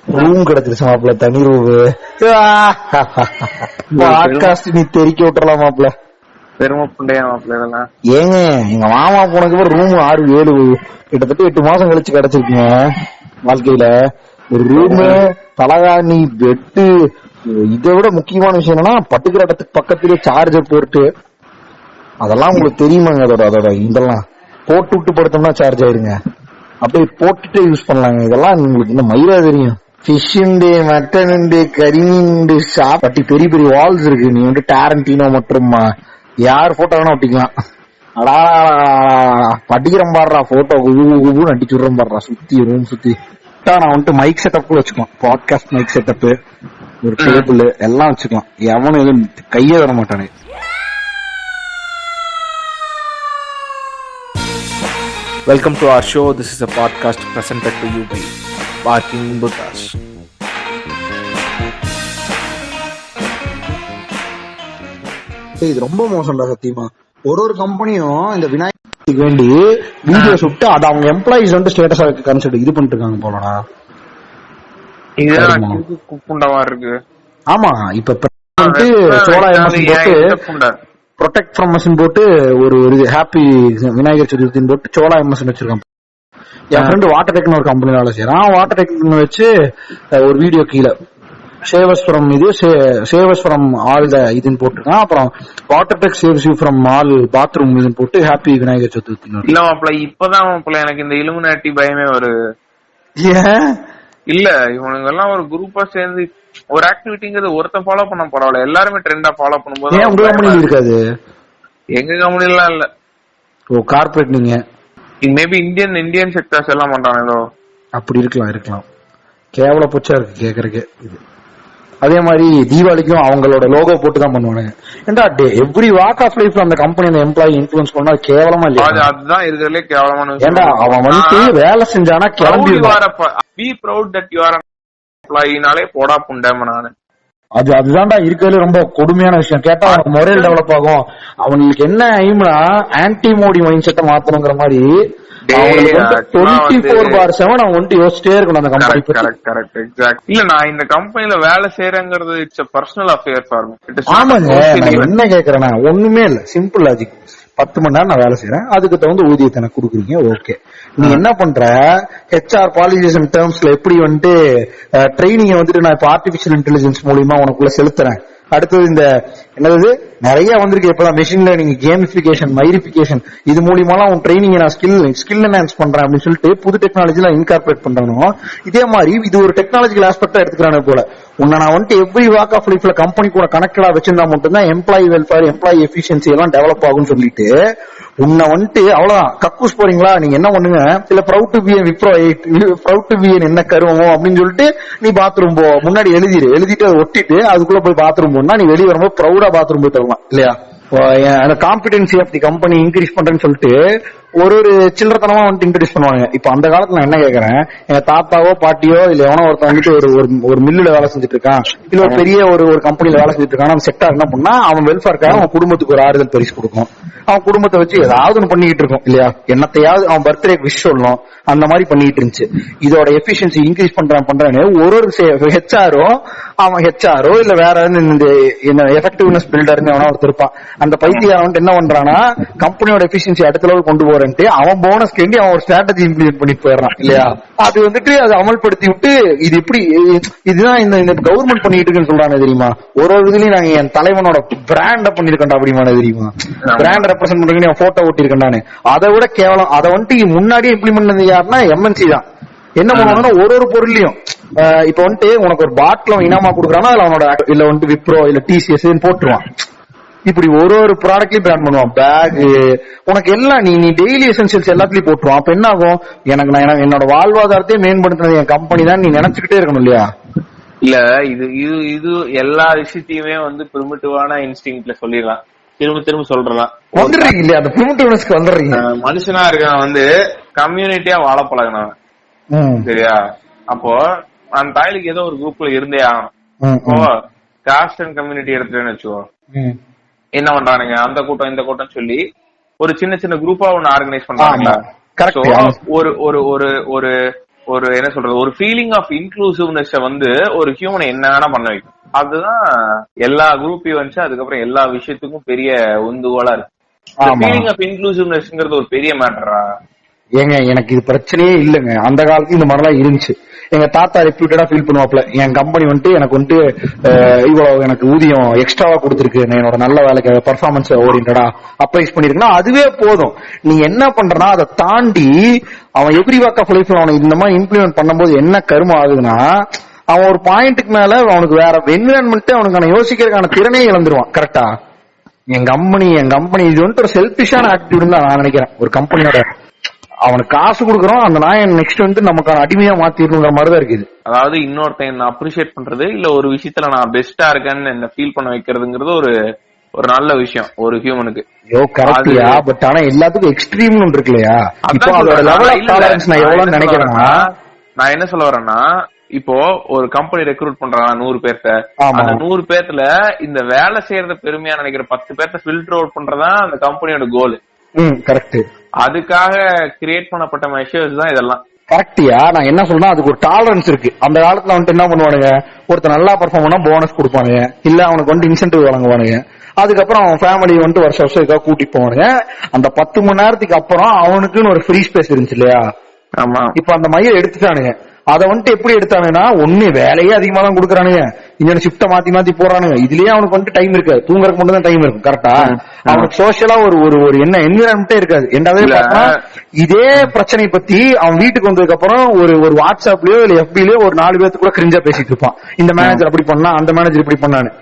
Room கிடைச்சிருச்சு மாப்பிள்ள, தனி ரூம். பாட்காஸ்ட் நீ தெரிக்க விட்டுறலாம் மாப்பிள்ள. பெருமை புண்டையா மாப்பிள்ள இதெல்லாம். ஏங்க எங்க மாமா போனதுக்கு ரூம் 6-7 கிட்டத்தட்ட 8 மாசம் கழிச்சு கிடைச்சிருக்குங்க. வாழ்க்கையில ஒரு ரூமு, தலகாணி, பெட்டு, இதை விட முக்கியமான விஷயம் என்னன்னா பட்டுக்கிற இடத்துக்கு பக்கத்திலே சார்ஜர் போட்டு, அதெல்லாம் உங்களுக்கு தெரியுமாங்க? அதோட இதெல்லாம் போட்டு விட்டு படுத்தோம்னா சார்ஜ் ஆயிருங்க. அப்படியே போட்டுட்டே யூஸ் பண்ணலாங்க. இதெல்லாம் உங்களுக்கு இன்னும் மயிரா தெரியும். ஃபிஷ் உண்டு, மட்டன் உண்டு, கறி உண்டு, சாப்பாட்டி பெரிய பெரிய வால்ஸ் இருக்கு. நீ வந்து டாரண்டினோ மற்றும் யார் போட்டோ வேணா ஒட்டிக்கலாம். அடா படிக்கிறோம் பாடுறா போட்டோ குபுன்னு அடிச்சுடுறோம் பாடுறா சுத்தி ரூம் சுத்தி. நான் வந்துட்டு மைக் செட்டப் கூட வச்சுக்கலாம். பாட்காஸ்ட் மைக் செட்டப், ஒரு டேபிள் எல்லாம் வச்சுக்கலாம். எவனும் எதுவும் கையே வர மாட்டானே. Welcome to our show. This is a podcast presented to you by Barking Buddhas. இது ரொம்ப மோசம்டா சத்தியமா. ஒரு கம்பெனியும் இந்த விநாயகருக்கு வேண்டி வீடியோ சுட்டு அதை அவங்க எம்ப்ளாயிஸ் வந்து ஸ்டேட்டஸ் கன்சிடர் இது பண்ணிட்டு இருக்காங்க போலடா. இருக்கு. ஆமா, இப்ப சோலா எம்எஸ் போட்டு ப்ரொடெக்ட் ஃப்ரம் மசின் போட்டு ஒரு ஹாப்பி விநாயகர் சதுர்த்தின்னு போட்டு சோலா எம்எஸ் வச்சிருக்கான். என் ஃப்ரெண்டு வாட்டர் டெக்னு ஒரு கம்பெனி வேலை செய்யறான். வாட்டர் டெக்னு வச்சு ஒரு வீடியோ கீழே சேவஸ் ஃப்ரம் ஆல் த இதுன்னு போட்டுருக்கான். அப்புறம் water tech saves you from all bathroom இதுன்னு போட்டு ஹாப்பி விநாயகர் சதுர்த்தி. இல்ல மாப்பிள்ள, இப்பதான் எனக்கு இந்த இலுமினாட்டி பயமே வருது. இல்ல இவனுங்க எல்லாம் ஒரு குரூப்பா சேர்ந்து ஒரு ஆக்டிவிட்டிங்கிறது ஒருத்தன் ஃபாலோ பண்ண பரவாயில்ல, எல்லாருமே ட்ரெண்டா ஃபாலோ பண்ணும்போது உங்க கம்பெனி இருக்காது. எங்க கம்பெனி எல்லாம் இல்ல. ஓ கார்பரேட். நீங்க மேபி இந்தியன் செக்டர்ஸ் எல்லாம் பண்றாங்க. அப்படி இருக்கலாம். கேவல போச்சா இருக்கு கேக்குறதுக்கு. இது அதே மாதிரி தீபாவளிக்கும் அவங்களோட லோகோ போட்டு தான் பண்ணுவானுங்க. ஏன்டா எவ்ரி வாக் ஆஃப் லைஃப்ல அந்த கம்பெனி அந்த எம்ப்ளாயி இன்ஃப்ளூயன்ஸ் பண்ணா கேவலமா இல்லையா? அதுதான் இருக்கிறதுலே கேவலமான. ஏன்டா அவன் வந்து வேலை செஞ்சானா கிளம்பி be proud that you are எம்ப்ளாயினாலே போடா புண்டேம நானு. அதுதான்டா இருக்கிறதுல ரொம்ப கொடுமையான விஷயம். கேட்டா அவனுக்கு மொரல் டெவலப் ஆகும். அவனுக்கு என்ன எய்ம்னா ஆன்டி மோடி மைண்ட் செட்டை மாத்தணுங்கிற மாதிரி 24/7 அவன் வந்து யோசிச்சிட்டே இருக்கணும் அந்த கம்பெனி. Correct exact. இல்ல நான் இந்த கம்பெனில வேலை செய்யறேங்கிறது it's a personal affair for me. ஆமாங்க, நான் என்ன கேக்குறேன்னா ஒண்ணுமே இல்ல, சிம்பிள் லாஜிக். 10 மணி நேரம் நான் வேலை செய்யறேன், அதுக்கு தகுந்த ஊதியத்தை எனக்கு கொடுக்குறீங்க, ஓகே. நீ என்ன பண்ற, ஹெச்ஆர் பாலிசிஸ் அண்ட் டேர்ம்ஸ்ல எப்படி வந்துட்டு ட்ரைனிங் வந்துட்டு நான் இப்ப ஆர்டிபிஷியல் இன்டெலிஜென்ஸ் மூலியமா உனக்குள்ள செலுத்துறேன். அடுத்தது இந்த என்னது நிறைய வந்திருக்கு இப்பதான் மெஷின் லேர்னிங், கேமிபிகேஷன், மைரிபிகேஷன், இது மூலியமா உன் ட்ரைனிங் நான் ஸ்கில் என்ஹான்ஸ் பண்றேன் அப்படின்னு சொல்லிட்டு புது டெக்னாலஜி எல்லாம் இன்கார்பரேட் பண்றோம். இதே மாதிரி இது ஒரு டெக்னாலஜிக்கல் ஆஸ்பெக்டா எடுத்துக்கிறானே போல. உன்னை நான் வந்துட்டு எவ்ரி வாக் ஆஃப் லைஃப்ல கம்பெனி கூட கனெக்டடா வச்சிருந்தா மட்டும்தான் எம்ப்ளாயி வெல்ஃபேர், எம்ப்ளாயி எஃபிஷியன்சி எல்லாம் டெவலப் ஆகும்னு சொல்லிட்டு உன்னை வந்துட்டு அவ்வளவுதான் கக்கூஸ் போறீங்களா, நீங்க என்ன பண்ணுங்க, இல்ல proud to be Wipro, proud to be என்ன கருவமோ அப்படின்னு சொல்லிட்டு நீ பாத்ரூம் போ, முன்னாடி எழுதிட்டு அதை ஒட்டிட்டு அதுக்குள்ள போய் பாத்ரூம் போனா நீ வெளியே வரும்போது ப்ரௌடா பாத்ரூம் போய் தரலாம் இல்லையா? அந்த competency of the company increase பண்றேன்னு சொல்லிட்டு ஒரு சில்லறத்தனமா வந்துட்டு இன்ட்ரடியூஸ் பண்ணுவாங்க. இப்ப அந்த காலத்துல நான் என்ன கேக்குறேன், எங்க தாத்தாவோ பாட்டியோ இல்ல எவனோ ஒருத்தன் வந்துட்டு ஒரு மில்லுல வேலை செஞ்சுட்டு இருக்கான், இல்ல ஒரு பெரிய ஒரு கம்பெனில வேலை செஞ்சுட்டு இருக்கான், அந்த செக்டார் என்ன பண்ணா அவன் வெல்ஃபேர்க்காக அவன் குடும்பத்துக்கு ஒரு ஆறுதல் பரிசு கொடுக்கும். அவன் குடும்பத்தை வச்சு ஏதாவது ஒண்ணு பண்ணிட்டு இருக்கும் இல்லையா, என்னத்தையாவது அவன் பர்த்டே விஷ் சொல்லணும், அந்த மாதிரி பண்ணிட்டு இருந்துச்சு. இதோட எஃபிஷியன்சி இன்க்ரீஸ் பண்றான்னு ஒரு ஹெச்ஆரோ இல்ல வேற இந்த எஃபெக்டிவ்னஸ் பில்டர்னு எவனோ ஒருத்தர் இருப்பான். அந்த பைத்தியாரன் வந்துட்டு என்ன பண்றான்னா கம்பெனியோட எஃபிஷியன்சி அடுத்த லெவல் கொண்டு போறேன்ட்டு அவன் போனஸ் கேண்டி அவன் ஒரு ஸ்ட்ராட்டஜி இம்ப்ளிமெண்ட் பண்ணி போயிடறான் இல்லையா? அது வந்துட்டு அதை அமல்படுத்தி விட்டு இது எப்படி இதுதான் இந்த கவர்மெண்ட் பண்ணிட்டு இருக்குன்னு சொல்றானே தெரியுமா? ஒரு இதுலயும் நாங்க என் தலைவனோட பிராண்ட பண்ணிருக்கேன்டா அப்படிமான தெரியுமா, பிராண்ட் ரெப்ரசென்ட் பண்றீங்க போட்டோ ஓட்டிருக்கேன். அதை விட கேவலம் அதை வந்துட்டு முன்னாடியே இம்ப்ளிமெண்ட் பண்ணது யாருன்னா எம்என்சி தான். என்ன பண்ணுவாங்கன்னா ஒரு பொருளையும் இப்ப வந்துட்டு உனக்கு ஒரு பாட்டில் இனாமா கொடுக்குறான்னா அதுல அவனோட இல்ல வந்துட்டு விப்ரோ இல்ல டிசிஎஸ் போட்டுருவான். இப்படி ஒரு ப்ராடக்ட்லயும் பிளான் பண்ணுவான். பேக் உனக்கு எல்லாம் நீ டெய்லி எசென்சியல்ஸ் எல்லாத்துலயும் போட்டுருவான். அப்ப என்ன ஆகும், நான் என்னோட வாழ்வாதாரத்தையே மேம்படுத்தினது என் கம்பெனி தான் நீ நினைச்சுக்கிட்டே இருக்கணும் இல்லையா? இல்ல இது எல்லா விஷயத்தையுமே வந்து பிரிமிட்டிவான இன்ஸ்டிங்க்ட்ல சொல்லிடலாம், திரும்ப சொல்றலாம் வந்துடுறீங்க இல்லையா? அந்த பிரிமிட்டிவ்னஸ்க்கு வந்துடுறீங்க. மனுஷனா இருக்கான் வந்து கம்யூனிட்டியா வாழ பழகினவன் சரியா? அப்போ அந்த தாய்லுக்கு ஏதோ ஒரு குரூப்ல இருந்தே ஆகணும். இப்போ காஸ்ட் அண்ட் கம்யூனிட்டி எடுத்துட்டேன்னு வச்சுக்கோ, என்ன பண்றானுங்க அந்த கூட்டம் இந்த கூட்டம் சொல்லி ஒரு சின்ன குரூப்பா ஒன்னு ஆர்கனைஸ் பண்றாங்களா? ஒரு ஒரு என்ன சொல்றது, ஒரு ஃபீலிங் ஆஃப் இன்க்ளூசிவ்னஸ் வந்து ஒரு ஹியூமனை என்ன வேணா பண்ண வைக்கும். அதுதான் எல்லா குரூப் ஈவென்ட்ஸ் அதுக்கப்புறம் எல்லா விஷயத்துக்கும் பெரிய உந்துகோலா இருக்கு. ஃபீலிங் ஆஃப் இன்க்ளூசிவ்னஸ்ங்கிறது ஒரு பெரிய மேட்டரா? ஏங்க எனக்கு இது பிரச்சனையே இல்லைங்க. அந்த காலத்துல இந்த மாதிரிலாம் இருந்துச்சு. எங்க தாத்தா ரெப்யூட்டடா ஃபீல் பண்ணுவாப்ல, என் கம்பெனி வந்துட்டு எனக்கு வந்துட்டு இவ்வளவு எனக்கு ஊதியம் எக்ஸ்ட்ராவா கொடுத்துருக்கு, என்னோட நல்ல வேலைக்கு பர்ஃபார்மன்ஸ் ஓரியன்டா அப்ரைஸ் பண்ணிருக்குன்னா அதுவே போதும். நீ என்ன பண்றனா அதை தாண்டி அவன் எவ்ரி வாக் ஆஃப் லைஃப்ல அவனை இந்த மாதிரி இம்ப்ளிமெண்ட் பண்ணும்போது என்ன கருமம் ஆகுதுன்னா, அவன் ஒரு பாயிண்ட்டுக்கு மேல அவனுக்கு வேற என்விரான்மெண்ட் அவனுக்கான யோசிக்கிறதுக்கான திறனே இழந்துருவான். கரெக்டா? என் கம்பெனி இது வந்துட்டு ஒரு செல்பிஷான ஆட்டிடியூட் தான் நான் நினைக்கிறேன். ஒரு கம்பெனியோட அவனுக்கு காசு கொடுக்கறோம், அந்த நாயன் நெக்ஸ்ட் வந்து நமக்கான அடிமையா மாத்திரணுங்கிற மாதிரிதான் இருக்குது. அதாவது இன்னொருத்தன் என்ன அப்ரிஷியேட் பண்றது இல்ல ஒரு விஷயத்துல நான் பெஸ்டா இருக்கேன்னு என்ன ஃபீல் பண்ண வைக்கிறதுங்கிறது ஒரு நல்ல விஷயம் ஒரு ஹியூமனுக்கு. ஐயோ கரெக்டியா, பட் ஆனா எல்லாத்துக்கும் எக்ஸ்ட்ரீம்னு ஒன்று இருக்கு இல்லையா? இப்போ அதோட லெவல் ஆஃப் டாலரன்ஸ் நான் எவ்வளவு நினைக்கிறேன்னா, நான் என்ன சொல்ல வரேன்னா, இப்போ ஒரு கம்பெனி ரெக்ரூட் பண்றாங்க 100 பேர்த்த, அந்த 100 பேர்த்துல இந்த வேலை செய்யறத பெருமையா நினைக்கிற 10 பேர்த்த ஃபில்டர் அவுட் பண்றதா அந்த கம்பெனியோட கோல். கரெக்ட். அதுக்காக கிரியேட் பண்ணப்பட்ட மெஷர்ஸ் தான் இதெல்லாம். கரெக்டியா, நான் என்ன சொல்றேன், அதுக்கு ஒரு டாலரன்ஸ் இருக்கு. அந்த காலத்துல வந்துட்டு என்ன பண்ணுவானுங்க, ஒருத்தர் நல்லா பெர்ஃபார்ம் பண்ணா போனஸ் கொடுப்பானுங்க, இல்ல அவனுக்கு வந்து இன்சென்டிவ் வழங்குவானுங்க. அதுக்கப்புறம் அவன் ஃபேமிலி வந்துட்டு வருஷம் இதுக்காக கூட்டிட்டு போவானுங்க. அந்த 10 மணி நேரத்துக்கு அப்புறம் அவனுக்குன்னு ஒரு ஃப்ரீ ஸ்பேஸ் இருந்துச்சு இல்லையா? ஆமா. இப்ப அந்த மைய எடுத்துட்டானுங்க. அதை வந்துட்டு எப்படி எடுத்தானுங்கன்னா, ஒண்ணு வேலையே அதிகமா தான் கொடுக்குறானுங்க, இன்னொன்னு ஷிப்ட மாத்தி போறானுங்க. இதுலயே அவனுக்கு வந்துட்டு டைம் இருக்காது, தூங்குறதுக்கு மட்டும் தான் டைம் இருக்கும். கரெக்டா? அவனுக்கு சோசியலா ஒரு என்ன என்விரான்மெண்டே இருக்காது. இதே பிரச்சனை பத்தி அவன் வீட்டுக்கு வந்ததுக்கு அப்புறம் ஒரு வாட்ஸ்அப்லயோ இல்ல எஃபிலயோ ஒரு 4 பேருக்கு கூட கிரிஞ்சா பேசிட்டு இருப்பான். இந்த மேனேஜர் அப்படி பண்ணா, அந்த மேனேஜர் இப்படி பண்ணான்னு.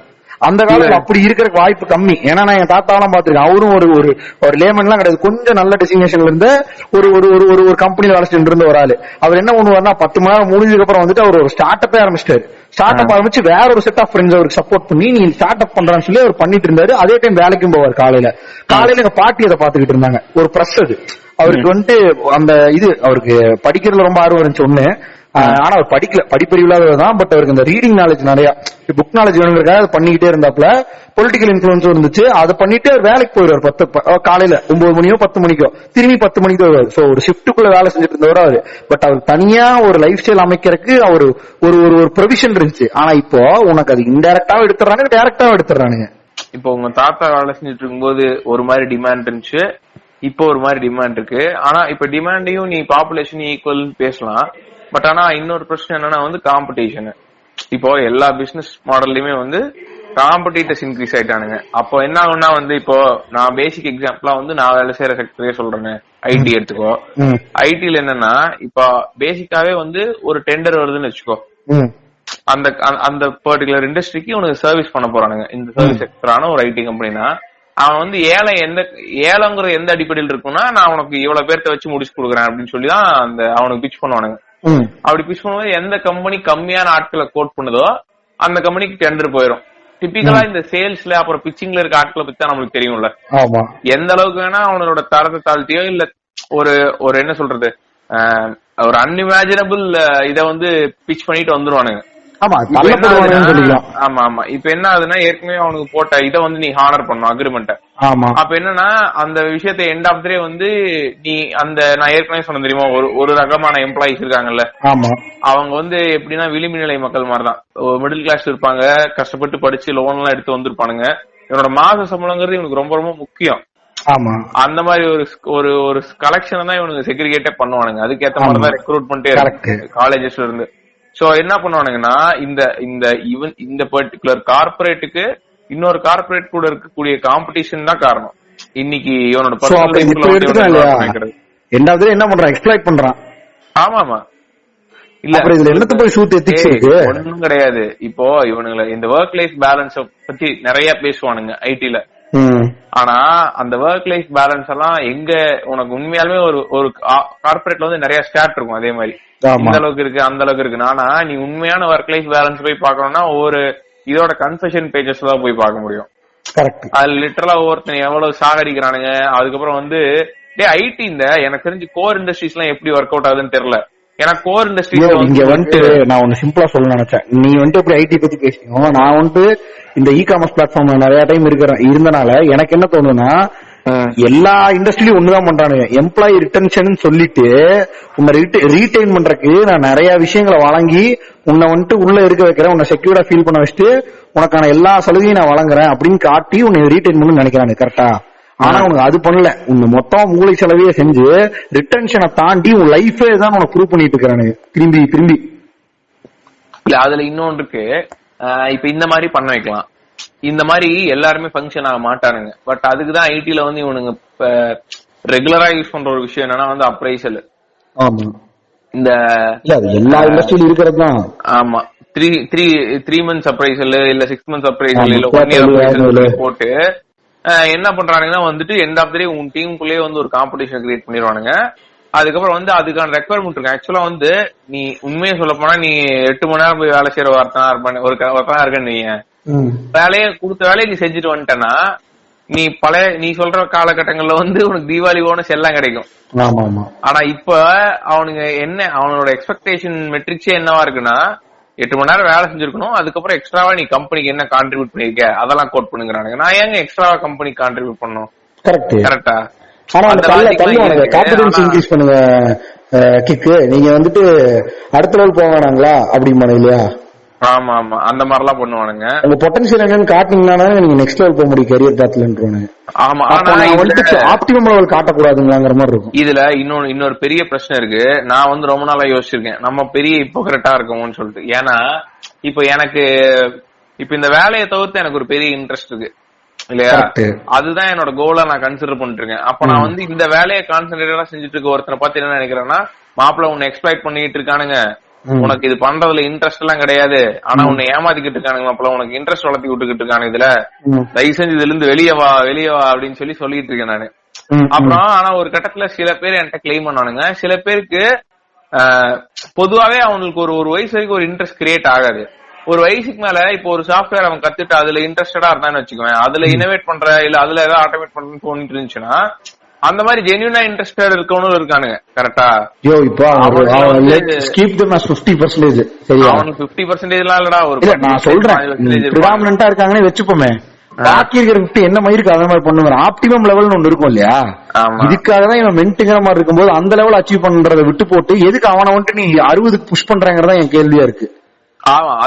அந்த காலத்துல அப்படி இருக்கிறதுக்கு வாய்ப்பு கம்மி. ஏன்னா நான் என் தாத்தாவெல்லாம் பாத்துருக்கேன். அவரும் ஒரு லேமன் எல்லாம் கிடையாது, கொஞ்சம் நல்ல டெசிக்னேஷன்ல இருந்து ஒரு கம்பெனில வேலை செஞ்சுட்டு இருந்த ஒரு ஆளு. அவர் என்ன பண்ணுவாருன்னா 10 மணி நேரம் முடிஞ்சதுக்கு அப்புறம் வந்துட்டு அவர் ஒரு ஸ்டார்ட் அப்பே ஆரம்பிச்சிட்டாரு. ஸ்டார்ட் அப் ஆரம்பிச்சு வேற ஒரு செட் ஆஃப் ஃப்ரெண்ட்ஸ் அவருக்கு சப்போர்ட் பண்ணி நீ ஸ்டார்ட் அப் பண்றான்னு சொல்லி அவர் பண்ணிட்டு இருந்தாரு. அதே டைம் வேலைக்கும் போவார். காலையில எங்க பாட்டி அதை பாத்துக்கிட்டு இருந்தாங்க. ஒரு பிரஸ் அது அவருக்கு வந்துட்டு அந்த இது அவருக்கு படிக்கிறதுல ரொம்ப ஆர்வம் இருந்துச்சு ஒண்ணு. ஆனா அவர் படிப்பறிவில்லாததான். பட் அவருக்கு இந்த ரீடிங் நாலேஜ் நிறைய, புக் நாலேஜ் வேணுங்கிறதுக்காக அதை பண்ணிக்கிட்டே இருந்தாப்ல. பொலிட்டிக்கல் இன்ஃபுளுன்ஸும் இருந்துச்சு. அதை பண்ணிட்டு வேலைக்கு போயிடுவார். காலையில 9 மணியோ 10 மணிக்கோ திரும்பி 10 மணிக்கு வருவார். சோ ஒரு ஷிப்டுக்குள்ள வேலை செஞ்சுட்டு இருந்தவர் அவரு. பட் அவர் தனியா ஒரு லைஃப் ஸ்டைல் அமைக்கிறதுக்கு அவர் ஒரு ப்ரொவிஷன் இருந்துச்சு. ஆனா இப்போ உனக்கு அது இன்டைரக்டாவும் எடுத்துறானுங்க, டைரக்டாவும் எடுத்துறானுங்க. இப்போ உங்க தாத்தா வேலை செஞ்சுட்டு இருக்கும்போது ஒரு மாதிரி டிமாண்ட் இருந்துச்சு, இப்போ ஒரு மாதிரி டிமாண்ட் இருக்கு. ஆனா இப்ப டிமாண்டையும் நீ பாப்புலேஷன் ஈக்குவல் பேசலாம். பட் ஆனா இன்னொரு பிரச்சனை என்னன்னா வந்து காம்படிஷன். இப்போ எல்லா பிசினஸ் மாடல்லயுமே வந்து காம்படிட்டர்ஸ் இன்க்ரீஸ் ஆயிட்டானுங்க. அப்போ என்ன ஆகும்னா வந்து இப்போ நான் பேசிக் எக்ஸாம்பிளா வந்து நான் வேலை செய்யற செக்டரே சொல்றேன், ஐடி எடுத்துக்கோ. ஐடில என்னன்னா இப்போ பேசிக்காவே வந்து ஒரு டெண்டர் வருதுன்னு வச்சுக்கோ, அந்த பர்டிகுலர் இண்டஸ்ட்ரிக்கு உனக்கு சர்வீஸ் பண்ண போறானுங்க. இந்த சர்வீஸ் செக்டரான ஒரு ஐடி கம்பெனினா அவன் வந்து ஏலங்கிற எந்த அடிப்படையில் இருக்குன்னா, நான் உனக்கு இவ்வளவு பேர்த்த வச்சு முடிச்சு கொடுக்குறேன் அப்படின்னு சொல்லிதான் அந்த அவனுக்கு பிச் பண்ணுவானுங்க. அப்படி பிச் பண்ணும்போது எந்த கம்பெனி கம்மியான ஆட்களை கோட் பண்ணுதோ அந்த கம்பெனிக்கு டெண்டர் போயிடும். டிபிக்கலா இந்த சேல்ஸ்ல அப்புறம் பிச்சிங்ல இருக்க ஆட்களை பத்தி தான் நம்மளுக்கு தெரியும்ல. எந்த அளவுக்கு வேணா அவனோட தரத்தை தாழ்த்தியோ இல்ல ஒரு என்ன சொல்றது ஒரு அன்இமேஜினபிள் இத வந்து பிச் பண்ணிட்டு வந்துருவானுங்க. ஆமா ஆமா. இப்ப என்ன ஆகுதுன்னா, ஏற்கனவே அவனுக்கு போட்ட இதை வந்து நீ ஹானர் பண்ணும் அக்ரிமெண்ட்ட. அப்ப என்னன்னா அந்த விஷயத்த எண்ட் ஆஃப் த டே வந்து நீ அந்த நான் ஏற்கனவே சொன்ன தெரியுமா, ஒரு ரகமான எம்ப்ளாயிஸ் இருக்காங்கல்ல, அவங்க வந்து எப்படின்னா விளிம்பு நிலை மக்கள் மாதிரிதான். மிடில் கிளாஸ் இருப்பாங்க, கஷ்டப்பட்டு படிச்சு லோன் எல்லாம் எடுத்து வந்திருப்பானுங்க. இவனோட மாச சம்பளங்கிறது இவனுக்கு ரொம்ப ரொம்ப முக்கியம். அந்த மாதிரி ஒரு கலெக்ஷன் தான் இவனுக்கு செக்ரிகேட்டே பண்ணுவானுங்க. அதுக்கேற்ற மாதிரிதான் ரெக்ரூட் பண்ணிட்டே காலேஜஸ்ல இருந்து. சோ என்ன பண்ணுவானுங்கன்னா, இந்த பர்டிகுலர் கார்பரேட்டுக்கு இன்னொரு கார்பரேட் கூட இருக்கக்கூடிய காம்படிஷன் தான் காரணம். இன்னைக்கு இவனோட என்ன பண்றான், எக்ஸ்ப்ளாய்ட் பண்றான். ஆமாமா. இல்ல இதுல என்னத்த போய் சூட் எத்திக்ஸ் இருக்கு? ஒண்ணும் கிடையாது. இப்போ இவனுங்களை இந்த ஒர்க் லைஃப் பேலன்ஸ் பத்தி நிறைய பேசுவானுங்க ஐடில. ஆனா அந்த ஒர்க் லைஃப் பேலன்ஸ் எல்லாம் எங்க உனக்கு உண்மையாலுமே ஒரு கார்பரேட்ல வந்து நிறைய ஸ்டாட் இருக்கும். அதே மாதிரி இந்த அளவுக்கு இருக்கு அந்த அளவுக்கு இருக்கு. ஆனா நீ உண்மையான ஒர்க் லைஃப் பேலன்ஸ் போய் பாக்கணும்னா ஒரு இதோட கன்ஃபெஷன் பேஜஸ்ல தான் போய் பார்க்க முடியும். அது லிட்டரலா ஒவ்வொருத்தன் எவ்வளவு சாகடிக்கிறானுங்க. அதுக்கப்புறம் வந்து ஐடி இந்த எனக்கு தெரிஞ்சு கோர் இண்டஸ்ட்ரீஸ் எல்லாம் எப்படி ஒர்க் அவுட் ஆகுதுன்னு தெரியல. ஏன்னா கோர் இண்டஸ்ட்ரீஸ் இங்க வந்துட்டு நான் ஒன்னு சிம்பிளா சொல்ல நினைச்சேன். நீ வந்துட்டு எப்படி ஐடி பத்தி பேசுறீங்க, நான் வந்துட்டு இந்த இ காமர்ஸ் பிளாட்ஃபார்ம்ல நிறைய டைம் இருந்தனால எனக்கு என்ன தோணுதுன்னா, எல்லா இண்டஸ்ட்ரியிலும் ஒண்ணுதான் பண்றானுங்க. எம்ப்ளாயி ரிட்டன்ஷன் சொல்லிட்டு உன்னை ரீடைன் பண்றதுக்கு நான் நிறைய விஷயங்களை வழங்கி உன்னை வந்துட்டு உள்ள இருக்க வைக்கிறேன், உன்னை செக்யூர்டா ஃபீல் பண்ண வச்சுட்டு உனக்கான எல்லா சலுகையும் நான் வழங்குறேன் அப்படின்னு காட்டி உன்னை ரீடைன் பண்ணு நினைக்கிறானு. கரெக்டா? ஆனா உனக்கு அது பண்ணல. உன்னை மொத்தம் மூளை செலவையே செஞ்சு ரிட்டன்ஷனை தாண்டி உன் லைஃபே தான் உனக்கு ப்ரூவ் பண்ணிட்டு இருக்கிறானு திரும்பி திரும்பி. இல்ல அதுல இன்னொன்று இருக்கு. இப்ப இந்த மாதிரி பண்ண வைக்கலாம். இந்த மாதிரி எல்லாருமே ஃபங்க்ஷன் ஆக மாட்டானுங்க. பட் அதுக்குதான் ஐடில வந்து இவனுங்க ரெகுலரா யூஸ் பண்ற ஒரு விஷயம் என்னன்னா வந்து அப்ரைசல். ஆமா, இந்த எல்லா இண்டஸ்ட்ரியிலும் இருக்கிறது தான். ஆமா, 3 months அப்ரைசல் இல்ல 6 months அப்ரைசல் இல்ல 1 year அப்ரைசல் போட்டு என்ன பண்றானுங்கன்னா வந்துட்டு எண்ட் ஆஃப் த டே உன் டீமுக்குள்ளேயே வந்து ஒரு காம்படிஷன் கிரியேட் பண்ணிடுவானுங்க. அதுக்கப்புறம் வந்து அதுக்கான ரெக்குவயர்மெண்ட் இருக்கு. ஆக்சுவலா வந்து நீ உண்மையை சொல்ல போனா நீ 8 மணி நேரம் போய் வேலை செய்யற ஒருத்தனா இருக்கன்னு நீங்க வேலையை கொடுத்த வேலையை நீ செஞ்சுட்டு வந்துட்டேன்னா நீ சொல்ற காலகட்டங்கள்ல வந்து உனக்கு தீபாவளி போனஸ் எல்லாம் கிடைக்கும். ஆனா இப்ப அவனுங்க என்ன அவனோட எக்ஸ்பெக்டேஷன் மெட்ரிக்ஸே என்னவா இருக்குன்னா 8 மணி நேரம் வேலை செஞ்சிருக்கணும், அதுக்கப்புறம் எக்ஸ்ட்ராவா நீ கம்பெனிக்கு என்ன கான்ட்ரிபியூட் பண்ணிருக்க அதெல்லாம் கோட் பண்ணுங்கிறானுங்க. நான் ஏங்க எக்ஸ்ட்ராவா கம்பெனிக்கு கான்ட்ரிபியூட் பண்ணணும்? கரெக்டா? கான்பிடன்ஸ் இன்க்ரீஸ் பண்ணுங்க கிக்கு, நீங்க வந்துட்டு அடுத்த லெவல் போக வேணாங்களா அப்படிமா இல்லையா? ஆமா ஆமா, அந்த மாதிரி எல்லாம் பண்ணுவானுங்க. உங்க பொட்டன்ஷியல் என்னன்னு காட்டினீங்கன்னா நீங்க நெக்ஸ்ட் லெவல் போக முடியும் கரியர் பாத்ல. ஆமா, ஆப்டிமம் லெவல் காட்டக்கூடாதுங்கிற மாதிரி இருக்கும். இதுல இன்னொரு பெரிய பிரச்சனை இருக்கு. நான் வந்து ரொம்ப நாளா யோசிச்சிருக்கேன் நம்ம பெரிய ஹிப்போக்ரட்டா இருக்கோம்னு சொல்லிட்டு. ஏன்னா இப்ப இந்த வேலையை தவிர்த்து எனக்கு ஒரு பெரிய இன்ட்ரெஸ்ட் இருக்கு இல்லையா? அதுதான் என்னோட கோலா நான் கன்சிடர் பண்ணிட்டு இருக்கேன். அப்ப நான் வந்து இந்த வேலையை கான்சென்ட்ரேட்டடா செஞ்சுட்டு இருக்க ஒருத்தனை பார்த்து என்ன நினைக்கிறேன்னா, மாப்பிள்ள உன்னை எக்ஸ்ப்ளாய்ட் பண்ணிட்டு இருக்கானுங்க, உனக்கு இது பண்றதுல இன்ட்ரெஸ்ட் எல்லாம் கிடையாது, ஆனா உன்னை ஏமாத்திக்கிட்டு இருக்கானுங்க மாப்பிள்ள, உனக்கு இன்ட்ரெஸ்ட் வளர்த்தி விட்டுக்கிட்டு இருக்காங்க, இதுல தயவு செஞ்சு இதுல இருந்து வெளியே வா அப்படின்னு சொல்லிட்டு இருக்கேன் நானு. அப்புறம் ஆனா ஒரு கட்டத்துல சில பேர் என்கிட்ட கிளைம் பண்ணானுங்க. சில பேருக்கு பொதுவாவே அவங்களுக்கு ஒரு வயசு வரைக்கும் ஒரு இன்ட்ரெஸ்ட் கிரியேட் ஆகாது. ஒரு வயசுக்கு மேல இப்போ ஒரு சாஃப்ட்வேர் அவன் கத்துட்டு அதுல இன்ட்ரெஸ்டடா இருந்தான்னு வச்சுக்குவேன், அதுல இனோவேட் பண்ற இல்ல அதுல ஏதாவது ஆட்டோமேட் பண்றேன்னு தோணிட்டு இருந்துச்சுன்னா அந்த மாதிரி ஜென்யூனா இன்ட்ரெஸ்டட் இருக்கவனும் இருக்கானுங்க. கரெக்டா? இப்போ அவனுக்கு 50% எல்லாம் இல்லடா, ஒரு நான் சொல்றேன் பிரிடாமினன்ட்டா இருக்காங்கன்னு வச்சுப்போமே, பாக்கி இருக்கிற 50 என்ன மாதிரி இருக்கு அந்த மாதிரி பண்ணுவாங்க. ஆப்டிமம் லெவல்னு ஒண்ணு இருக்கும் இல்லையா? இதுக்காக தான் இவன் மென்ட்டுங்கிற மாதிரி இருக்கும்போது அந்த லெவல் அச்சீவ் பண்றதை விட்டு போட்டு எதுக்கு அவனை வந்துட்டு நீ 60 புஷ் பண்றாங்கறதா என் கேள்வியா இருக்கு.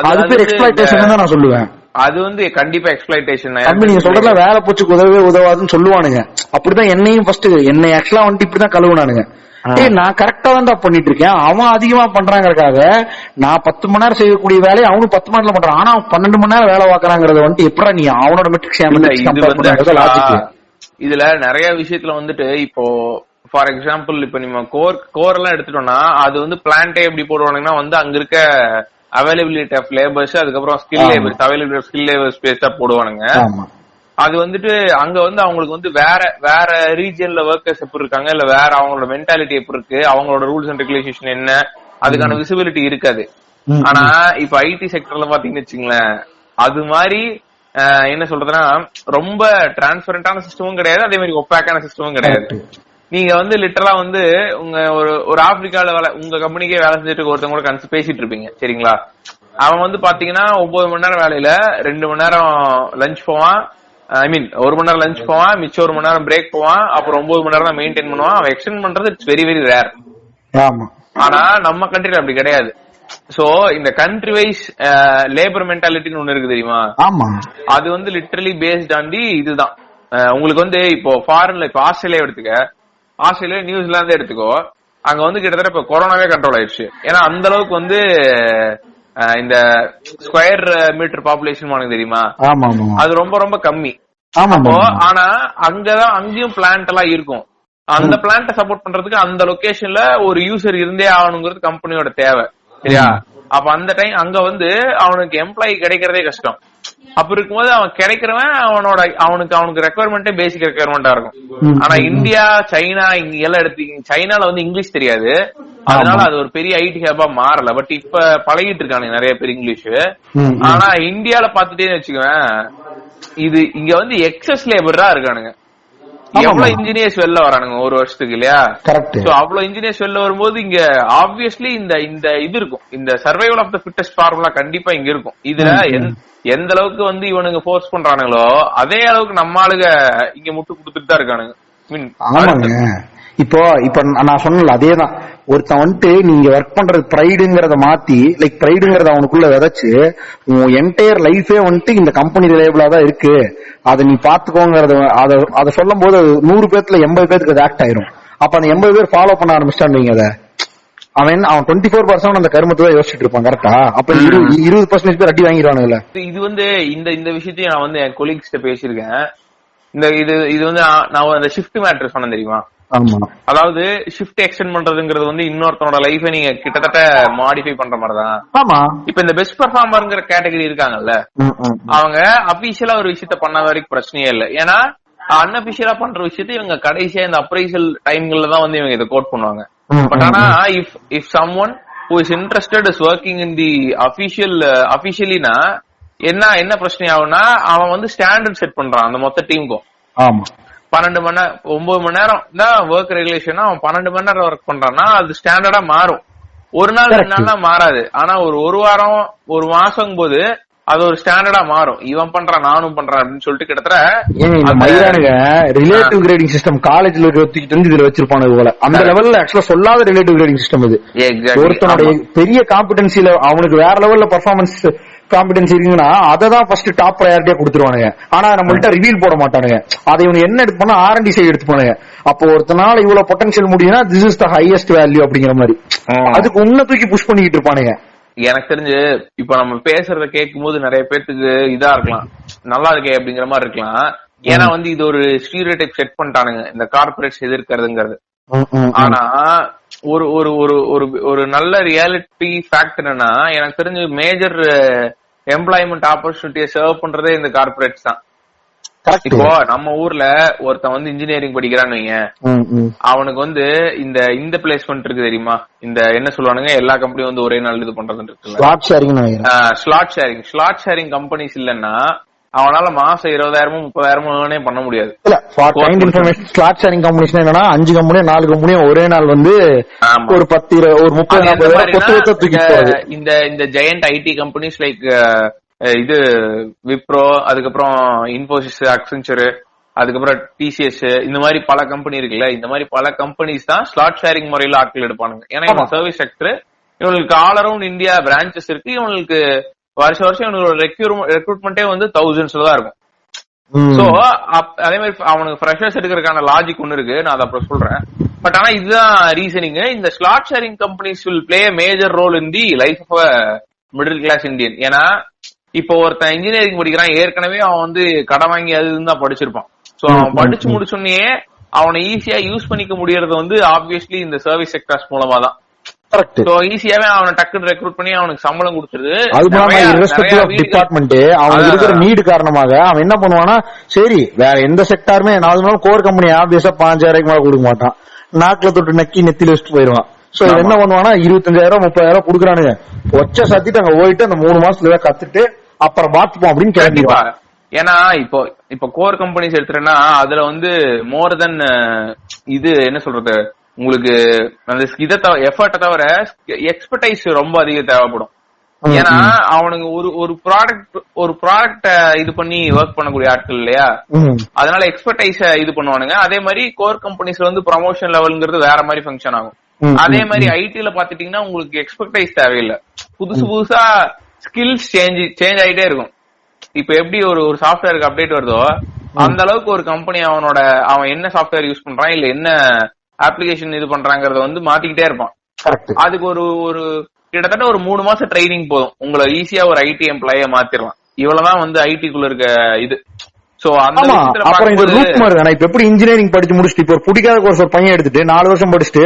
அது பேர் எக்ஸ்ப்ளாய்டேஷன் தான் நான் சொல்லுவேன். அது வந்து கண்டிப்பா எக்ஸ்ப்ளாய்டேஷன். நீங்க சொல்றதுல வேலை போச்சுக்கு உதவாதுன்னு சொல்லுவானுங்க. அப்படிதான் என்னையும் ஃபர்ஸ்ட் என்னை ஆக்சுவலா வந்துட்டு இப்படிதான் கழுவுனானுங்க. நான் கரெக்டா தான் பண்ணிட்டு இருக்கேன், அவன் அதிகமா பண்றாங்கறதுக்காக நான் 10 மணி நேரம் செய்யக்கூடிய வேலையை அவனும் 10 மணி நேரம் பண்றான், ஆனா 12 மணி நேரம் வேலை பாக்குறாங்கறத வந்துட்டு எப்படா நீ அவனோட மெட்ரிக்ஸ் இதுல நிறைய விஷயத்துல வந்துட்டு இப்போ ஃபார் எக்ஸாம்பிள் இப்ப நம்ம கோர் எல்லாம் எடுத்துட்டோம்னா அது வந்து பிளான்டே எப்படி போடுவானுங்கன்னா வந்து அங்க இருக்க அவைலபிலிட்டி ஆஃப் லேபர்ஸ், அதுக்கப்புறம் skill labours, availability of skill labours பேஸ்டா போடுவானுங்க. அது வந்துட்டு அங்க வந்து அவங்களுக்கு வந்து வேற ரீஜியன்ல ஒர்க்கர்ஸ் எப்படி இருக்காங்க, இல்ல வேற அவங்களோட மென்டாலிட்டி எப்படி இருக்கு, அவங்களோட ரூல்ஸ் அண்ட் ரெகுலேஷன் என்ன, அதுக்கான விசிபிலிட்டி இருக்காது. ஆனா இப்ப ஐடி செக்டர்ல பாத்தீங்கன்னு வச்சுங்களேன், அது மாதிரி என்ன சொல்றதுன்னா ரொம்ப டிரான்ஸ்பரண்டான சிஸ்டமும் கிடையாது, அதே மாதிரி ஒப்பாக்கான சிஸ்டமும் கிடையாது. நீங்க வந்து லிட்டரலா வந்து உங்க ஒரு ஆப்பிரிக்கால உங்க கம்பெனிக்கே வேலை செஞ்சுட்டு ஒருத்தவங்க கூட பேசிட்டு இருப்பீங்க சரிங்களா? அவன் வந்து பாத்தீங்கன்னா 9 மணி நேரம் வேலையில 2 மணி நேரம் லஞ்ச் போவான், 1 மணி நேரம் லஞ்ச் போவான், மிச்சம் 1 மணி நேரம் பிரேக் போவான், அப்புறம் 9 மணி நேரம் தான் மெயின்டைன் பண்ணுவான். அவன் எக்ஸ்டெண்ட் பண்றது இட்ஸ் வெரி வெரி ரேர். ஆனா நம்ம கண்ட்ரில அப்படி கிடையாது. சோ இந்த கண்ட்ரி வைஸ் லேபர் மென்டாலிட்டின்னு ஒண்ணு இருக்கு தெரியுமா? அது வந்து லிட்டரலி பேஸ்ட் ஆன் தி இதுதான். உங்களுக்கு வந்து இப்போ ஃபாரின்ல இப்ப ஆஸ்திரேலியா எடுத்துக்க, ஆஸ்திரேலியா நியூசிலாந்து எடுத்துக்கோ, அங்க வந்து கிட்டத்தட்ட இப்ப கொரோனாவே கண்ட்ரோல் ஆயிடுச்சு. ஏன்னா அந்த அளவுக்கு வந்து இந்த ஸ்கொயர் மீட்டர் பாப்புலேஷன் தெரியுமா, அது ரொம்ப ரொம்ப கம்மி. ஆனா அங்கேயும் பிளான்ட் எல்லாம் இருக்கும். அந்த பிளான்ட சப்போர்ட் பண்றதுக்கு அந்த லொகேஷன்ல ஒரு யூசர் இருந்தே ஆகணுங்கிறது கம்பெனியோட தேவை சரியா? அப்ப அந்த டைம் அங்க வந்து அவனுக்கு எம்ப்ளாயி கிடைக்கிறதே கஷ்டம். அப்ப இருக்கும்போது அவன் கிடைக்கிறவன் அவனுக்கு ரெக்குவயர்மெண்டே பேசிக் ரெக்குவயர்மெண்டா இருக்கும். ஆனா இந்தியா, சைனா இங்க எல்லாம் எடுத்தீங்க, சைனால வந்து இங்கிலீஷ் தெரியாது, அதனால அது ஒரு பெரிய ஐடி ஹப்பா மாறல. பட் இப்ப பழகிட்டு இருக்கானுங்க நிறைய பேர் இங்கிலீஷ். ஆனா இந்தியால பாத்துட்டேன்னு வச்சுக்குவேன், இது இங்க வந்து எக்ஸஸ் லேபரா இருக்கானுங்க. எவ்வளவு இன்ஜினியர்ஸ் வெளில வரானுங்க ஒரு வருஷத்துக்கு இல்லையா? கரெக்ட். சோ அவ்வளவு இன்ஜினியர்ஸ் வெளில வரும்போது இங்க ஆப்வியஸ்லி இந்த இது இருக்கும், இந்த survival of the fittest formula கண்டிப்பா இங்க இருக்கும். இதுல எந்த அளவுக்கு வந்து இவனுங்க ஃபோர்ஸ் பண்றானுங்களோ அதே அளவுக்கு நம்ம ஆளுங்க இங்க முட்டு கொடுத்துட்டு தான் இருக்கானுங்க. இப்போ நான் சொன்னல அதேதான், ஒருத்தன் வந்துட்டு நீங்க ஒர்க் பண்றது ப்ரைடுங்கிறத மாத்தி லைக் ப்ரைடுங்கிறத அவனுக்குள்ள விதைச்சு உன் என்டையர் லைஃபே வந்துட்டு இந்த கம்பெனி ரிலேபிளா தான் இருக்கு, அதை நீ பாத்துக்கோங்கறத அதை சொல்லும் போது 100 பேர்த்துல 80 பேருக்கு அது ஆக்ட் ஆயிரும். அப்ப அந்த 80 பேர் ஃபாலோ பண்ண ஆரம்பிச்சிட்டான். அதை அவன் 24% அந்த கருமத்தை தான் யோசிச்சுட்டு இருப்பான். கரெக்டா? அப்ப 20% பேர் அடி வாங்கிடுவானுங்கள. இது வந்து இந்த விஷயத்தையும் நான் வந்து என் கொலீக்ஸ் பேசியிருக்கேன். இது வந்து நான் அந்த ஷிஃப்ட் மேட்டர் சொன்னேன் தெரியுமா? ஆமா. அதாவது ஷிஃப்ட் எக்ஸ்டெண்ட் பண்றதுங்கிறது வந்து இன்னொருத்தனோட லைஃபை நீங்க கிட்டத்தட்ட மாடிஃபை பண்ற மாதிரிதான். ஆமா. இப்ப இந்த பெஸ்ட் பெர்ஃபார்மர்ங்கிற கேட்டகரி இருக்காங்கல்ல, அவங்க அபிஷியலா ஒரு விஷயத்த பண்ண வரைக்கும் பிரச்சனையே இல்லை. ஏன்னா அன்அபிஷியலா பண்ற விஷயத்த இவங்க கடைசியா இந்த அப்ரைசல் டைம்ல தான் வந்து இவங்க இதை கோட் பண்ணுவாங்க. பட் ஆனா if someone who is interested is working in the அபிஷியலினா என்ன பிரச்சனை ஆகும்னா, அவன் வந்து ஸ்டாண்டர்ட் செட் பண்றான் அந்த மொத்த டீமுக்கும். ஆமா. 9 மணி நேரம் தான் ஒர்க் ரெகுலேஷனா, அவன் 12 மணி நேரம் ஒர்க் பண்றான்னா அது ஸ்டாண்டர்டா மாறும். ஒரு நாள் 2 நாள்னா மாறாது. ஆனா ஒரு வாரம் ஒரு மாசம் போது அது ஒரு ஸ்டாண்டர்டா மாறும். இவன் பண்றான் நானும் பண்றேன் அப்படின்னு சொல்லிட்டு கிட்டத்தட்ட ரிலேட்டிவ் கிரேடிங் சிஸ்டம் காலேஜ்ல இதுல வச்சிருப்பானு போல. அந்த லெவல்ல ஆக்சுவலா சொல்லாத ரிலேட்டிவ் கிரேடிங் சிஸ்டம் இது. ஒருத்தனுடைய பெரிய காம்பிடன்சில அவனுக்கு வேற லெவல்ல பெர்ஃபார்மன்ஸ் காம்பிடன்சி இருக்குன்னா அததான் ஃபர்ஸ்ட் டாப் ப்ரையாரிட்டியா கொடுத்துருவானுங்க. ஆனா நம்மள்ட்ட ரிவீல் போட மாட்டானுங்க. அதை இவங்க என்ன எடுத்துப்பானா R&D சைடு எடுத்துப்பானுங்க. அப்போ ஒருத்தனால இவ்வளவு பொட்டன்ஷியல் முடியும்னா this is the highest value அப்படிங்கிற மாதிரி அதுக்கு உன்ன தூக்கி புஷ் பண்ணிட்டு இருப்பானுங்க. எனக்கு தெரிஞ்சு இப்ப நம்ம பேசுறத கேட்கும் போது நிறைய பேருக்கு இதா இருக்கலாம், நல்லா இருக்கே அப்படிங்கிற மாதிரி இருக்கலாம். ஏன்னா வந்து இது ஒரு ஸ்டீரியோடைப் செட் பண்ணிட்டானுங்க இந்த கார்பரேட்ஸ் எதிர்க்கிறதுங்கிறது. ஆனா ஒரு ஒரு ஒரு ஒரு நல்ல ரியாலிட்டி ஃபேக்ட் என்னன்னா, எனக்கு தெரிஞ்சு மேஜர் எம்ப்ளாய்மெண்ட் ஆப்பர்ச்சுனிட்டியை சர்வ் பண்றதே இந்த கார்பரேட்ஸ் தான். இப்போ நம்ம ஊர்ல ஒருத்தன் வந்து இன்ஜினியரிங் படிக்கிறான்னு வைங்க, அவனுக்கு வந்து இந்த பிளேஸ்மெண்ட் இருக்கு தெரியுமா, இந்த என்ன சொல்லுவானுங்க எல்லா கம்பெனியும் வந்து ஒரே நாள் இது பண்றது இருக்குல்ல, ஸ்லாட் ஷேரிங் கம்பெனிஸ் இல்லன்னா அவனால மாசம் 20,000 30,000 பண்ண முடியாது. ஸ்லாட் ஷேரிங் கம்பெனிஸ் என்னன்னா 5 கம்பெனியும் 4 கம்பெனியும் ஒரே நாள் வந்து ஒரு 10 ஒரு 30 இந்த ஜெயண்ட் ஐடி கம்பெனிஸ் லைக் இது விப்ரோ, அதுக்கப்புறம் இன்போசிஸ், அக்சென்ச்சர், அதுக்கப்புறம் டிசிஎஸ், இந்த மாதிரி பல கம்பெனி இருக்குல்ல, இந்த மாதிரி பல கம்பெனிஸ் தான் ஸ்லாட் ஷேரிங் முறையில ஆட்கள் எடுப்பானுங்க. ஏன்னா இந்த சர்வீஸ் செக்டர் இவங்களுக்கு ஆல் அரௌண்ட் இந்தியா பிரான்சஸ் இருக்கு. இவங்களுக்கு வருஷம் இவங்களோட ரெக்ரூட்மெண்டே வந்து தௌசண்ட்ஸ்ல தான் இருக்கும். சோ அதே மாதிரி அவனுக்கு ஃப்ரெஷர்ஸ் எடுக்கிறதுக்கான லாஜிக் ஒன்னு இருக்கு, நான் அதை அப்புறம் சொல்றேன். பட் ஆனா இதுதான் ரீசனிங். இந்த slot sharing companies will play major role in the life of middle class Indian. ஏன்னா இப்போ ஒருத்தன் இன்ஜினியரிங் படிக்கிறான், ஏற்கனவே அவன் வந்து கடன் வாங்கி அது தான் படிச்சிருப்பான். சோ அவன் படிச்சு முடிச்சோடனே அவனை ஈஸியா யூஸ் பண்ணிக்க முடியறது வந்து ஆப்வியஸ்லி இந்த சர்வீஸ் செக்டர்ஸ் மூலமா தான். சோ ஈஸியாவே அவனை டக்குன்னு ரெக்ரூட் பண்ணி அவனுக்கு சம்பளம் கொடுத்துருது. டிபார்ட்மெண்ட் அவன் இருக்கிற நீடு காரணமாக அவன் என்ன பண்ணுவானா, சரி வேற எந்த செக்டாருமே 4 நாள் கோர் கம்பெனி ஆப்வியஸா 5,000 மேல கொடுக்க மாட்டான், நாக்குல தொட்டு நக்கி நெத்தில வச்சுட்டு போயிருவான். சோ என்ன பண்ணுவானா 25,000 30,000 குடுக்குறானுங்க, ஒச்ச சத்திட்டு அங்க போயிட்டு அந்த 3 மாசத்துல கத்துட்டு அப்புறம் பாத்துப்போம் அப்படின்னு கேட்பான். ஏன்னா இப்போ கோர் கம்பெனிஸ் எடுத்துட்டேன்னா அதுல வந்து மோர் தென் இது என்ன சொல்றது, உங்களுக்கு அந்த இதை எஃபர்ட்டை தவிர எக்ஸ்பர்டைஸ் ரொம்ப அதிகம் தேவைப்படும். ஏன்னா அவனுங்க ஒரு ப்ராடக்ட் இது பண்ணி ஒர்க் பண்ணக்கூடிய ஆட்கள் இல்லையா, அதனால எக்ஸ்பர்டைஸ் இது பண்ணுவானுங்க. அதே மாதிரி கோர் கம்பெனிஸ்ல வந்து ப்ரமோஷன் லெவல்ங்கிறது வேற மாதிரி ஃபங்க்ஷன் ஆகும். அதே மாதிரி ஐடில பாத்துட்டீங்கன்னா உங்களுக்கு எக்ஸ்பர்டைஸ் தேவையில்லை, புதுசா ஸ்கில்ஸ் சேஞ்ச் ஆகிட்டே இருக்கும். இப்ப எப்படி ஒரு சாஃப்ட்வேருக்கு அப்டேட் வருதோ அந்த அளவுக்கு ஒரு கம்பெனி அவன் என்ன சாஃப்ட்வேர் யூஸ் பண்றான் இல்ல என்ன அப்ளிகேஷன் இது பண்றாங்கறத வந்து மாத்திக்கிட்டே இருப்பான். அதுக்கு ஒரு கிட்டத்தட்ட ஒரு 3 மாசம் ட்ரைனிங் போதும், உங்களை ஈஸியா ஒரு ஐடி எம்ப்ளாய மாத்திரலாம். இவ்வளவுதான் வந்து ஐடிக்குள்ள இருக்க இது. அப்புறம் இந்த லூப் மாதிரி தானே. இப்ப எப்படி இன்ஜினியரிங் படிச்சு முடிச்சுட்டு இப்ப பிடிக்காத கோர்ஸ் ஒரு பையன் எடுத்துட்டு 4 வருஷம் படிச்சுட்டு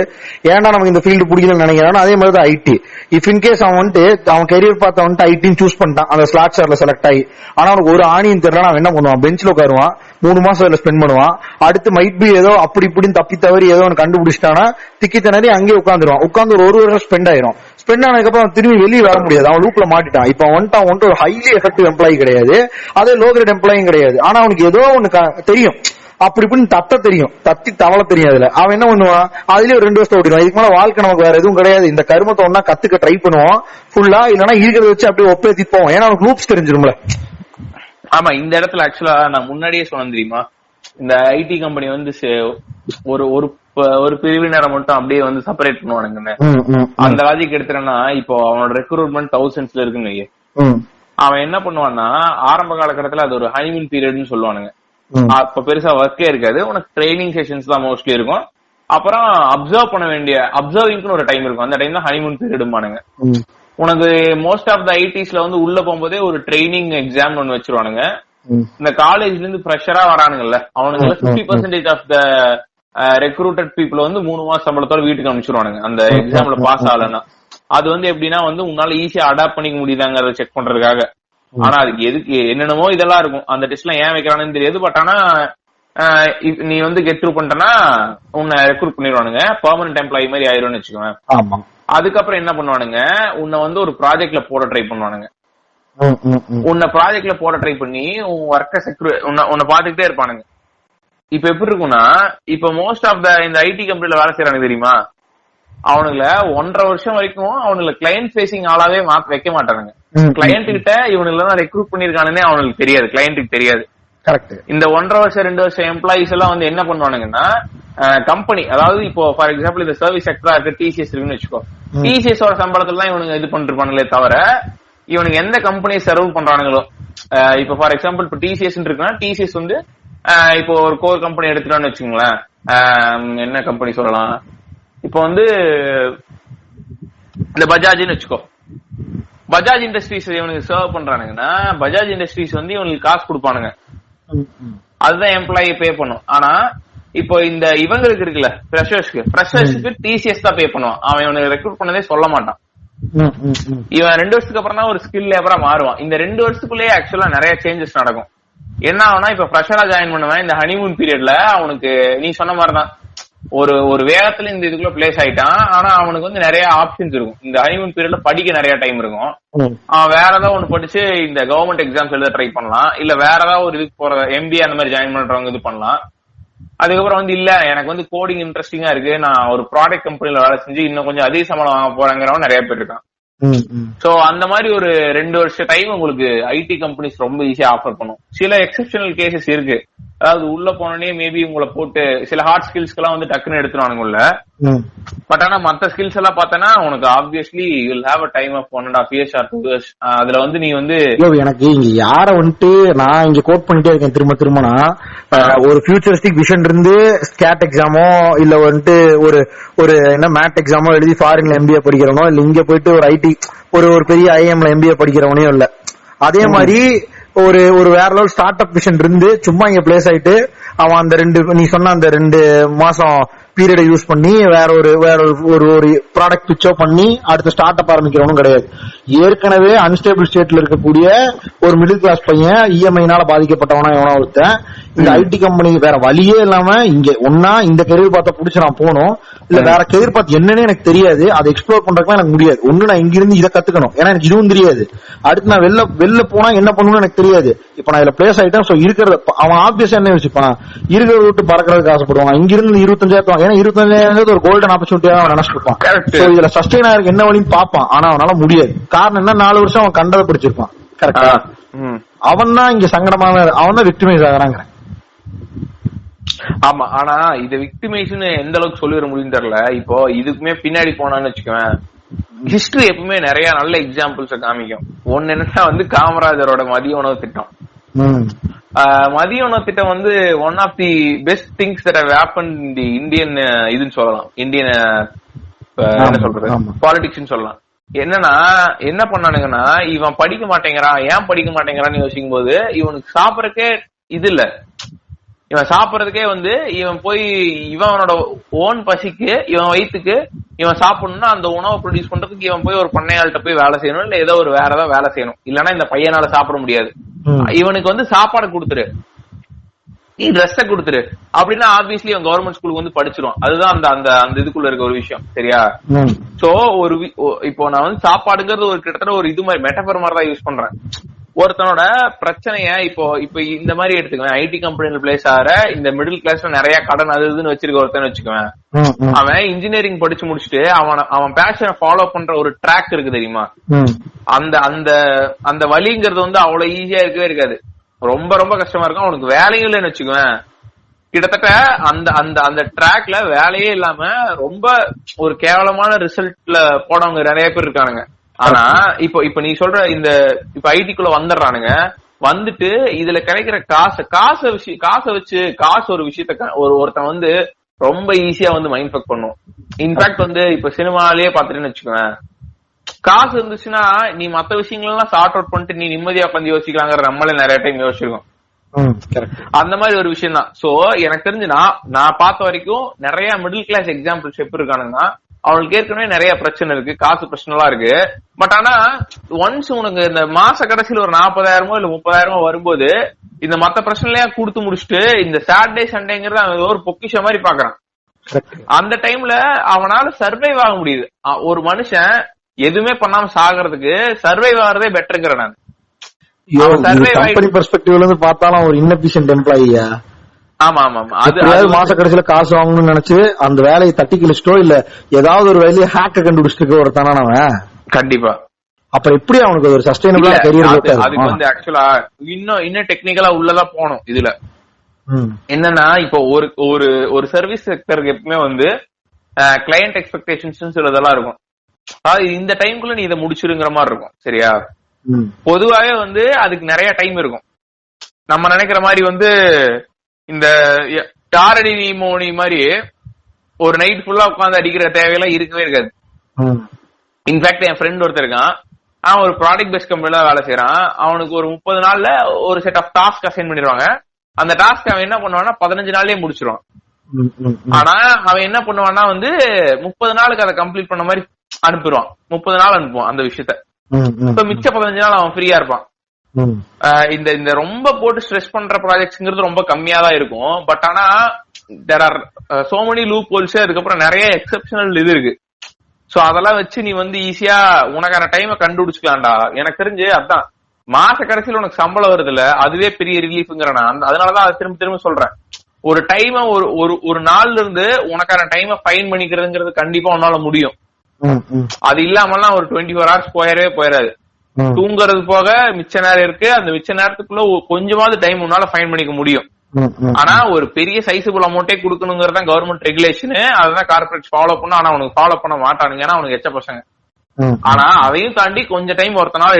ஏன்னா நமக்கு இந்த ஃபீல்டு பிடிக்கலன்னு நினைக்கிறான், அதே மாதிரி தான் ஐடி. இஃப் இன்கேஸ் அவன் வந்துட்டு அவன் கெரியர் பார்த்து வந்துட்டு ஐடின்னு சூஸ் பண்ணிட்டான், அந்த ஸ்லாட் ஷேர்ல செலக்ட் ஆகி, ஆனா அவனுக்கு ஒரு ஆணியும் தெரியல, அவன் என்ன பண்ணுவான், பெஞ்சில் உட்காருவான், 3 மாசம் அதுல ஸ்பெண்ட் பண்ணுவான். அடுத்து மைட் பி ஏதோ அப்படி இப்படின்னு தப்பி தவறி ஏதோ ஒன்று கண்டுபிடிச்சிட்டானா திக்கி திணறி அங்கேயே உட்காந்துருவான். உட்காந்து ஒரு வருஷம் ஸ்பெண்ட் ஆயிரும். ஸ்பெண்ட் ஆனதுக்கப்புறம் திரும்பி வெளியே வர முடியாது, அவன் லூப்ல மாட்டிட்டான். இப்ப வந்துட்டு ஒரு ஹைலி எஃபெக்டிவ் எம்ப்ளாயி கிடையாது, அதே லோ கிரேட் எம்ப்ளாயும் கிடையாது. ஆனா அவனுக்கு ஏதோ ஒண்ணு தெரியும், அப்படி இப்படின்னு தத்த தெரியும், தத்தி தவள தெரியும். அதுல அவன் என்ன பண்ணுவான், அதுலயே ஒரு 2 வருஷம் ஓடிடுவான். இதுக்கு மேல வாழ்க்கை நமக்கு வேற எதுவும் கிடையாது, இந்த கருமத்தை ஒன்னா கத்துக்க ட்ரை பண்ணுவோம் ஃபுல்லா, இல்லன்னா இருக்கிறத வச்சு அப்படியே ஒப்பேத்தி போவோம். ஏன்னா அவனுக்கு லூப்ஸ் தெரிஞ்சிரும்ல. ஆமா, இந்த இடத்துல ஆக்சுவலா நான் முன்னாடியே சொன்னேன் தெரியுமா, இந்த ஐடி கம்பெனி வந்து ஒரு ஒரு பிரிவினரை மட்டும் அப்படியே வந்து செப்பரேட் பண்ணுவானுங்க. அந்த லாஜிக் எடுத்துறேன்னா, இப்போ அவனோட ரெக்ரூட்மெண்ட் தௌசண்ட்ஸ்ல இருக்குன்னு, அவன் என்ன பண்ணுவான்னா ஆரம்ப காலகட்டத்துல அது ஒரு ஹனிமூன் பீரியட்னு சொல்லுவானுங்க. அப்ப பெருசா ஒர்க்கே இருக்காது, உனக்கு ட்ரைனிங் செஷன்ஸ் தான் மோஸ்ட்லி இருக்கும். அப்புறம் அப்சர்வ் பண்ண வேண்டிய அப்சர்விங்னு ஒரு டைம் இருக்கும், அந்த டைம் தான் ஹனிமூன் பீரியடுமானுங்க. உனக்கு மோஸ்ட் ஆஃப் த ஐடிஸ்ல வந்து உள்ள போகும்போதே ஒரு ட்ரைனிங் எக்ஸாம் ஒன்னு வச்சிருவானுங்க. இந்த காலேஜ்ல இருந்து ஃப்ரெஷரா வரானுங்கல்ல, அவனுங்க 50% ஆஃப் த ரெக்ரூட்டட் பீப்புள் வந்து 3 மாசம் சம்பளத்தோட வீட்டுக்கு அனுப்பிச்சிருவானுங்க அந்த எக்ஸாம்ல பாஸ் ஆகலன்னா. அது வந்து எப்படின்னா வந்து உன்னால ஈஸியா அடாப்ட் பண்ணிக்க முடியுதாங்கிறத செக் பண்றதுக்காக. ஆனா அதுக்கு எதுக்கு என்னென்னமோ இதெல்லாம் இருக்கும், அந்த டெஸ்ட்லாம் ஏன் வைக்கிறானுன்னு தெரியாது. பட் ஆனா நீ வந்து கெட் த்ரூ பண்ணிட்டனா உன்னை ரெக்ரூட் பண்ணிடுவானுங்க, பெர்மனன்ட் எம்ப்ளாயி மாதிரி ஆயிரும்னு வச்சுக்கோங்க. அதுக்கப்புறம் என்ன பண்ணுவானுங்க, உன்னை வந்து ஒரு ப்ராஜெக்ட்ல போட ட்ரை பண்ணுவானுங்க. உன்னை ப்ராஜெக்ட்ல போட ட்ரை பண்ணி உன் ஒர்க்க உன்னை பாத்துக்கிட்டே இருப்பானுங்க. இப்ப எப்படி இருக்கும்னா, இப்ப மோஸ்ட் ஆஃப் த இந்த ஐடி கம்பெனில வேலை செய்யறானுங்க தெரியுமா, அவனுங்கள 1.5 வருஷம் வரைக்கும் அவனுல கிளையன்ட் ஃபேசிங் ஆளாவே வைக்க மாட்டானுங்க. கிளையண்ட் கிட்ட இவனுல ரெக்ரூட் பண்ணிருக்கானே அவனுக்கு தெரியாது, கிளையண்ட்டுக்கு தெரியாது. இந்த 1.5 வருஷம் 2 வருஷம் எம்ப்ளாயிஸ் எல்லாம் வந்து என்ன பண்ணுவானுங்கன்னா, கம்பெனி அதாவது இப்போ ஃபார் எக்ஸாம்பிள் இந்த சர்வீஸ் செக்டரா இருக்க டிசிஎஸ் இருக்குன்னு வச்சுக்கோ, டிசிஎஸ் ஓட சம்பளத்துல தான் இவனுங்க இது பண்ணிருப்பானுங்களே தவிர இவனுக்கு எந்த கம்பெனியை சர்வ் பண்றானுங்களோ. இப்ப ஃபார் எக்ஸாம்பிள் இப்ப டிசிஎஸ் இருக்குன்னா, டிசிஎஸ் வந்து இப்போ ஒரு கோர் கம்பெனி எடுத்துட்டான்னு வச்சுக்கோங்களேன், என்ன கம்பெனி சொல்லலாம், இப்போ வந்து இந்த பஜாஜ்னு வச்சுக்கோ, பஜாஜ் இண்டஸ்ட்ரீஸ் இவனுக்கு சர்வ் பண்றானுங்கன்னா பஜாஜ் இண்டஸ்ட்ரீஸ் வந்து இவனுக்கு காசு கொடுப்பானுங்க, அதுதான் எம்ப்ளாயி பே பண்ணும். ஆனா இப்போ இந்த இவங்களுக்கு இருக்குல்ல ஃப்ரெஷர்ஸ்க்கு டிசிஎஸ் தான் பே பண்ணுவான். அவன் இவனுக்கு ரெக்ரூட் பண்ணதே சொல்ல மாட்டான். இவன் 2 வருஷத்துக்கு அப்புறம் தான் ஒரு ஸ்கில் லேபரா மாறுவான். இந்த 2 வருஷத்துக்குள்ளேயே ஆக்சுவலா நிறைய சேஞ்சஸ் நடக்கும். என்ன ஆகுனா, இப்ப ஃப்ரெஷரா ஜாயின் பண்ணுவேன் இந்த ஹனிமூன் பீரியட்ல அவனுக்கு நீ சொன்ன மாதிரிதான் ஒரு வேகத்துல இந்த இதுக்குள்ள பிளேஸ் ஆயிட்டான். ஆனா அவனுக்கு வந்து நிறைய ஆப்ஷன்ஸ் இருக்கும். இந்த ஹனிமூன் பீரியட்ல படிக்க நிறைய டைம் இருக்கும். அவன் வேற ஏதாவது ஒண்ணு படிச்சு இந்த கவர்மெண்ட் எக்ஸாம்ஸ் எழுத ட்ரை பண்ணலாம், இல்ல வேற ஏதாவது ஒரு இதுக்கு போற எம்பிஏ அந்த மாதிரி ஜாயின் பண்றவங்க இது பண்ணலாம். அதுக்கப்புறம் வந்து இல்ல எனக்கு வந்து கோடிங் இன்ட்ரெஸ்டிங்கா இருக்கு, நான் ஒரு ப்ராடக்ட் கம்பெனில வேலை செஞ்சு இன்னும் கொஞ்சம் அதிக சம்பளம் வாங்க போறேங்கிறவன் நிறைய பேர் இருக்கான். சோ அந்த மாதிரி ஒரு 2 வருஷம் டைம் உங்களுக்கு ஐடி கம்பெனிஸ் ரொம்ப ஈஸியா ஆஃபர் பண்ணும். சில எக்ஸெப்ஷனல் கேசஸ் இருக்கு, அதாவது உள்ள போனோடனே மேபி உங்களை போட்டு சில ஹார்ட் ஸ்கில்ஸ்க்கு எல்லாம் வந்து டக்குன்னு எடுத்துருவானுங்கல்ல. பட் ஆனா மத்த ஸ்கில்ஸ் எல்லாம் பார்த்தனா உனக்கு obviously you will have a time of 1.5 years or 2 years. அதுல வந்து நீ வந்து எனக்கு இங்க யார வந்துட்டு நான் இங்க கோட் பண்ணிட்டே இருக்கேன் திரும்பனா, ஒரு ஃபியூச்சரிஸ்டிக் விஷன் இருந்து ஸ்கேட் எக்ஸாமோ இல்ல வந்துட்டு ஒரு என்ன மேட் எக்ஸாமோ எழுதி ஃபாரின்ல எம்பிஏ படிக்கிறவனோ இல்ல இங்க போயிட்டு ஒரு ஐடி ஒரு பெரிய ஐஎம்ல எம்பிஏ படிக்கிறவனையும் இல்ல. அதே மாதிரி ஒரு வேற லெவல் ஸ்டார்ட் அப் விஷன் இருந்து சும்மா இங்க பிளேஸ் ஆயிட்டு அவன் அந்த நீ சொன்ன அந்த 2 மாசம் பீரியட யூஸ் பண்ணி வேற ஒரு ப்ராடக்ட் பிச்சோ பண்ணி அடுத்த ஸ்டார்ட் அப் ஆரம்பிக்கிறவனும் கிடையாது. ஏற்கனவே அன்ஸ்டேபிள் ஸ்டேட்ல இருக்கக்கூடிய ஒரு மிடில் கிளாஸ் பையன் இஎம்ஐனால பாதிக்கப்பட்டவனா எவனா ஒருத்தன் இந்த ஐடி கம்பெனி வேற வழியே இல்லாம இங்க ஒன்னா இந்த கெரியர் பார்த்த புடிச்சு நான் போகணும், இல்ல வேற கெரியர் பார்த்து என்னன்னு எனக்கு தெரியாது, அதை எக்ஸ்ப்ளோர் பண்றதுக்கு எனக்கு முடியாது. ஒண்ணு நான் இங்க இருந்து இதை கத்துக்கணும், ஏன்னா எனக்கு இதுவும் தெரியாது. அடுத்து நான் வெளில போனா என்ன பண்ணணும்னு எனக்கு தெரியாது. இப்ப நான் இதுல பிளேஸ் ஆயிட்டேன், சோ இருக்கிறத அவன் ஆப்வியஸா என்ன யோசிப்பான், இருக்கிறத விட்டு பறக்கிறதுக்கு ஆசைப்படுவான். இங்க இருந்து 25,000, ஏன்னா 25,000 ஒரு கோல்டன் ஆப்பர்ச்சுனிட்டியா அவன் நினைச்சிருப்பான். இதுல சஸ்டெயின் ஆகிறதுக்கு என்ன வழின்னு பாப்பான், ஆனா அவனால முடியாது. காரணம் என்ன, 4 வருஷம் அவன் கண்டதை பிடிச்சிருப்பான். கரெக்டா? அவன் தான் இங்க சங்கடமான, அவன் தான் விக்டிமைஸ் ஆகிறாங்க. ஆமா, ஆனா இத விக்டிமைஸ்னு எந்த அளவுக்கு சொல்லிட முடியும் தெரியல. இப்போ இதுக்குமே பின்னாடி போனான்னு வச்சுக்கோவேன், ஹிஸ்டரி எப்பவுமே நிறைய நல்ல எக்ஸாம்பிள்ஸ் காமிக்கும். ஒன்னு என்னன்னா வந்து காமராஜரோட மதிய உணவு திட்டம். மதிய உணவு திட்டம் வந்து one of the best things that have happened in the Indian இதுன்னு சொல்லலாம், இந்தியன் என்ன சொல்றது பாலிடிக்ஸ்னு சொல்லலாம். என்னன்னா என்ன பண்ணானுங்கன்னா, இவன் படிக்க மாட்டேங்கிறான், ஏன் படிக்க மாட்டேங்கிறான்னு யோசிக்கும் போது இவனுக்கு சாப்பிடறதுக்கே இது இல்ல, இவன் சாப்பிடறதுக்கே வந்து இவன் போய் இவனோட ஓன் பசிக்கு இவன் வயிற்றுக்கு இவன் சாப்பிடணும்னா அந்த உணவை ப்ரொடியூஸ் பண்றதுக்கு இவன் போய் ஒரு பண்ணையாள்கிட்ட போய் வேலை செய்யணும், இல்ல ஏதோ ஒரு வேற ஏதாவது வேலை செய்யணும். இல்லன்னா இந்த பையனால சாப்பிட முடியாது. இவனுக்கு வந்து சாப்பாடு கொடுத்துரு, நீ ட்ரெஸ்ஸ கொடுத்துரு அப்படின்னா ஆப்வியஸ்லி அவன் கவர்மெண்ட் ஸ்கூலுக்கு வந்து படிச்சிருவான். அதுதான் அந்த அந்த அந்த இதுக்குள்ள இருக்க ஒரு விஷயம். சரியா? சோ இப்போ நான் வந்து சாப்பாடுங்கிறது ஒரு கிட்டத்தட்ட ஒரு இது மாதிரி மெட்டபர் மாதிரி தான் யூஸ் பண்றேன். ஒருத்தனோட பிரச்சனைய இப்போ இந்த மாதிரி எடுத்துக்குவேன். ஐடி கம்பெனில பிளேஸ் ஆகிற இந்த மிடில் கிளாஸ்ல நிறைய கடன் அது இதுன்னு வச்சிருக்க ஒருத்தன் வச்சுக்குவேன். அவன் இன்ஜினியரிங் படிச்சு முடிச்சுட்டு அவன் பேஷனை ஃபாலோ பண்ற ஒரு ட்ராக் இருக்கு தெரியுமா? அந்த அந்த அந்த வழிங்கிறது வந்து அவ்வளவு ஈஸியா இருக்கவே இருக்காது. ரொம்ப ரொம்ப கஷ்டமா இருக்கும். அவனுக்கு வேலையும் இல்லைன்னு வச்சுக்குவேன். கிட்டத்தட்ட அந்த அந்த அந்த ட்ராக்ல வேலையே இல்லாம ரொம்ப ஒரு கேவலமான ரிசல்ட்ல போனவங்க நிறைய பேர் இருக்கானுங்க. ஆனா இப்ப நீ சொல்ற இந்த இப்ப ஐடிக்குள்ள வந்துடுறானுங்க. வந்துட்டு இதுல கிடைக்கிற காசை வச்சு ஒரு விஷயத்த ஒருத்தன் வந்து ரொம்ப ஈஸியா வந்து மைண்ட் ஃபக் பண்ணும். இன்ஃபேக்ட் வந்து இப்ப சினிமாலேயே பாத்துட்டேன்னு வச்சுக்குவேன், காசு இருந்துச்சுன்னா நீ மத்த விஷயங்கள்லாம் சார்ட் அவுட் பண்ணிட்டு நீ நிம்மதியா உட்காந்து யோசிக்கலாங்கிற நம்மளே நிறைய டைம் யோசிச்சிருக்கோம். அந்த மாதிரி ஒரு விஷயம் தான். சோ எனக்கு தெரிஞ்சு நான் பார்த்த வரைக்கும் நிறைய மிடில் கிளாஸ் எக்ஸாம்பிள்ஸ் எப்படி இருக்கானுங்கன்னா, அவங்களுக்கு ஏற்கனவே நிறைய பிரச்சனை இருக்கு, காசு பிரச்சனைலாம் இருக்கு. பட் ஆனா ஒன்ஸ் உனக்கு இந்த மாச கடைசியில ஒரு 40,000 இல்ல 30,000 வரும்போது இந்த மத்த பிரச்சனையா கொடுத்து முடிச்சுட்டு இந்த சாட்டர்டே சண்டேங்கிறது அவன் ஒரு பொக்கிஷ மாதிரி பாக்குறான். அந்த டைம்ல அவனால சர்வைவ் ஆக முடியுது. ஒரு மனுஷன் எதுவுமே பண்ணாம சாகிறதுக்கு சர்வைவ் ஆகிறதே பெட்டருங்கிற நான். கம்பெனி பெர்ஸ்பெக்டிவ்ல இருந்து பார்த்தாலும் ஒரு இன்எஃபிஷியன்ட் எம்ப்ளாயியா. ஆமா ஆமா ஆமா. அது மாச கடைசியில காசு வாங்கணும்னு நினைச்சு அந்த வேலையை தட்டி கிழிச்சிட்டோ இல்ல ஏதாவது ஒரு வேலையை ஹேக்க கண்டுபிடிச்சிட்டு ஒருத்தான அவன் கண்டிப்பா. அப்புறம் எப்படி அவனுக்கு ஒரு சஸ்டைனபிளா கரியர்? அதுக்கு வந்து ஆக்சுவலா இன்னும் டெக்னிக்கலா உள்ளதான் போகணும். இதுல என்னன்னா இப்போ ஒரு சர்வீஸ் செக்டருக்கு எப்பவுமே வந்து கிளையண்ட் எக்ஸ்பெக்டேஷன்ஸ் சிலதெல்லாம் இருக்கும். அதாவது இந்த டைம்குள்ள நீ இதை முடிச்சிருங்கிற மாதிரி இருக்கும். சரியா? பொதுவாவே வந்து அதுக்கு நிறைய டைம் இருக்கும். நம்ம நினைக்கிற மாதிரி வந்து இந்த டாரடி மோனி மாதிரி ஒரு நைட் ஃபுல்லா உட்காந்து அடிக்கிற தேவையெல்லாம் இருக்கவே இருக்காது. இன்ஃபேக்ட் என் ஃப்ரெண்ட் ஒருத்தர் இருக்கான், அவன் ஒரு ப்ராடக்ட் பேஸ்ட் கம்பெனில வேலை செய்யறான். அவனுக்கு ஒரு 30 நாள்ல ஒரு செட் ஆஃப் டாஸ்க் அசைன் பண்ணிடுவாங்க. அந்த டாஸ்க் அவன் என்ன பண்ணுவான்னா 15 நாள்லயே முடிச்சிருவான். ஆனா அவன் என்ன பண்ணுவான்னா வந்து 30 நாளுக்கு அதை கம்ப்ளீட் பண்ண மாதிரி அனுப்பிடுவான். 30 நாள் அனுப்புவான் அந்த விஷயத்த. இப்ப மிச்ச 15 நாள் அவன் ஃப்ரீயா இருப்பான். இந்த ரொம்ப போட்டு ஸ்ட்ரெஸ் பண்ற ப்ராஜெக்ட்ஸ்ங்கிறது ரொம்ப கம்மியா தான் இருக்கும். பட் ஆனா there are so many loopholes. அதுக்கப்புறம் நிறைய எக்ஸெப்ஷனல் இது இருக்கு. சோ அதெல்லாம் வச்சு நீ வந்து ஈஸியா உனக்கான டைமை கண்டுபிடிச்சுக்கலாம்டா. எனக்கு தெரிஞ்சு அதான் மாச கடைசியில உனக்கு சம்பளம் வருது இல்ல, அதுவே பெரிய ரிலீஃப்ங்கிற நான். அதனாலதான் அதை திரும்ப சொல்றேன். ஒரு டைமை ஒரு நாள்ல இருந்து உனக்கான டைமை ஃபைன் பண்ணிக்கிறதுங்கிறது கண்டிப்பா உன்னால முடியும். அது இல்லாமலாம் ஒரு 24 hours போயிடாது. தூங்குறது போக மிச்ச நேரம் இருக்கு. அந்த மிச்ச நேரத்துக்குள்ள கொஞ்சமாவது டைம் உன்னால ஃபைன் பண்ணிக்க முடியும். ஆனா ஒரு பெரிய சைஸபிள் அமௌண்டே கொடுக்கணுங்கிறதா கவர்மெண்ட் ரெகுலேஷன். அதான் கார்பரேட் ஃபாலோ பண்ண. ஆனா அவனுக்கு ஃபாலோ பண்ண மாட்டானுங்க, ஏன்னா அவனுக்கு எச்ச பசங்க. ஆனா அதையும் தாண்டி கொஞ்சம் டைம் ஒருத்தனால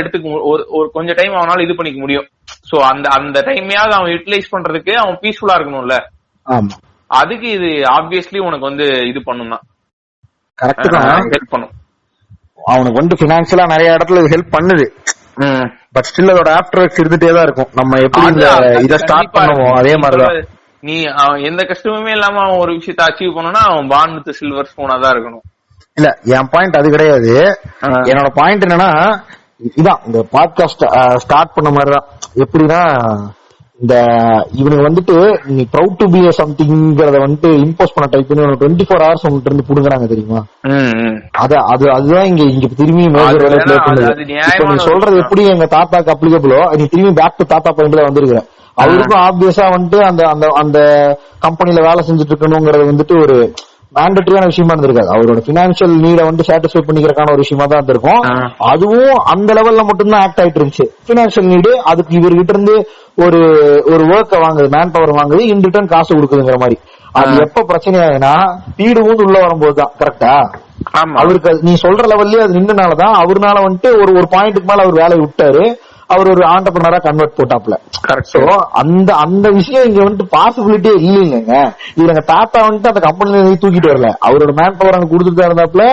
ஒரு கொஞ்சம் டைம் அவனால இது பண்ணிக்க முடியும். சோ அந்த டைமையாவது அவன் யூட்டிலைஸ் பண்றதுக்கு அவன் பீஸ்ஃபுல்லா இருக்கணும்ல. அதுக்கு இது ஆப்வியஸ்லி உனக்கு வந்து இது பண்ணும் தான். கரெக்ட் தான், ஹெல்ப் பண்ணும். அவனுக்கு வந்து பினான்சியலா நிறைய இடத்துல ஹெல்ப் பண்ணுது. பட் ஸ்டில் அதோட ஆஃப்டர் எஃபெக்ட்ஸ் இருந்துட்டே தான் இருக்கும். நம்ம எப்படி இத ஸ்டார்ட் பண்ணுவோம் அதே மாதிரிதான். நீ எந்த கஷ்டமுமே இல்லாம அவன் ஒரு விஷயத்த அச்சீவ் பண்ணனும்னா அவன் பாண்ட் வித் சில்வர் ஸ்பூனா தான் இருக்கணும். இல்ல, என் பாயிண்ட் அது கிடையாது. என்னோட பாயிண்ட் என்னன்னா, இதான் இந்த பாட்காஸ்ட் ஸ்டார்ட் பண்ண மாதிரிதான். எப்படின்னா, இந்த இவனுக்கு வந்துட்டு நீ ப்ரௌட் டு பி சம்திங்கிறத வந்துட்டு இம்போஸ் பண்ண டைப் பண்ணி 24 hours உங்ககிட்ட இருந்து புடுங்குறாங்க தெரியுமா? அதுதான் இங்க திரும்பி மேஜர் வேலை பிளே பண்ணுது. இப்ப நீ சொல்றது எப்படி எங்க தாத்தாக்கு அப்ளிகபிளோ, நீ திரும்பி பேக் டு தாத்தா பாயிண்ட் தான் வந்திருக்கிற. அவருக்கும் ஆப்வியஸா வந்துட்டு அந்த கம்பெனில வேலை செஞ்சுட்டு இருக்கணுங்கிறது வந்துட்டு ஒரு மேண்டட்டரியான விஷயமா இருந்திருக்காது. அவரோட பினான்சியல் நீட வந்து சாட்டிஸ்ஃபை பண்ணிக்கிறக்கான ஒரு விஷயமா தான் இருந்திருக்கும். அதுவும் அந்த லெவல்ல மட்டும்தான் ஆக்ட் ஆயிட்டு இருந்துச்சு. பினான்சியல் நீடு அதுக்கு இவர்கிட்ட இருந்து ஒரு ஒர்க்கை வாங்குது, மேன் பவர் வாங்குது, இன் ரிட்டர்ன் காசு கொடுக்குதுங்கிற மாதிரி. அது எப்ப பிரச்சனை ஆகுதுன்னா நீடு வந்து உள்ள வரும்போதுதான். கரெக்டா? அவருக்கு நீ சொல்ற லெவல்லயே அது நின்றனாலதான் அவருனால வந்துட்டு ஒரு பாயிண்ட்டுக்கு மேல அவர் வேலையை விட்டாரு. அவர் ஒரு ஆண்டர்பிரனரா கன்வெர்ட் போட்டாப்ல. சோ அந்த விஷயம் இங்க வந்துட்டு பாசிபிலிட்டியே இல்லைங்க. இது எங்க தாத்தா வந்துட்டு அந்த கம்பெனில தூக்கிட்டு வரல, அவரோட மேன் பவர் அங்க கொடுத்துட்டு தான் இருந்தாப்ல.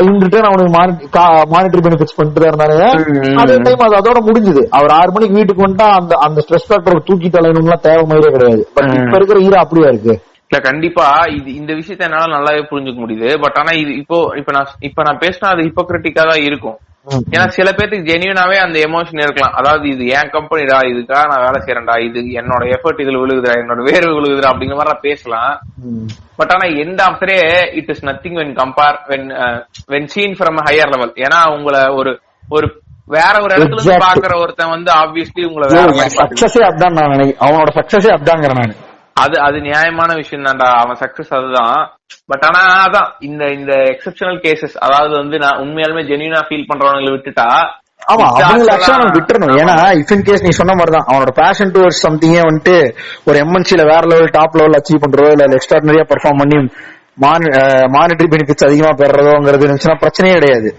இன் ரிட்டர்ன் அவனுக்கு மானிட்டரி பெனிஃபிட்ஸ் பண்ணிட்டு தான் இருந்தாரு. அதே டைம் அது அதோட முடிஞ்சது. அவர் 6 மணிக்கு வீட்டுக்கு வந்துட்டா அந்த ஸ்ட்ரெஸ் ஃபேக்டர் தூக்கிட்டு அலையணும்லாம் தேவை மாதிரியே கிடையாது. பட் இப்ப இருக்கிற ஈரா அப்படியா இருக்கு. இல்ல, கண்டிப்பா இந்த விஷயத்த என்னால நல்லாவே புரிஞ்சுக்க முடியுது. பட் ஆனா இது இப்ப நான் பேசினா அது ஹிப்போக்ரிட்டிக்கா தான் இருக்கும். ஏன்னா சில பேருக்கு ஜெனியூனாவே அந்த எமோஷன் இருக்கலாம். அதாவது இது என் கம்பெனிடா, இதுக்காக நான் வேலை செய்யறேன்டா, இது என்னோட எஃபர்ட் இதுல விழுகுதுடா, என்னோட வேர்வை விழுகுதுடா அப்படிங்கிற மாதிரி பேசலாம். பட் ஆனா end of day it is nothing when compare when seen from higher level. ஏன்னா உங்களை ஒரு வேற ஒரு இடத்துல இருந்து பாக்குற ஒருத்தன் வந்து ஆப்வியஸ்லி உங்களை சக்சஸே அதான் நான் நினைக்கிறேன். அவனோட சக்சஸே அதாங்கிறேன் நான். அது நியாயமான விஷயம் தான்டா, அவன் சக்சஸ் அதுதான். பட் ஆனா அதான் இந்த எக்ஸெப்ஷனல் கேசஸ், அதாவது வந்து நான் உண்மையாலுமே ஜென்யூனா ஃபீல் பண்றவங்களை விட்டுட்டா, ஆமா அவங்க ஆக்சுவலா விட்டுறணும். ஏன்னா இஃப் இன் கேஸ் நீ சொன்ன மாதிரிதான் அவனோட பேஷன் டுவர்ட்ஸ் சம்திங்கே வந்துட்டு ஒரு எம்என்சில வேற லெவல் டாப் லெவல் அச்சீவ் பண்றதோ இல்ல எக்ஸ்ட்ராடினரியா பெர்ஃபார்ம் பண்ணி மானிட்டரி பெனிஃபிட்ஸ் அதிகமா பெறறதோங்கிறது இருந்துச்சுன்னா பிரச்சனையே கிடையாது.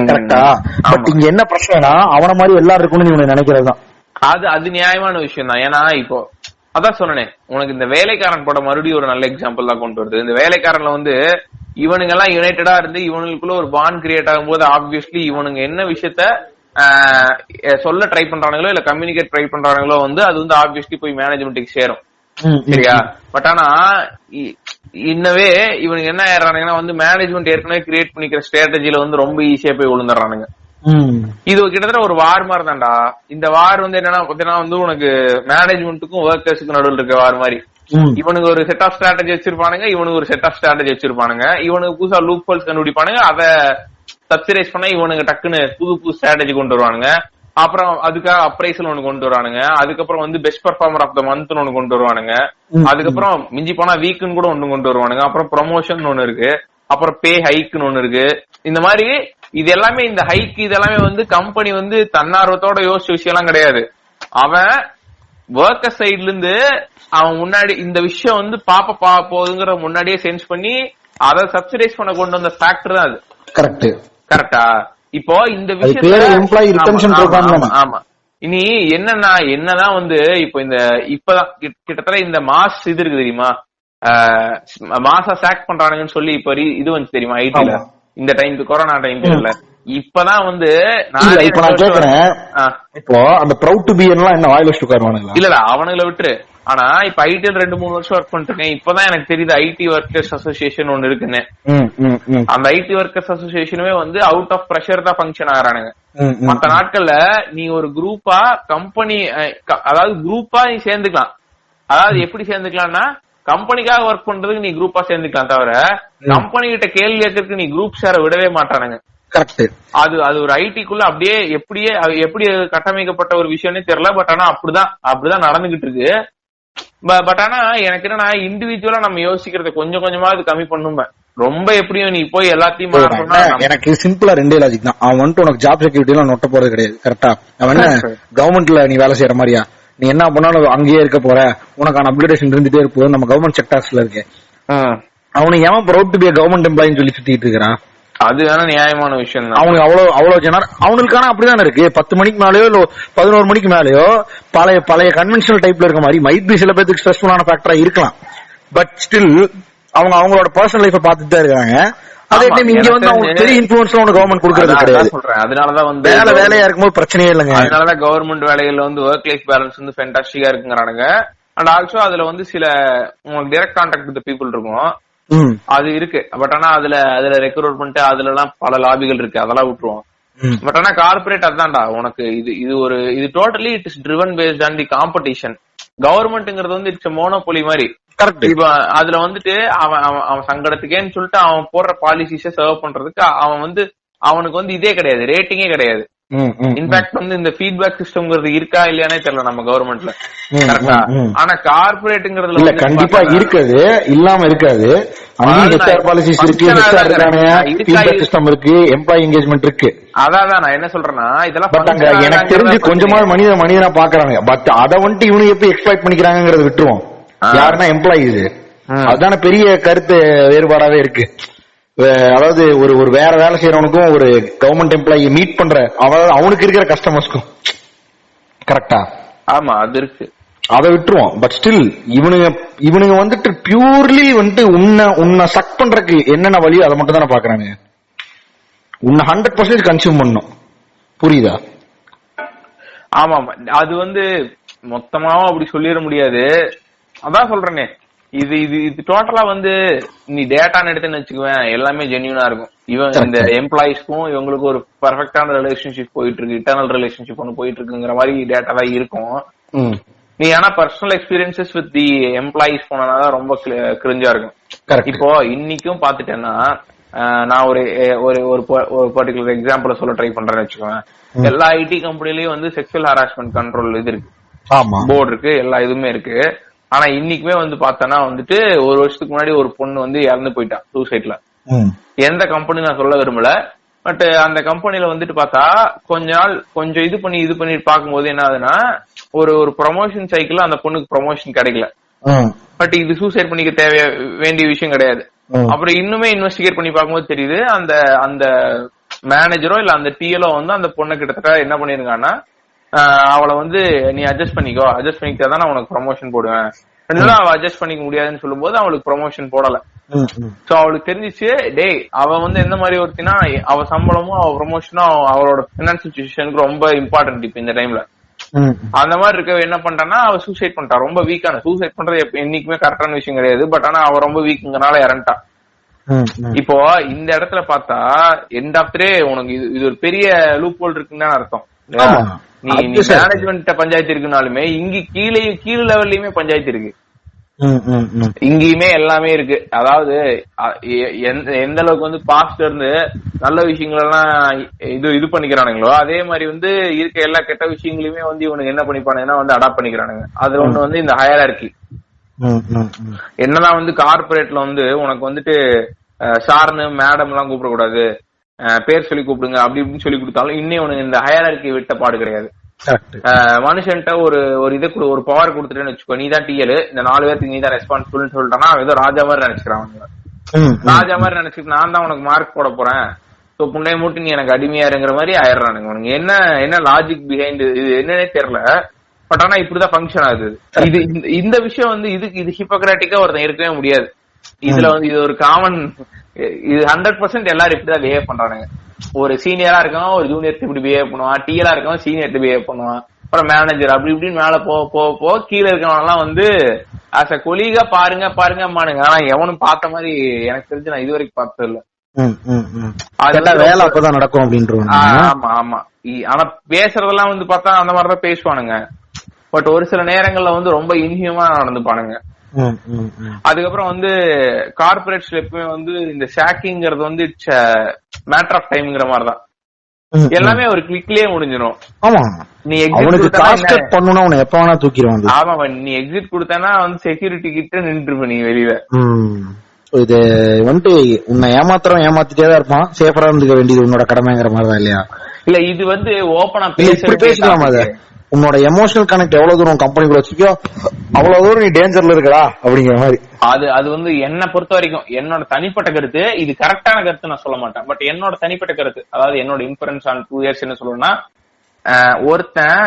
கரெக்டா? பட் இங்க என்ன பிரச்சனைனா அவன மாதிரி எல்லாரும் இருக்கும்னு நீங்க நினைக்கிறதுதான். அது நியாயமான விஷயம் தான். ஏன்னா இப்போ அதான் சொன்னேன் உனக்கு, இந்த வேலைக்காரன் படம் மறுபடியும் ஒரு நல்ல எக்ஸாம்பிள் தான் கொண்டு வருது. இந்த வேலைக்காரன்ல வந்து இவனுங்க எல்லாம் யுனைடடா இருந்து இவனுக்குள்ள ஒரு பாண்ட் கிரியேட் ஆகும் போது ஆப்வியஸ்லி இவனுங்க என்ன விஷயத்த சொல்ல ட்ரை பண்றானுங்களோ இல்ல கம்யூனிகேட் ட்ரை பண்றானுங்களோ வந்து அது வந்து ஆப்வியஸ்லி போய் மேனேஜ்மெண்ட்டுக்கு சேரும். சரியா? பட் ஆனா இன்னவே இவனுக்கு என்ன ஆயிடுறானுங்கன்னா வந்து மேனேஜ்மெண்ட் ஏற்கனவே கிரியேட் பண்ணிக்கிற ஸ்ட்ராட்டஜில வந்து ரொம்ப ஈஸியா போய் விழுந்துடுறானுங்க. இது கிட்டத்தட்ட ஒரு வார் மாதிரி தான்டா. இந்த வார் வந்து என்னன்னா பாத்தீங்கன்னா வந்து உனக்கு மேனேஜ்மெண்ட்டுக்கும் ஒர்க்கர்ஸுக்கும் நடுவில் இருக்க வார் மாதிரி. இவனுக்கு ஒரு செட் ஆஃப் ஸ்ட்ராட்டஜி வச்சிருப்பானுங்க, இவனுக்கு ஒரு செட் ஆஃப் ஸ்ட்ராட்டஜி வச்சிருப்பானுங்க. இவனுக்கு புதுசா லூப் ஹோல்ஸ் கண்டுபிடிப்பானுங்க, அதை சப்சிடைஸ் பண்ண இவனுக்கு டக்குன்னு புது ஸ்ட்ராட்டஜி கொண்டு வருவானுங்க. அப்புறம் அதுக்காக அப்ரைசல் ஒண்ணு கொண்டு வருவானுங்க. அதுக்கப்புறம் வந்து best performer of the month ஒண்ணு கொண்டு வருவானுங்க. அதுக்கப்புறம் மிஞ்சி போனா வீக்குன்னு கூட ஒண்ணு கொண்டு வருவானுங்க. அப்புறம் ப்ரொமோஷன் ஒண்ணு இருக்கு, அப்புறம் பே ஹைக்குன்னு ஒண்ணு இருக்கு. இந்த மாதிரி இது எல்லாமே இந்த ஹைக் இதெல்லாமே வந்து கம்பெனி வந்து தன்னார்வத்தோட யோசிச்ச விஷயம் எல்லாம் கிடையாது. அவன் ஒர்க்கர் சைட்ல இருந்து அவன் முன்னாடி இந்த விஷயம் வந்து பாப்ப போகுதுங்கிற முன்னாடியே சென்ஸ் பண்ணி அதை சப்சிடைஸ் பண்ண கொண்டு வந்த ஃபேக்டர் தான் அது. கரெக்டா? இப்போ இந்த விஷயம் ஆமா. இனி என்னதான் வந்து இப்பதான் கிட்டத்தட்ட இந்த மாஸ் இது இருக்கு தெரியுமா, மாசா சாக் பண்றானுங்கன்னு சொல்லி இப்ப இது வந்து தெரியுமா ஐடில இந்த டைம் கொரோனா டைம்ல. இப்பதான் வந்து நான் கேக்குறேன், இப்போ அந்த ப்ரௌட் டு பி எல்லாம் என்ன வாயில வச்சுட்டு உட்காருவானுங்களா? இல்ல அவனுங்களை விட்டுரு. ஆனா இப்ப ஐடில 2-3 வருஷம் ஒர்க் பண்ணிட்டு இருக்கேன். இப்பதான் எனக்கு தெரியுது ஐடி ஒர்க்கர்ஸ் அசோசியேஷன் ஒண்ணு இருக்குன்னு. அந்த ஐடி ஒர்க்கர்ஸ் அசோசியேஷனுமே வந்து அவுட் ஆஃப் பிரஷர் தான் ஃபங்க்ஷன் ஆகிறானுங்க. மத்த நாட்கள்ல நீ ஒரு குரூப்பா கம்பெனி, அதாவது குரூப்பா நீ சேர்ந்துக்கலாம். அதாவது எப்படி சேர்ந்துக்கலாம்னா கம்பெனிக்காக ஒர்க் பண்றதுக்கு நீ குரூப்பா சேர்ந்துக்கலாம், தவிர கம்பெனி கிட்ட கேள்வி கேட்கறதுக்கு நீ குரூப் ஷேரை விடவே மாட்டானுங்க. அது ஒரு ஐடிக்குள்ள அப்படியே எப்படி கட்டமைக்கப்பட்ட ஒரு விஷயம்னே தெரியல. பட் ஆனா அப்படிதான் நடந்துகிட்டு இருக்கு. பட் ஆனா எனக்கு என்னன்னா இண்டிவிஜுவலா நம்ம யோசிக்கிறத கொஞ்சம் கொஞ்சமா அது கம்மி பண்ணும். ரொம்ப எப்படியும் நீ போய் எல்லாத்தையும் எனக்கு சிம்பிளா 2 லாஜிக் தான். அவன் வந்துட்டு உனக்கு ஜாப் செக்யூரிட்டி எல்லாம் நொட்ட போறது கிடையாது. கரெக்டா? அவன் கவர்மெண்ட்ல நீ வேலை செய்யற மாதிரியா? நீ என்ன பண்ணாலும் அங்கேயே இருக்க போற, உனக்கான அப்கிரேடேஷன் இருந்துட்டே இருப்போம். நம்ம கவர்மெண்ட் செக்டார்ஸ்ல இருக்கு. அவனுக்கு ஏன் ப்ரௌட் டு பி கவர்மெண்ட் எம்ப்ளாயின்னு சொல்லி சுத்திட்டு இருக்கிறான்? அது வேணா நியாயமான விஷயம் தான். அவங்க அவ்வளவு ஜனர் அவங்களுக்கான அப்படிதானே இருக்கு. 10 மணிக்கு மேலயோ இல்ல 11 மணிக்கு மேலயோ பழைய கன்வென்ஷனல் டைப்ல இருக்க மாதிரி மைட் பி சில பேருக்கு ஸ்ட்ரெஸ்ஃபுல்லான ஃபேக்டரா இருக்கலாம். பட் ஸ்டில் அவங்களோட பர்சனல் லைஃப பாத்துட்டு தான் இருக்காங்க. அதே டைம் இங்க வந்து அவங்க பெரிய இன்ஃபுளுன்ஸ் கவர்மெண்ட் கொடுக்கறது கிடையாது. அதனாலதான் வந்து வேலையா இருக்கும்போது பிரச்சனையே இல்லைங்க. அதனாலதான் கவர்மெண்ட் வேலைகள்ல வந்து ஒர்க் லைஃப் பேலன்ஸ் வந்து ஃபேண்டாஸ்டிக்கா இருக்குங்கிறானுங்க. அண்ட் ஆல்சோ அதுல வந்து சில உங்களுக்கு டைரக்ட் கான்டாக்ட் வித் பீப்புள் இருக்கும், அது இருக்கு. பட் ஆனா அதுல ரெக்ரூட்மெண்ட் அதுல எல்லாம் பல லாபிகள் இருக்கு, அதெல்லாம் விட்டுருவோம். பட் ஆனா கார்பரேட் அதான்டா உனக்கு இது totally it is driven based on the competition. கவர்மெண்ட்ங்கிறது வந்து இட்ஸ் மோனோபோலி மாதிரி. இப்ப அதுல வந்துட்டு அவன் சங்கடத்துக்கேன்னு சொல்லிட்டு அவன் போடுற பாலிசிஸ சர்வ் பண்றதுக்கு அவனுக்கு வந்து இதே கிடையாது, ரேட்டிங்கே கிடையாது. இன்ஃபேக்ட் வந்து இந்த ஃபீட்பேக் சிஸ்டம்ங்கிறது இருக்கா இல்லையானே தெரியல நம்ம கவர்மெண்ட்ல. கரெக்டா? ஆனா கார்பரேட்ங்கிறதுல கண்டிப்பா இருக்காது, இல்லாம இருக்காது. பாலிசிஸ் இருக்கு, ஃபீட்பேக் சிஸ்டம் இருக்கு, எம்ப்ளாயி என்கேஜ்மெண்ட் இருக்கு. அதான் நான் என்ன சொல்றேன்னா இதெல்லாம் பட் அங்க எனக்கு தெரிஞ்சு கொஞ்சமா மனிதனா பாக்குறாங்க. பட் அதை வந்துட்டு இவனு எப்படி எக்ஸ்ப்ளாய்ட் பண்ணிக்கிறாங்கிறத விட்டுருவோம். யாருன்னா எம்ப்ளாயி, இது அதுதான பெரிய கருத்து வேறுபாடாவே இருக்கு. அதாவது ஒரு வேற வேலை செய்யறவனுக்கும் ஒரு கவர்மெண்ட் எம்ப்ளாயி மீட் பண்ற அவனுக்கு இருக்கிற கஸ்டமர்ஸ்க்கும். கரெக்டா? ஆமா, அது இருக்கு, அதை விட்டுருவோம். பட் ஸ்டில் இவனுங்க வந்துட்டு பியூர்லி வந்துட்டு உன்னை சக் பண்றதுக்கு என்னென்ன வழியோ அதை மட்டும் தானே பாக்குறாங்க. உன்னை 100% கன்சியூம் பண்ணும். புரியுதா? ஆமா, அது வந்து மொத்தமாவும் அப்படி சொல்லிட முடியாது. அதான் சொல்றேனே, இது டோட்டலா வந்து நீ டேட்டான்னு எடுத்துன்னு வச்சுக்குவேன், எல்லாமே ஜென்யூனா இருக்கும். இவன் இந்த எம்ப்ளாயிஸ்க்கும் இவங்களுக்கு ஒரு பெர்ஃபெக்டான ரிலேஷன்ஷிப் போயிட்டு இருக்கு, இன்டர்னல் ரிலேஷன்ஷிப் ஒன்று போயிட்டு இருக்குங்கிற மாதிரி டேட்டா தான் இருக்கும். நீ ஆனா personal experiences with the employees போனதான் ரொம்ப கிரிஞ்சா இருக்கும். இப்போ இன்னைக்கும் பாத்துட்டேன்னா நான் ஒரு ஒரு பர்டிகுலர் எக்ஸாம்பிள் சொல்ல ட்ரை பண்றேன்னு வச்சுக்கோங்க. எல்லா ஐடி கம்பெனிலயும் வந்து செக்ஷுவல் ஹராஸ்மெண்ட் கண்ட்ரோல் இது இருக்கு, போர்டு இருக்கு, எல்லா இதுவுமே இருக்கு. ஆனா இன்னைக்குமே வந்து பார்த்தோன்னா வந்துட்டு ஒரு வருஷத்துக்கு முன்னாடி ஒரு பொண்ணு வந்து இறந்து போயிட்டான் சூசைட்ல. எந்த கம்பெனி நான் சொல்ல விரும்பல, பட் அந்த கம்பெனில வந்துட்டு பார்த்தா கொஞ்சம் இது பண்ணி பார்க்கும்போது என்ன ஆகுதுன்னா, ஒரு ப்ரொமோஷன் சைக்கிள் அந்த பொண்ணுக்கு ப்ரொமோஷன் கிடைக்கல. பட் இது சூசைட் பண்ணிக்க வேண்டிய விஷயம் கிடையாது. அப்புறம் இன்னுமே இன்வெஸ்டிகேட் பண்ணி பார்க்கும்போது தெரியுது, அந்த மேனேஜரோ இல்ல அந்த டிஎலோ வந்து அந்த பொண்ணை கிட்டத்தட்ட என்ன பண்ணிருக்காங்கன்னா, அவளை வந்து நீ அட்ஜஸ்ட் பண்ணிக்கிட்டா தான் நான் உனக்கு ப்ரொமோஷன் போடுவேன். அவ அட்ஜஸ்ட் பண்ணிக்க முடியாதுன்னு சொல்லும் போது அவளுக்கு ப்ரொமோஷன் போடல. சோ அவளுக்கு தெரிஞ்சிச்சு, டேய் அவ வந்து எந்த மாதிரி ஒருத்தினா அவ சம்பளமும் அவ ப்ரொமோஷனும் அவளோட பினான்சியல் சிச்சுவேஷனுக்கு ரொம்ப இம்பார்ட்டன்ட் இப்ப இந்த டைம்ல. அந்த மாதிரி இருக்க என்ன பண்றான்னா அவ சூசைட் பண்ணிட்டா. ரொம்ப வீக்கான சூசைட் பண்றது என்னைக்குமே கரெக்டான விஷயம் கிடையாது, பட் ஆனா அவ ரொம்ப வீக்குங்கனால இறந்துட்டா. இப்போ இந்த இடத்துல பார்த்தா எண்ட் ஆஃப் டே உனக்கு இது ஒரு பெரிய லூப் ஹோல் இருக்குன்னு தான் அர்த்தம். நீ மேனேஜ்மெண்ட் பஞ்சாயத்து இருக்குனாலுமே இங்க கீழ் லெவல்லயுமே பஞ்சாயத்து இருக்கு, இங்கேயுமே எல்லாமே இருக்கு. அதாவது எந்த அளவுக்கு வந்து பாஸ்ட்ல இருந்து நல்ல விஷயங்கள் எல்லாம் இது பண்ணிக்கிறானுங்களோ, அதே மாதிரி வந்து இருக்க எல்லா கெட்ட விஷயங்களையுமே வந்து இவனுக்கு என்ன பண்ணிப்பானுங்கன்னா வந்து அடாப்ட் பண்ணிக்கிறானுங்க. அது ஒண்ணு வந்து இந்த ஹையரார்கி. என்னதான் வந்து கார்பரேட்ல வந்து உனக்கு வந்துட்டு சார்னு மேடம் எல்லாம் கூப்பிடக்கூடாது, பேர் சொல்லி கூப்பிடுங்க அப்படி இப்படின்னு சொல்லி கொடுத்தாலும் இன்னும் உனக்கு இந்த ஹையரார்கி விட்ட பாடு கிடையாது. மனுஷன்ட்ட ஒரு இதை ஒரு பவர் கொடுத்துட்டேன்னு வச்சுக்கோ, நீதான் டிஎல், இந்த 4 பேருக்கு நீதான் ரெஸ்பான்சிபிள்னு சொல்லிட்டானா ஏதோ ராஜா மாதிரி நினைச்சுக்கிறான். ராஜா மாதிரி நினைச்சுட்டு நான் தான் உனக்கு மார்க் போட போறேன், சோ புண்டைய மூட்டி நீ எனக்கு அடிமையாருங்கிற மாதிரி ஆயிடுறானுங்க. உனக்கு என்ன லாஜிக் பிஹைண்ட் இது என்னன்னே தெரியல. பட் ஆனா இப்படிதான் ஃபங்க்ஷன் ஆகுது. இந்த விஷயம் வந்து இது ஹிப்போக்ராட்டிக்கா ஒருத்தன் இருக்கவே முடியாது. இதுல வந்து இது ஒரு காமன், இது 100% எல்லாரும் இப்படிதான் பிஹேவ் பண்றானுங்க. ஒரு சீனியரா இருக்கவன் ஒரு ஜூனியருக்கு இப்படி பிஹேவ் பண்ணுவான், டிஎலா இருக்கவன் சீனியருக்கு பிஹேவ் பண்ணுவான், அப்புறம் மேனேஜர் அப்படி இப்படின்னு மேல போக கீழே இருக்கவன் எல்லாம் வந்து ஆஸ் அ கொலீகா பாருங்க. ஆனா எவனும் பார்த்த மாதிரி எனக்கு தெரிஞ்சு நான் இது வரைக்கும் பார்த்தது இல்ல. வேலை அப்பதான் நடக்கும் அப்படின்ற. ஆமா. ஆனா பேசுறதெல்லாம் வந்து பார்த்தா அந்த மாதிரிதான் பேசுவானுங்க. பட் ஒரு சில நேரங்கள்ல வந்து ரொம்ப இன்ஹியூமா நடந்துப்பானுங்க. அதுக்கப்புறம் வந்து கார்பரேட்ஸ்ல எப்பவுமே வந்து இந்த ஷாக்கிங்கிறது வந்து இட்ஸ் மேட்டர் ஆஃப் டைம்ங்கிற மாதிரிதான். எல்லாமே ஒரு கிளிக்லயே முடிஞ்சிடும். நீ எக்ஸிட் பண்ணனும், உன்னை எப்ப வேணா தூக்கிடுவாங்க. ஆமா, நீ எக்ஸிட் கொடுத்தனா வந்து செக்யூரிட்டி கிட்ட நின்றுப்ப நீ வெளியில. இது வந்துட்டு உன்னை ஏமாத்திட்டே தான் இருப்பான், சேஃபரா இருந்துக்க வேண்டியது உன்னோட கடமைங்கிற மாதிரிதான் இல்லையா? இல்ல இது வந்து ஓபனா பேசலாம். அது உன்னோட எமோஷனல் கனெக்ட் எவ்வளவு தூரம் கம்பெனி கூட வச்சுக்கோ அவ்வளவு தூரம் நீ டேஞ்சர்ல இருக்கா அப்படிங்கிற மாதிரி. அது வந்து என்ன பொறுத்த வரைக்கும் என்னோட தனிப்பட்ட கருத்து, இது கரெக்டான கருத்து நான் சொல்ல மாட்டேன், பட் என்னோட தனிப்பட்ட கருத்து, அதாவது என்னோட இன்ஃபரன்ஸ் ஆன் 2 years என்ன சொல்லணும்னா, ஒருத்தன்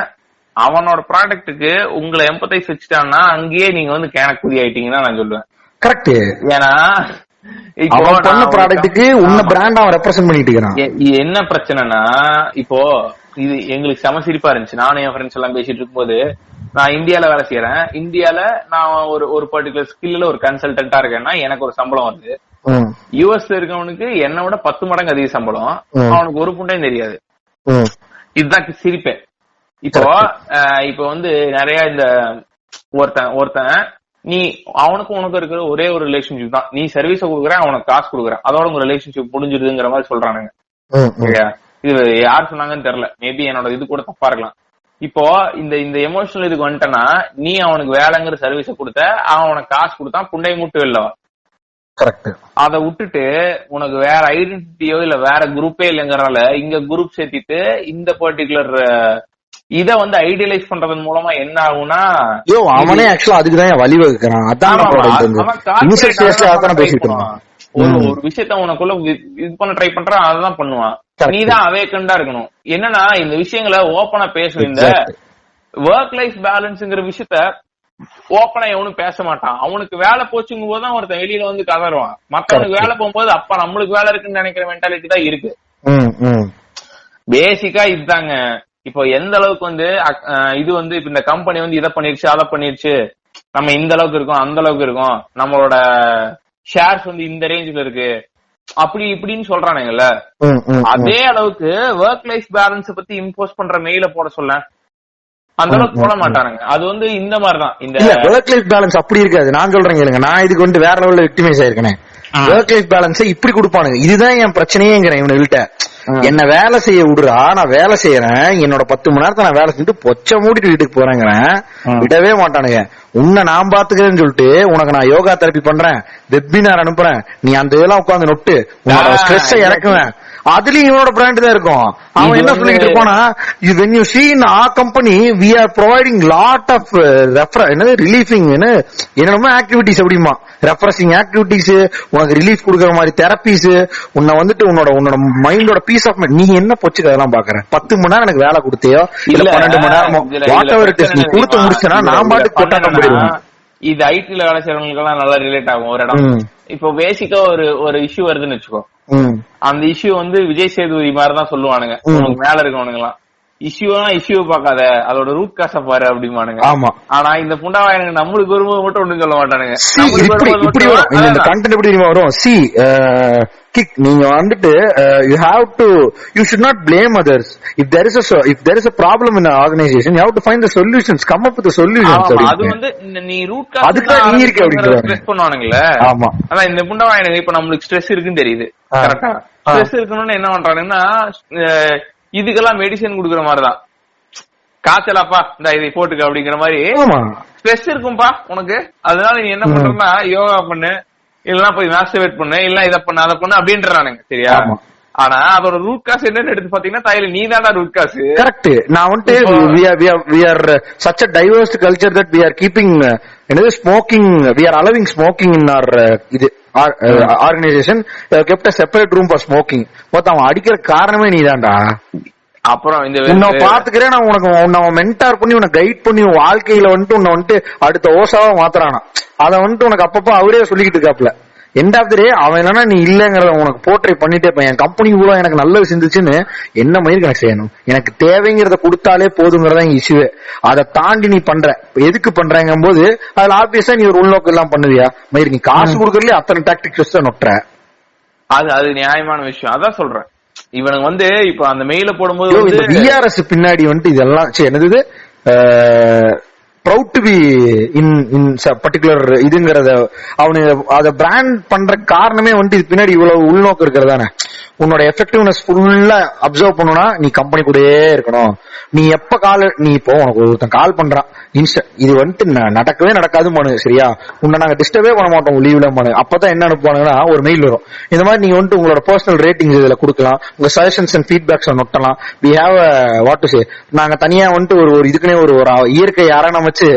அவனோட ப்ராடக்ட்டுக்கு உங்களை எம்பத்தைஸ் வச்சுட்டான்னா அங்கேயே நீங்க வந்து கேனக்குதி ஆயிட்டீங்கன்னா நான் சொல்லுவேன். கரெக்ட். ஏன்னா இப்போ ப்ராடக்ட்டுக்கு உன்ன பிராண்ட் அவன் ரெப்ரசன்ட் பண்ணிட்டு இருக்கான். என்ன பிரச்சனைனா, இப்போ இது எங்களுக்கு செம சிரிப்பா இருந்துச்சு. நானும் என் ஃப்ரெண்ட்ஸ் எல்லாம் பேசிட்டு இருக்கும்போது, நான் இந்தியால வேலை செய்யறேன், இந்தியால நான் ஒரு பர்டிகுலர் ஸ்கில்ல ஒரு கன்சல்டன்டா இருக்கேன்னா எனக்கு ஒரு சம்பளம் வருது. யூஎஸ்ல இருக்கவனுக்கு என்னை விட 10 மடங்கு அதிக சம்பளம், அவனுக்கு ஒரு புண்டையும் தெரியாது. இதுதான் சிரிப்பேன். இப்போ வந்து நிறைய இந்த ஒருத்தன் நீ அவனுக்கும் உனக்கு இருக்கிற ஒரே ஒரு ரிலேஷன்ஷிப் தான், நீ சர்வீஸ கொடுக்குறேன் அவனுக்கு காசு கொடுக்குறேன், அதோட உங்க ரிலேஷன்ஷிப் முடிஞ்சிருதுங்கிற மாதிரி சொல்றானுங்க. இது யார் சொன்னாங்கன்னு தெரியல, மேபி என்னோட இது கூட தப்பா இருக்கலாம். இப்போ இந்த எமோஷனல் இதுக்கு வந்துட்டனா, நீ அவனுக்கு வேலைங்கிற சர்வீஸ கொடுத்த, அவன் உனக்கு காசு கொடுத்தான், புண்டை மூட்டு இல்ல. கரெக்ட். அதை விட்டுட்டு உனக்கு வேற ஐடென்டிட்டியோ இல்ல வேற குரூப்பே இல்லைங்கறனால இங்க குரூப் சேர்த்திட்டு இந்த பர்டிகுலர் இத வந்து ஐடியலைஸ் பண்றதன் மூலமா என்ன ஆகும்னா, அவனே ஆக்சுவலா அதுக்குதான் வழிவகுக்கிறான். ஒரு விஷயத்த உனக்குள்ள இது பண்ண ட்ரை பண்றான், அதான் பண்ணுவான். நீதான் அவேக்கண்டா இருக்கணும். என்னன்னா இந்த விஷயங்களை ஓப்பனா பேசணும். இந்த ஒர்க் லைஃப் பேலன்ஸ்ங்கிற விஷயத்த ஓப்பனா எவனும் பேச மாட்டான். அவனுக்கு வேலை போச்சுங்கும் போதுதான் ஒருத்தன் வெளியில வந்து கதறுவான். மத்தவனுக்கு வேலை போகும்போது அப்ப நம்மளுக்கு வேலை இருக்குன்னு நினைக்கிற மென்டாலிட்டி தான் இருக்கு. பேசிக்கா இதுதாங்க. இப்போ எந்த அளவுக்கு வந்து இது வந்து இப்ப இந்த கம்பெனி வந்து இதை பண்ணிருச்சு அதை பண்ணிருச்சு, நம்ம இந்த அளவுக்கு இருக்கோம் அந்த அளவுக்கு இருக்கோம், நம்மளோட ஷேர்ஸ் வந்து இந்த ரேஞ்சில இருக்கு அப்படி இப்படின்னு சொல்றானுங்கல்ல, அதே அளவுக்கு ஒர்க் லைஃப் பேலன்ஸ் பத்தி இம்போஸ் பண்ற மெயில போட சொல்ல. அந்த அளவுக்கு போட மாட்டானுங்க. அது வந்து இந்த மாதிரிதான் இந்த ஒர்க் லைஃப் பேலன்ஸ் அப்படி இருக்காது. நான் சொல்றேன் கேளுங்க, நான் இதுக்கு வந்து வேற லெவல்ல விக்டிமைஸ் ஆயிருக்கேன். ஒர்க் லைஃப் பேலன்ஸ் இப்படி கொடுப்பானுங்க. இதுதான் என் பிரச்சனையேங்கிறேன் இவனுகிட்ட. என்ன வேலை செய்ய விடுறா, நான் வேலை செய்யறேன், என்னோட 10 மணி நேரத்தை நான் வேலை செஞ்சுட்டு பொச்ச மூடிட்டு வீட்டுக்கு போறேங்கிறேன். விடவே மாட்டானுங்க. உன்னை நான் பாத்துக்கிறேன்னு சொல்லிட்டு உனக்கு நான் யோகா தெரப்பி பண்றேன், வெபினார் அனுப்புறேன், நீ அந்த இதெல்லாம் உட்காந்து நொட்டு உன்னோட ஸ்ட்ரெஸ் இறக்குவேன். அதுலயும் இவனோட பிராண்ட் தான் இருக்கும். அவன் என்ன சொல்லிட்டு இருப்பானா, when you see in our company we are providing lot of relieving என்னென்னமோ ஆக்டிவிட்டிஸ், அப்படிமா ரெஃப்ரெஷிங் ஆக்டிவிட்டிஸ், உனக்கு ரிலீஃப் கொடுக்கற மாதிரி தெரபிஸ், உன்னை வந்துட்டு உன்னோட மைண்டோட பீஸ் ஆஃப் மைண்ட். நீ என்ன பொச்சு அதெல்லாம் பாக்குற? 10 மணி நேரம் எனக்கு வேலை கொடுத்தியோ இல்ல 12 மணி நேரமோ வாட் எவர் இட் இஸ், நீ கொடுத்து முடிச்சனா நான் பாட்டுக்கு கொட்டாட்டம் போயிடுவேன். இது ஐடில வேலை செய்யறவங்களுக்கு எல்லாம் நல்லா ரிலேட் ஆகும். ஒரு இடம் இப்போ பேசிக்கா ஒரு இஷ்யூ வருதுன்னு வச்சுக்கோ, அந்த இஷ்யூ வந்து விஜய் சேதுபதி மாதிரிதான் சொல்லுவானுங்க மேல இருக்கவனுங்க எல்லாம். இஷ்யூ பாக்காத, அதோட ரூட் காச பாரு அப்படிமானுங்க. ஆமா. ஆனா இந்த புண்டாவாயனுங்க நம்மளுக்கு வரும்போது மட்டும் ஒண்ணும் சொல்ல மாட்டானுங்க. வரும் சி கிக். நீங்க வந்துட்டு you should not blame others. If there is a problem in an organization, you have to find the solutions, come up with the solutions. அது வந்து நீ ரூட் காஸ் அதுக்கு நீ இருக்க அப்படிங்கற ஸ்ட்ரெஸ் பண்ணுவானுங்கல. ஆமா. அதான் இந்த புண்டாவாயனுங்க இப்ப நம்மளுக்கு ஸ்ட்ரெஸ் இருக்குன்னு தெரியுது. கரெக்ட்டா? ஸ்ட்ரெஸ் இருக்கணும்னு என்ன பண்றானுன்னா இதுக்கெல்லாம் மெடிசன் குடுக்கற மாதிரிதான். காய்ச்சலாப்பா இந்த இதை போட்டுக்க அப்படிங்கிற மாதிரி. ஸ்ட்ரெஸ் இருக்கும்பா உனக்கு, அதனால நீ என்ன பண்றன்னா யோகா பண்ணு, இல்லன்னா போய் மாஸ்டர்பேட் பண்ணு, இல்ல இதை பண்ணு அதை பண்ணு அப்படின்றானுங்க. சரியா? ஆனா அதோட ரூட் காசு என்னன்னு எடுத்து பாத்தீங்கன்னா தாயில நீ தானா ரூட் காசு. கரெக்ட். நான் வந்துட்டு we are such a diverse culture that we are keeping smoking, we are allowing smoking in our organization, kept a separate room for smoking. அவன் அடிக்கிற காரணமே நீதான்டா. அப்புறம் இந்த உன்னை பாத்துக்கிறேன் நான், உனக்கு மென்டார் பண்ணி உன்னை கைட் பண்ணி வாழ்க்கையில வந்துட்டு உன்னை வந்துட்டு அடுத்த ஓசாவா மாத்துறானா. அதை வந்துட்டு உனக்கு அப்பப்ப அவரே சொல்லிக்கிட்டு இருக்காப்ல. எண்ட் ஆஃப் த டே அவன் என்னன்னா நீ இல்லங்கிறத உனக்கு போர்ட்ரை பண்ணிட்டே இருப்பான். என் கம்பெனி இவ்வளவு எனக்கு நல்லது செஞ்சுச்சுன்னு என்ன மயிருக்கு எனக்கு செய்யணும், எனக்கு தேவைங்கிறத கொடுத்தாலே போதுங்கிறதா எங்க இஷ்யூவே. அதை தாண்டி நீ பண்ற, எதுக்கு பண்றங்கும் போது அதுல ஆப்வியஸா நீ ஒரு உள்நோக்கம் எல்லாம் பண்ணுவியா மயிர்? நீ காசு கொடுக்கறதுல அத்தனை டாக்டிக்ஸ் நொட்டுற. அது நியாயமான விஷயம். அதான் சொல்றேன். இவனுக்கு வந்து இப்ப அந்த மெயில போடும்போது விஆர்எஸ் பின்னாடி வந்துட்டு இதெல்லாம் என்னது proud to be in particular இதுங்கறத அவனு அத பிராண்ட் பண்ற காரணமே வந்து இது பின்னாடி இவ்வளவு உள்நோக்கம் இருக்கிறதானே. உன்னோட எஃபெக்டிவ்னஸ் ஃபுல்லா அப்சர்வ் பண்ணணும்னா நீ கம்பெனி கூடயே இருக்கணும். நீ எப்ப நீ இப்போ உனக்கு ஒருத்தன் கால் பண்றான் இது வந்துட்டு நடக்கவே நடக்காது மனு. சரியா? உன்னை நாங்க டிஸ்டர்பே பண்ண மாட்டோம் லீவ்ல மனு. அப்பதான் என்ன அனுப்புவானுங்கன்னா ஒரு மெயில் வரும், இந்த மாதிரி நீங்க வந்துட்டு உங்களோட பர்சனல் ரேட்டிங்ஸ் இதுல கொடுக்கலாம், உங்க சஜஷன்ஸ் அண்ட் ஃபீட்பேக்ஸ் நொட்டலாம். We have what to say. நாங்க தனியா வந்துட்டு ஒரு இதுக்குன்னே ஒரு இயற்கை யாரான வச்சு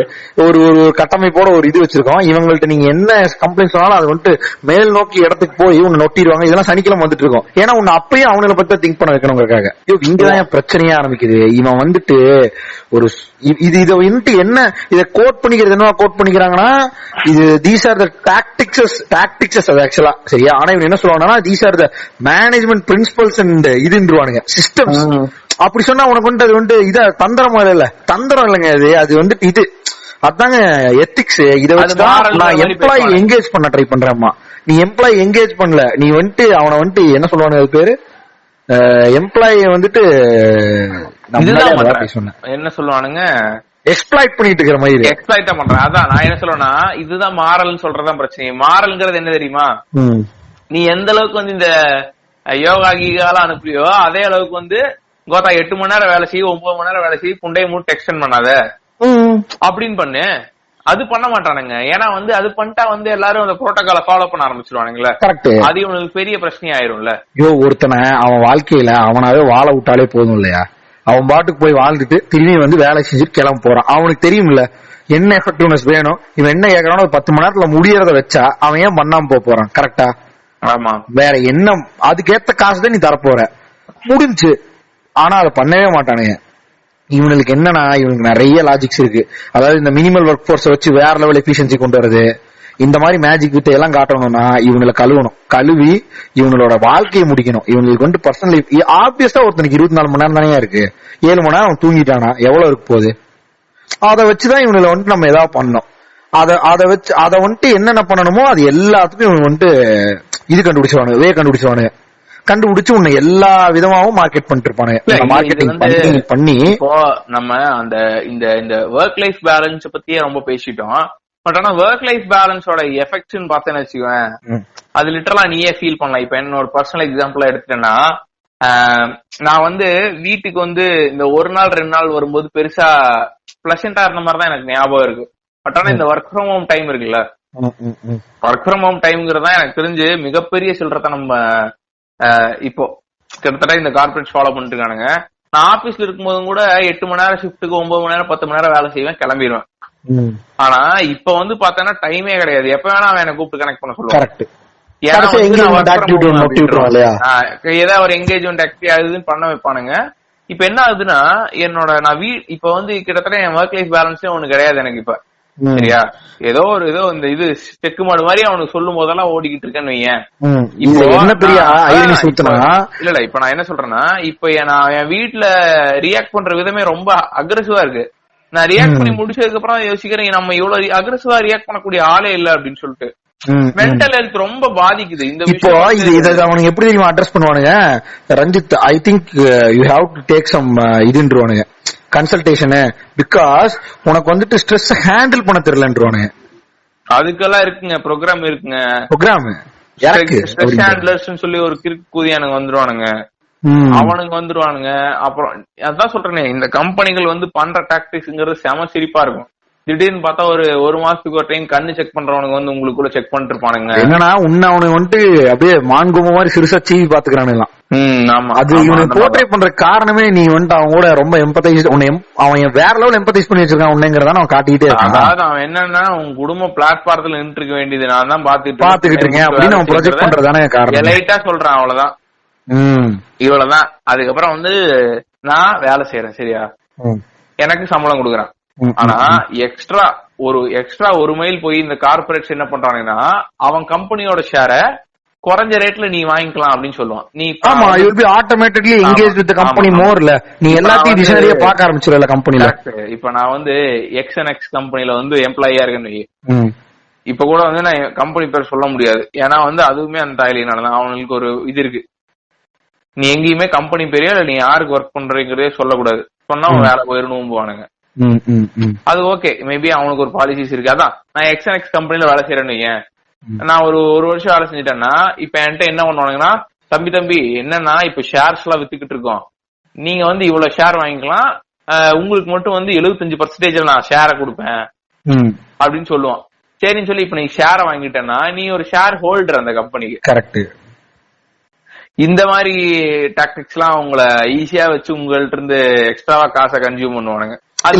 ஒரு கட்டமைப்போட ஒரு இது வச்சிருக்கோம். இவங்கள்ட்ட நீங்க என்ன கம்ப்ளைண்ட் சொன்னாலும் அது வந்துட்டு மேல் நோக்கி இடத்துக்கு போய் உன்னை நொட்டிடுவாங்க. இதெல்லாம் சனிக்கிழமை வந்துட்டு இருக்கோம். ஏன்னா உன்னை அப்பயும் அவங்களை பத்தி திங்க் பண்ண வைக்கணுங்கிறக்காக. இங்கதான் பிரச்சனையா ஆரம்பிக்குது. இவன் வந்துட்டு ஒரு இதை வந்துட்டு என்ன இதை கோட் பண்ணிக்கிறது, என்ன கோட் பண்ணிக்கிறாங்கன்னா இது தீஸ் ஆர் த டாக்டிக்ஸ் அது ஆக்சுவலா. சரியா? ஆனா இவன் என்ன சொல்லுவாங்கன்னா these are the management principles and இதுன்றுவானுங்க சிஸ்டம்ஸ். அப்படி சொன்னா உனக்கு வந்துட்டு அது வந்துட்டு இத தந்திரம் இல்ல, தந்திரம் இல்லைங்க. அது வந்துட்டு இது அதாங்க எத்திக்ஸ். இதை வச்சுதான் நான் எம்ப்ளாயி என்கேஜ் பண்ண ட்ரை பண்றேம்மா. நீ எம்ப்ளாயி என்கேஜ் பண்ணல, நீ வந்துட்டு அவனை வந்துட்டு என்ன சொல்லுவானு அது பேரு எம்ப்ளாயி வந்துட்டு என்ன சொல்லுவானுங்க எக்ஸ்ப்ளாய்ட் பண்ணிட்டு இருக்கிற மாதிரி எக்ஸ்ப்ளாய்ட் பண்றேன். அதான் நான் என்ன சொல்லுவேன்னா இதுதான் மாரல்னு சொல்றதான் பிரச்சனை. மாரல்ங்கிறது என்ன தெரியுமா? நீ எந்த அளவுக்கு வந்து இந்த யோகா கீகாலாம் அனுப்புறியோ அதே அளவுக்கு வந்து கோத்தா 8 மணி நேரம் வேலை செய்ய 9 மணி நேரம் வேலை செய்ய புண்டைய மூட்டு எக்ஸ்டெண்ட் பண்ணாத அப்படின்னு பண்ணு. அது பண்ண மாட்டானுங்க. ஏன்னா வந்து அது பண்ணிட்டா வந்து எல்லாரும் அந்த புரோட்டோகால ஃபாலோ பண்ண ஆரம்பிச்சிருவானுங்களா. கரெக்ட். அது இவனுக்கு பெரிய பிரச்சனை ஆயிரும்ல. ஒருத்தனை அவன் வாழ்க்கையில அவனாவே வாழ விட்டாலே போதும் இல்லையா? அவன் பாட்டுக்கு போய் வாழ்ந்துட்டு திரும்பி வந்து வேலை செஞ்சுட்டு கிளம்ப போறான். அவனுக்கு தெரியும்ல என்ன எஃபெக்டிவ்னஸ் வேணும். இவன் என்ன கேட்கறானோ 10 மணி நேரத்துல முடியறத வச்சா அவன் ஏன் பண்ணாம போறான்? கரெக்டா? ஆமா. வேற என்ன அதுக்கேத்த காசு தான் நீ தரப்போற, முடிஞ்சு. ஆனா அதை பண்ணவே மாட்டானுங்க. இவனுக்கு என்னன்னா இவனுக்கு நிறைய லாஜிக்ஸ் இருக்கு. அதாவது இந்த மினிமல் ஒர்க் போர்ஸ் வச்சு வேற லெவல் எஃபிஷியன்சி கொண்டு வரது, இந்த மாதிரி மேஜிக் விட்டு எல்லாம் காட்டணும்னா இவங்களை கழுவி இவங்களோட வாழ்க்கையை முடிக்கணும். இவங்களுக்கு வந்து பர்சனல் ஆப்வியஸா ஒருத்தனுக்கு 24 மணி நேரம் தானே இருக்கு. 7 மணி நேரம் அவன் தூங்கிட்டானா எவ்வளவு இருக்கு போகுது? அதை வச்சுதான் இவங்களை வந்துட்டு நம்ம ஏதாவது பண்ணணும். அதை வச்சு அதை வந்துட்டு என்னென்ன பண்ணணுமோ அது எல்லாத்துக்கும் இவங்க வந்துட்டு இது கண்டுபிடிச்சுவானுங்க, கண்டுபிடிச்சுவானுங்க. கண்டுபிடிச்சு உன்னை எல்லா விதமாவும் மார்க்கெட் பண்ணிட்டு இருப்பானுங்க. மார்க்கெட்டிங் பண்ணி இப்போ நம்ம அந்த இந்த ஒர்க் லைஃப் பேலன்ஸ் பத்தியே ரொம்ப பேசிட்டோம். பட் ஆனா ஒர்க் லைஃப் பேலன்ஸோட எஃபெக்ட்ஸ் பார்த்தேன்னு வச்சுக்குவேன், அது லிட்டரலா நீயே ஃபீல் பண்ணலாம். இப்ப என்னோட பர்சனல் எக்ஸாம்பிளா எடுத்துட்டேன்னா, நான் வந்து வீட்டுக்கு வந்து இந்த ஒரு நாள் 2 நாள் வரும்போது பெருசா பிளசண்டா இருந்த மாதிரி தான் எனக்கு ஞாபகம் இருக்கு. பட் ஆனா இந்த ஒர்க் ஃப்ரம் ஹோம் டைம் இருக்குல்ல, ஒர்க் ஃப்ரம் ஹோம் டைம்ங்கிறது தான் எனக்கு தெரிஞ்சு மிகப்பெரிய சில்லறத நம்ம இப்போ கிட்டத்தட்ட இந்த கார்பரேட் ஃபாலோ பண்ணிட்டு இருக்கானுங்க. நான் ஆபீஸ்ல இருக்கும்போதும் கூட 8 மணி நேரம் ஷிஃப்ட்டுக்கு 9 மணி நேரம் 10 மணி நேரம் வேலை செய்வேன், கிளம்பிடுவேன். ஆனா இப்ப வந்து பாத்தேன்னா டைமே கிடையாது, எப்ப வேணா அவன் என்ன கூப்பிட்டு கனெக்ட் பண்ண சொல்லுவான். ஏதாவது ஒரு என்கேஜ்மெண்ட் ஆக்டிவிட்டி அதுன்னு பண்ண வைப்பானுங்க. இப்ப என்ன ஆகுதுன்னா, நான் இப்ப வந்து கிட்டத்தட்ட என் ஒர்க் லைஃப் பேலன்ஸே ஒண்ணு கிடையாது எனக்கு இப்ப. சரியா, ஏதோ இந்த இது செக்கு மாடு மாதிரி அவனுக்கு சொல்லும் போதெல்லாம் ஓடிக்கிட்டு இருக்கேன்னு வையேன். இல்ல இப்ப நான் என்ன சொல்றேன்னா, இப்ப நான் என் வீட்டுல ரியாக்ட் பண்ற விதமே ரொம்ப அக்ரெசிவா இருக்கு. நான் ரியாக்ட் பண்ணி முடிச்சதுக்கு அப்புறம் யோசிக்கிறேன், நம்ம இவ்வளவு அக்ரெசிவா ரியாக்ட் பண்ணக்கூடிய ஆளே இல்ல அப்படின்னு சொல்லிட்டு. மென்டல் ஹெல்த் ரொம்ப பாதிக்குது. இந்த இப்போ இத அவனுங்க எப்படி தெரியுமா அட்ரஸ் பண்ணுவானுங்க Ranjith, I think you have to take some இதுன்றுவானுங்க கன்சல்டேஷன், பிகாஸ் உனக்கு வந்துட்டு ஸ்ட்ரெஸ் ஹேண்டில் பண்ண தெரியலன்றுவானுங்க. அதுக்கெல்லாம் இருக்குங்க ப்ரோக்ராம் இருக்குங்க, ப்ரோக்ராம் ஸ்ட்ரெஸ் ஹேண்ட்லர்ஸ் சொல்லி ஒரு கிறுக்கு கூதியானுங்க வந்துருவானுங்க, அவனுங்க வந்துருவானுங்க. அப்புறம் அதான் சொல்றேனே, இந்த கம்பெனிகள் வந்து பண்ற டாக்டிக்ஸ்ங்கிறது செம சிரிப்பா இருக்கும். திடீர்னு பார்த்தா ஒரு மாசத்துக்கு ஒரு டைம் கண்ணு செக் பண்றவனுக்கு வந்து உங்களுக்கு கூட செக் பண்ணிட்டு இருப்பானுங்க. என்னன்னா அவனுக்கு வந்துட்டு அப்படியே மான்கும மாதிரி சிறுசா சீவி பாத்துக்கிறானுங்க. அது இவனுக்கு போர்ட்ரேட் பண்ற காரணமே நீ வந்துட்டு அவன் கூட ரொம்ப எம்பத்தைஸ், அவன் வேற லெவல் எம்பத்தைஸ் பண்ணி வச்சிருக்கான் உன்னைங்கிறத அவன் காட்டிக்கிட்டே இருக்கான். அதாவது அவன் என்னன்னா, உன் குடும்ப பிளாட்ஃபார்ம்ல நின்று இருக்க வேண்டியது நான் தான் பாத்துக்கிட்டு இருக்கேன் அப்படின்னு அவன் ப்ரொஜெக்ட் பண்றதானே காரணம். லைட்டா சொல்றான், அவ்வளவுதான், இவ்வளவுதான். அதுக்கப்புறம் வந்து நான் வேலை செய்யறேன், சரியா, எனக்கு சம்பளம் கொடுக்குறான். ஆனா எக்ஸ்ட்ரா ஒரு மைல் போய் இந்த கார்பரேட்ஸ் என்ன பண்றாங்கன்னா, அவன் கம்பெனியோட ஷேர குறைஞ்ச ரேட்ல நீ வாங்கிக்கலாம் அப்படின்னு சொல்லுவான். நீ ஆட்டோமேட்டிக்கலி எங்கேஜ் வித் கம்பெனி மோர் இல்ல, நீ எல்லாத்தையும் டிசைனரியா பார்க்க ஆரம்பிச்சிரல கம்பெனில. இப்ப நான் வந்து எக்ஸ் கம்பெனில வந்து எம்ப்ளாயியா இருக்கேன்னு, இப்ப கூட வந்து நான் கம்பெனி பேர் சொல்ல முடியாது, ஏன்னா வந்து அதுவுமே அந்த தாயிலினால அவங்களுக்கு ஒரு இது இருக்கு, நீ எங்கேயுமே கம்பெனி பேரையோ இல்ல நீ யாருக்கு ஒர்க் பண்றீங்கிறதே சொல்லக்கூடாது, சொன்னா அவன் வேலை போயிடணும் போவானுங்க. அது ஓகே, மேபி அவனுக்கு ஒரு பாலிசிஸ் இருக்கு. அதான் நான் எக்ஸ் கம்பெனில வேலை செய்யறேன்னு, நான் ஒரு வருஷம் வேலை செஞ்சுட்டேன்னா இப்ப என்கிட்ட என்ன பண்ணுவானுங்கன்னா, தம்பி என்னன்னா இப்ப ஷேர்ஸ் எல்லாம் வித்துக்கிட்டு இருக்கோம், நீங்க வந்து இவ்வளவு ஷேர் வாங்கிக்கலாம், உங்களுக்கு மட்டும் வந்து 75% நான் ஷேரை கொடுப்பேன் அப்படின்னு சொல்லுவான். சரின்னு சொல்லி இப்ப நீ ஷேரை வாங்கிட்டேன்னா நீ ஒரு ஷேர் ஹோல்டர் அந்த கம்பெனிக்கு. கரெக்ட். இந்த மாதிரி டாக்டிக்ஸ் எல்லாம் உங்களை ஈஸியா வச்சு உங்கள்ட்ட இருந்து எக்ஸ்ட்ராவா காசை கன்சியூம் பண்ணுவானுங்க.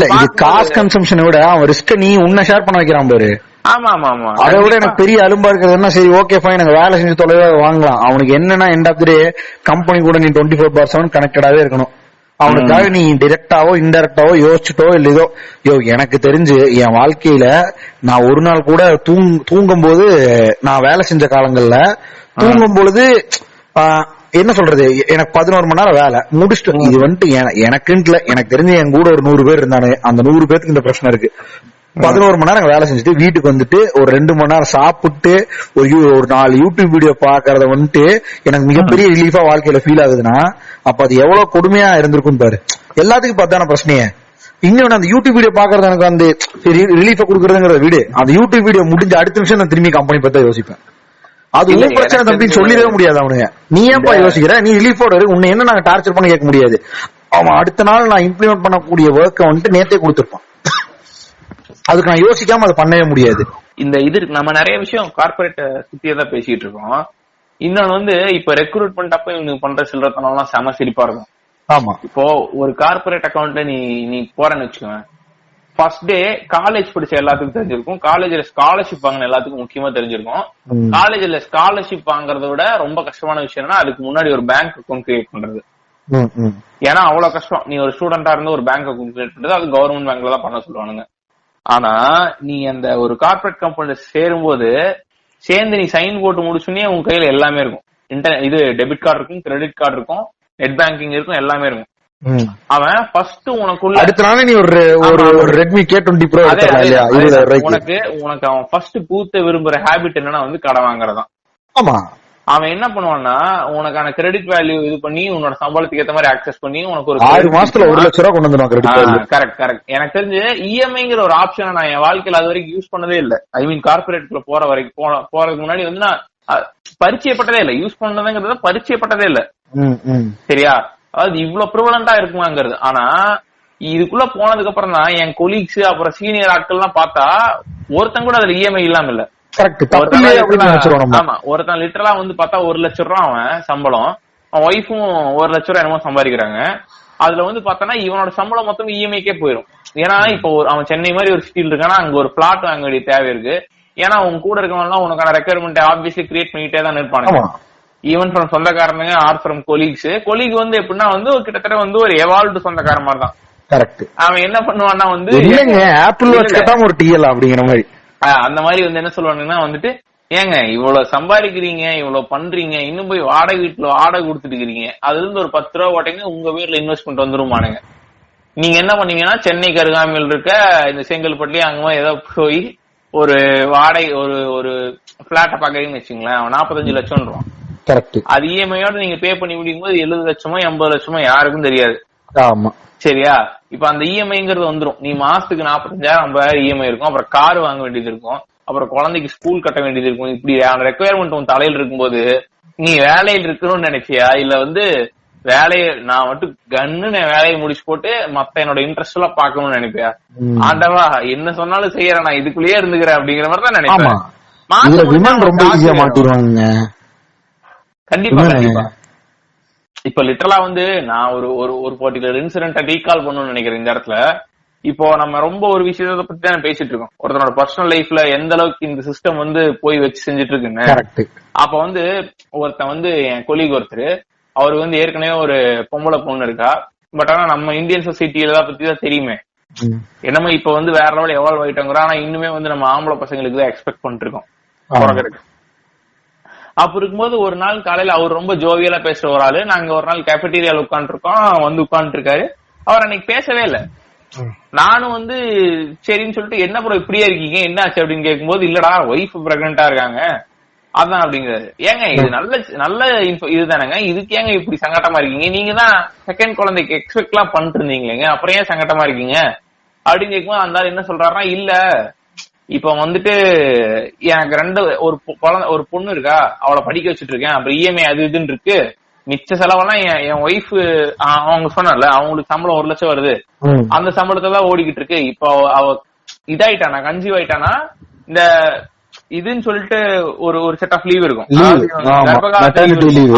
காஸ்ட் கன்சம்ஷனை விட அவன் ரிஸ்க் நீ உன்னை ஷேர் பண்ண வைக்கிறான் பாரு. ஆமா ஆமா ஆமா, அதை விட எனக்கு பெரிய அலும்பா இருக்கிறது சரி ஓகே ஃபைன் நாங்க வேலை செஞ்சு தொலைவா வாங்கலாம். அவனுக்கு என்னன்னா end of the day company கூட நீ 24/7 கனெக்டடாவே இருக்கணும். அவனுக்காக நீ டிரெக்டாவோ இன்டெரக்டாவோ யோசிச்சுட்டோ இல்ல ஏதோ எனக்கு தெரிஞ்சு என் வாழ்க்கையில நான் ஒரு நாள் கூட தூங்கும் போது, நான் வேலை செஞ்ச காலங்கள்ல தூங்கும் பொழுது என்ன சொல்றது, எனக்கு 11 மணி நேரம் வேலை முடிச்சுட்டு, இது வந்துட்டு எனக்குன்ட்டு எனக்கு தெரிஞ்சு என் கூட ஒரு 100 பேர் இருந்தானு, அந்த 100 பேருக்கு இந்த பிரச்சனை இருக்கு. 11 மணி நேரம் வேலை செஞ்சுட்டு வீட்டுக்கு வந்துட்டு ஒரு 2 மணி நேரம் சாப்பிட்டு ஒரு 4 யூடியூப் வீடியோ பாக்குறத வந்துட்டு எனக்கு மிகப்பெரிய ரிலீஃபா வாழ்க்கையில ஃபீல் ஆகுதுன்னா, அப்ப அது எவ்வளவு கொடுமையா இருந்திருக்கும் பாரு. எல்லாத்துக்கும் பார்த்தான பிரச்சனையே. இன்னொன்னு, அந்த யூடியூப் வீடியோ பாக்குறது எனக்கு வந்து ரிலீஃபா கொடுக்கறதுங்கிற வீடு, அந்த யூடியூப் வீடியோ முடிஞ்ச அடுத்த நிமிஷம் நான் திரும்பி கம்பெனி பத்தி யோசிப்பேன். அது உன் பிரச்சனை தம்பின்னு சொல்லிடவே முடியாது அவனுங்க. நீ ஏன்பா யோசிக்கிற, நீ ரிலீஃபோட இருக்கு, உன்னை என்ன நாங்க டார்ச்சர் பண்ணி கேட்க முடியாது. அவன் அடுத்த நாள் நான் இம்ப்ளிமெண்ட் பண்ணக்கூடிய ஒர்க்கை வந்துட்டு நேத்தே கொடுத்துருப்பான். அதுக்கு நான் யோசிக்காம அதை பண்ணவே முடியாது. இந்த இது நம்ம நிறைய விஷயம் கார்பரேட் சுத்தியே தான் பேசிட்டு இருக்கோம். இன்னொன்னு வந்து இப்ப ரெக்ரூட்மெண்ட் அப்ப இவங்க பண்ற சில்லறத்தனம் செம சிரிப்பா இருக்கும். ஆமா, இப்போ ஒரு கார்பரேட் அக்கௌண்ட்ல நீ போறேன்னு வச்சுக்கோங்க, ஃபர்ஸ்ட் டே காலேஜ் படிச்ச எல்லாத்துக்கும் தெரிஞ்சிருக்கும், காலேஜ்ல ஸ்காலர்ஷிப் வாங்கின எல்லாத்துக்கும் முக்கியமா தெரிஞ்சிருக்கும். காலேஜ்ல ஸ்காலர்ஷிப் வாங்குறத விட ரொம்ப கஷ்டமான விஷயம்னா அதுக்கு முன்னாடி ஒரு பேங்க் அக்கௌண்ட் கிரியேட் பண்றது. ஏன்னா அவ்வளவு கஷ்டம். நீ ஒரு ஸ்டூடெண்டா இருந்து ஒரு பேங்க் அக்கௌண்ட் கிரியேட் பண்றது, அது கவர்மெண்ட் பேங்க்ல தான் பண்ண சொல்லுவானுங்க. ஆனா நீ அந்த ஒரு கார்பரேட் கம்பெனில சேரும்போது சேர்ந்து நீ சைன் போட்டு முடிச்சுனே உன் கையில எல்லாமே இருக்கும். இது டெபிட் கார்டு இருக்கும், கிரெடிட் கார்டு இருக்கும், நெட் பேங்கிங் இருக்கும், எல்லாமே இருக்கும். அவன் ஃபர்ஸ்ட் உனக்குள்ள அடுத்த நாள் நீ ஒரு Redmi K20 Pro உனக்கு அவன் ஃபர்ஸ்ட் பூத்த விரும்புற ஹாபிட் என்னன்னா வந்து கடை வாங்குறதான். ஆமா, அவன் என்ன பண்ணுவான்னா உனக்கான கிரெடிட் வேல்யூ இது பண்ணி உன்னோட சம்பளத்துக்கு ஏத்த மாதிரி ஆக்சஸ் பண்ணி உனக்கு ஒரு 6 மாசத்துல 1 லட்சம் ரூபாய் கொண்டு வந்துடும். கரெக்ட். எனக்கு தெரிஞ்சு இஎம்ஐங்கிற ஒரு ஆப்ஷனை நான் என் வாழ்க்கையில அது வரைக்கும் யூஸ் பண்ணதே இல்லை. ஐ மீன் கார்பரேட்ல போறதுக்கு முன்னாடி வந்து நான் பரிச்சயப்பட்டதே இல்லை. யூஸ் பண்ணதுங்கிறத பரிச்சயப்பட்டதே இல்லை. சரியா? அதாவது இவ்வளவு ப்ரிவலண்டா இருக்குமாங்கிறது. ஆனா இதுக்குள்ள போனதுக்கு அப்புறம் தான் என் கொலீக்ஸ் அப்புறம் சீனியர் ஆட்கள் எல்லாம் பார்த்தா ஒருத்தன் கூட அதுல இஎம்ஐ இல்லாம இல்ல. ஆமா, ஒருத்தன் லிட்டரலா வந்து பார்த்தா 1 லட்சம் ரூபாய் அவன் சம்பளம், அவன் ஒய்ஃபும் 1 லட்சம் ரூபாய் என்னமோ சம்பாதிக்கிறாங்க. அதுல வந்து பார்த்தனா இவனோட சம்பளம் மொத்தம் இஎம்ஐக்கே போயிடும். ஏன்னா இப்போ அவன் சென்னை மாதிரி ஒரு சிட்டில இருக்கானா, அங்க ஒரு பிளாட் வாங்க வேண்டிய தேவை இருக்கு. ஏன்னா உங்க கூட இருக்கவங்க உனக்கான ரெக்யர்மெண்ட் ஆப்வியஸ்லி கிரியேட் பண்ணிட்டே தான் இருப்பானுங்க. ஈவன் ஃப்ரம் சொந்தக்காரனுங்க ஆர் ஃப்ரம் கொலீக் வந்து எப்படின்னா வந்து கிட்டத்தட்ட வந்து ஒரு எவால்வ்டு சொந்தக்கார மாதிரி தான். கரெக்ட். அவன் என்ன பண்ணுவான்னா வந்து ஆப்பிள் வாட்ச் கட்டாம ஒரு டிஎல் அப்படிங்கிற மாதிரி அந்த மாதிரி வந்து என்ன சொல்லுவானுங்கன்னா வந்துட்டு, ஏங்க இவ்வளவு சம்பாதிக்கிறீங்க, இவ்வளவு பண்றீங்க, இன்னும் போய் வாடகை வீட்டுல வாடகை கொடுத்துட்டு இருக்கீங்க, அதுல இருந்து ஒரு 10 ரூபா ஓட்டைங்க உங்க வீட்டுல இன்வெஸ்ட்மெண்ட் வந்துருமானுங்க. நீங்க என்ன பண்ணீங்கன்னா சென்னைக்கு அருகாமையில் இருக்க இந்த செங்கல்பட்டுலயே அங்க ஏதோ போய் ஒரு வாடகை ஒரு பிளாட்டை பாக்குறீங்கன்னு வச்சுங்களேன், 45 லட்சம். கரெக்ட். அது இஎம்ஐயோட நீங்க பே பண்ணி முடிக்கும் போது 70 லட்சமோ 80 லட்சமோ யாருக்கும் தெரியாது. ஆமா, சரியா? இப்ப அந்த இஎம்ஐங்கிறது வந்துரும். நீ மாசத்துக்கு 45,000 50,000 இஎம்ஐ இருக்கும். அப்புறம் கார் வாங்க வேண்டியது இருக்கும். அப்புறம் குழந்தைக்கு ஸ்கூல் கட்ட வேண்டியது இருக்கும். இப்படி ரெக்குயர்மெண்ட் உன் தலையில இருக்கும்போது நீ வேலையில் இருக்கணும்னு நினைச்சியா, இல்ல வந்து வேலையை நான் மட்டும் கன்னு வேலையை முடிச்சு போட்டு மத்த என்னோட இன்ட்ரெஸ்ட் எல்லாம் பாக்கணும்னு நினைப்பியா? ஆண்டவா என்ன சொன்னாலும் செய்யறேன், நான் இதுக்குள்ளேயே இருந்துக்கிறேன் அப்படிங்கிற மாதிரி தான் நினைப்பேன். கண்டிப்பா. இப்ப லிட்டரலா வந்து நான் ஒரு பர்டிகுலர் இன்சிடென்ட் ரீகால் பண்ணணும்னு நினைக்கிறேன் இந்த இடத்துல. இப்போ நம்ம ரொம்ப ஒரு விஷயத்த பத்தி தான் பேசிட்டு இருக்கோம். ஒருத்தனோட பர்சனல் லைஃப்ல எந்த அளவுக்கு இந்த சிஸ்டம் வந்து போய் வச்சு செஞ்சுட்டு இருக்குன்னு. அப்ப வந்து ஒருத்தன் வந்து என் கொலீக் ஒருத்தர், அவரு வந்து ஏற்கனவே ஒரு பொம்பளை பொண்ணு இருக்கா. பட் ஆனா நம்ம இந்தியன் சொசைட்டில பத்தி தான் தெரியுமே, என்னமோ இப்ப வந்து வேற லெவல் எவால்வ் ஆயிட்டோங்கிறோம். ஆனா இன்னுமே வந்து நம்ம ஆம்பளை பசங்களுக்கு தான் எக்ஸ்பெக்ட் பண்ணிட்டு இருக்கோம். அப்ப இருக்கும்போது ஒரு நாள் காலையில அவர் ரொம்ப ஜோவியலா பேசுற ஒரு ஆளு, நாங்க ஒரு நாள் கேஃபெட்டீரியால உட்காந்துருக்கோம், வந்து உட்காந்துட்டு இருக்காரு. அவர் அன்னைக்கு பேசவே இல்லை. நானும் வந்து சரின்னு சொல்லிட்டு என்ன ப்ரோ இப்படியே இருக்கீங்க, என்ன ஆச்சு அப்படின்னு கேட்கும்போது, இல்லடா ஒய்ஃப் பிரெக்னெண்டா இருக்காங்க அதான் அப்படிங்கிறாரு. ஏங்க இது நல்ல இதுதானங்க, இதுக்கு ஏங்க இப்படி சங்கட்டமா இருக்கீங்க, நீங்க தான் செகண்ட் குழந்தைக்கு எக்ஸ்பெக்ட் எல்லாம் பண்ணிட்டு இருந்தீங்களேங்க, அப்புறம் ஏன் சங்கட்டமா இருக்கீங்க அப்படின்னு கேட்கும்போது அந்த ஆள் என்ன சொல்றாருன்னா, இல்ல இப்ப வந்துட்டு எனக்கு ஒரு பொண்ணு இருக்கா, அவளை படிக்க வச்சுட்டு இருக்கேன், அப்புறம் இஎம்ஐ அது இதுன்னு இருக்கு, மிச்ச செலவெல்லாம் என் ஒய்ஃப் அவங்க சொன்னால அவங்களுக்கு சம்பளம் 1 லட்சம் வருது, அந்த சம்பளத்தை தான் ஓடிக்கிட்டு இருக்கு. இப்போ அவ இதாயிட்டானா கன்சீவ் ஆயிட்டானா இந்த இதுன்னு சொல்லிட்டு ஒரு செட் ஆஃப் லீவ் இருக்கும்,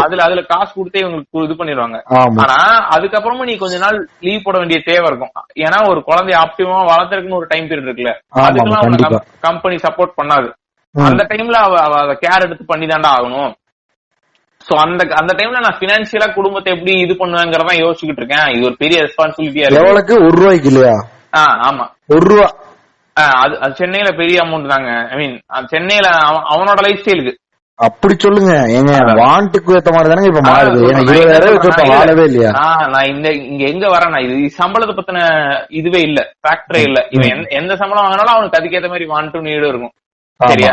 அதுல காசு கொடுத்தே இவங்களுக்கு இது பண்ணிடுவாங்க. ஆனா அதுக்கப்புறமும் நீ கொஞ்ச நாள் லீவ் போட வேண்டிய தேவை இருக்கும். ஏன்னா ஒரு குழந்தைய ஆப்டிமா வளர்த்துறதுக்குன்னு ஒரு டைம் பீரியட் இருக்குல்ல, அதுக்கெல்லாம் கம்பெனி சப்போர்ட் பண்ணாது. அந்த டைம்ல அவ அதை கேர் எடுத்து பண்ணி தாண்டா ஆகணும். சோ அந்த டைம்ல நான் பினான்சியலா குடும்பத்தை எப்படி இது பண்ணுவேங்கிறதா யோசிச்சுக்கிட்டு இருக்கேன். இது ஒரு பெரிய ரெஸ்பான்சிபிலிட்டியா இருக்கு. 1 ரூபாய்க்கு இல்லையா? ஆமா, 1 ரூபா. அது சென்னையில பெரிய அமௌண்ட் தாங்க. ஐ மீன் சென்னையில அவனோட லைஃப் ஸ்டைலுக்கு அப்படி சொல்லுங்க. எங்க வாண்டுக்கு ஏத்த மாதிரி தானே இப்ப மாறுது. வாழவே இல்லையா? நான் இங்க எங்க வரேன்னா இது சம்பளத்தை பத்தின இதுவே இல்ல, ஃபேக்டரே இல்ல. இவன் எந்த சம்பளம் வாங்கினாலும் அவனுக்கு அதுக்கேற்ற மாதிரி வாண்ட் நீடு இருக்கும். சரியா?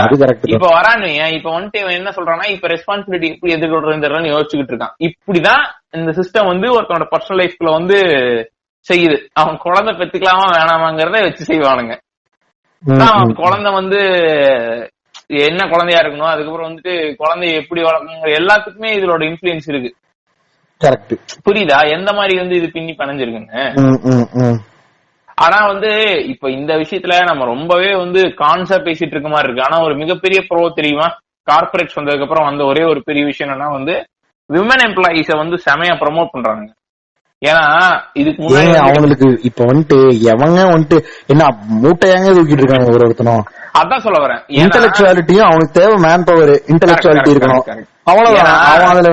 இப்ப வரானு இப்ப வந்துட்டு இவன் என்ன சொல்றான்னா, இப்ப ரெஸ்பான்சிபிலிட்டி எப்படி எதிர்கொள்றதுன்னு யோசிச்சுக்கிட்டு இருக்கான். இப்படிதான் இந்த சிஸ்டம் வந்து ஒருத்தனோட பர்சனல் லைஃப்ல வந்து செய்யுது. அவன் குழந்தை பெத்துக்கலாமா வேணாமாங்கிறத வச்சு செய்வானுங்க. குழந்தை வந்து என்ன குழந்தையா இருக்கணும், அதுக்கப்புறம் வந்துட்டு குழந்தைய எப்படி வளர்க்கணும், எல்லாத்துக்குமே இதோட இன்ஃபுளுன்ஸ் இருக்கு. கரெக்ட். புரியுதா எந்த மாதிரி வந்து இது பின்னி பணஞ்சிருக்குன்னு? ஆனா வந்து இப்ப இந்த விஷயத்துல நம்ம ரொம்பவே வந்து கான்சா பேசிட்டு இருக்க மாதிரி இருக்கு. ஆனா ஒரு மிகப்பெரிய ப்ரோ தெரியுமா, கார்பரேட்ஸ் வந்ததுக்கு அப்புறம் வந்த ஒரே ஒரு பெரிய விஷயம் என்னன்னா வந்து விமன் எம்ப்ளாயிஸ வந்து செமையா ப்ரமோட் பண்றாங்க. ஏன்னா இதுக்கு முன்னாடி அவங்களுக்கு இப்ப வந்துட்டு எவங்க வந்துட்டு என்ன மூட்டையாங்க தூக்கிட்டு இருக்காங்க ஒருத்தனும். அதான் சொல்ல வரேன், இன்டெலெக்சுவாலிட்டியும் அவனுக்கு தேவை, மேன் பவர் இன்டெலெக்சுவாலிட்டி இருக்கணும், அவ்வளவுதான். அவன் அதுல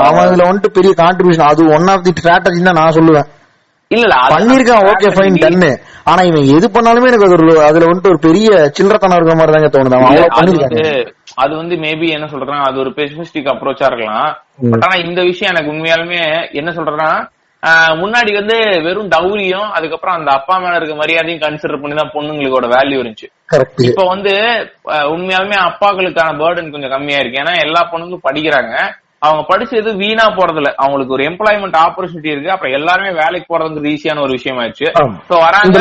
அவன் அதுல வந்துட்டு பெரிய கான்ட்ரிபியூஷன், அது ஒன் ஆஃப் தி ஸ்ட்ராட்டஜி தான் நான் சொல்லுவேன். இல்ல பண்ணிருக்கான், ஓகே ஃபைன் டன்னு. ஆனா இவன் எது பண்ணாலுமே எனக்கு அதுல வந்துட்டு ஒரு பெரிய சில்லறத்தனம் இருக்க மாதிரி தாங்க தோணுது. அது வந்து மேபி என்ன சொல்றான், அது ஒரு பெசிமிஸ்டிக் அப்ரோச்சா இருக்கலாம். பட் ஆனா இந்த விஷயம் எனக்கு உண்மையாலுமே என்ன சொல்றேன்னா, முன்னாடி வந்து வெறும் டவுரியும் அதுக்கப்புறம் அந்த அப்பா மேல இருக்க மரியாதையும் கன்சிடர் பண்ணிதான் பொண்ணுங்களோட வேல்யூ இருந்துச்சு. இப்ப வந்து உண்மையாலுமே அப்பாக்களுக்கான பேர்டன் கொஞ்சம் கம்மியா இருக்கு. ஏன்னா எல்லா பொண்ணுங்களும் படிக்கிறாங்க, அவங்க படிச்சது வீணா போறதுல அவங்களுக்கு ஒரு எம்ப்ளாய்மெண்ட் ஆப்பர்ச்சுனிட்டி இருக்கு. அப்புறம் எல்லாருமே வேலைக்கு போறதுங்கிறது ஈஸியான ஒரு விஷயம் ஆயிடுச்சு. சோ வராங்க,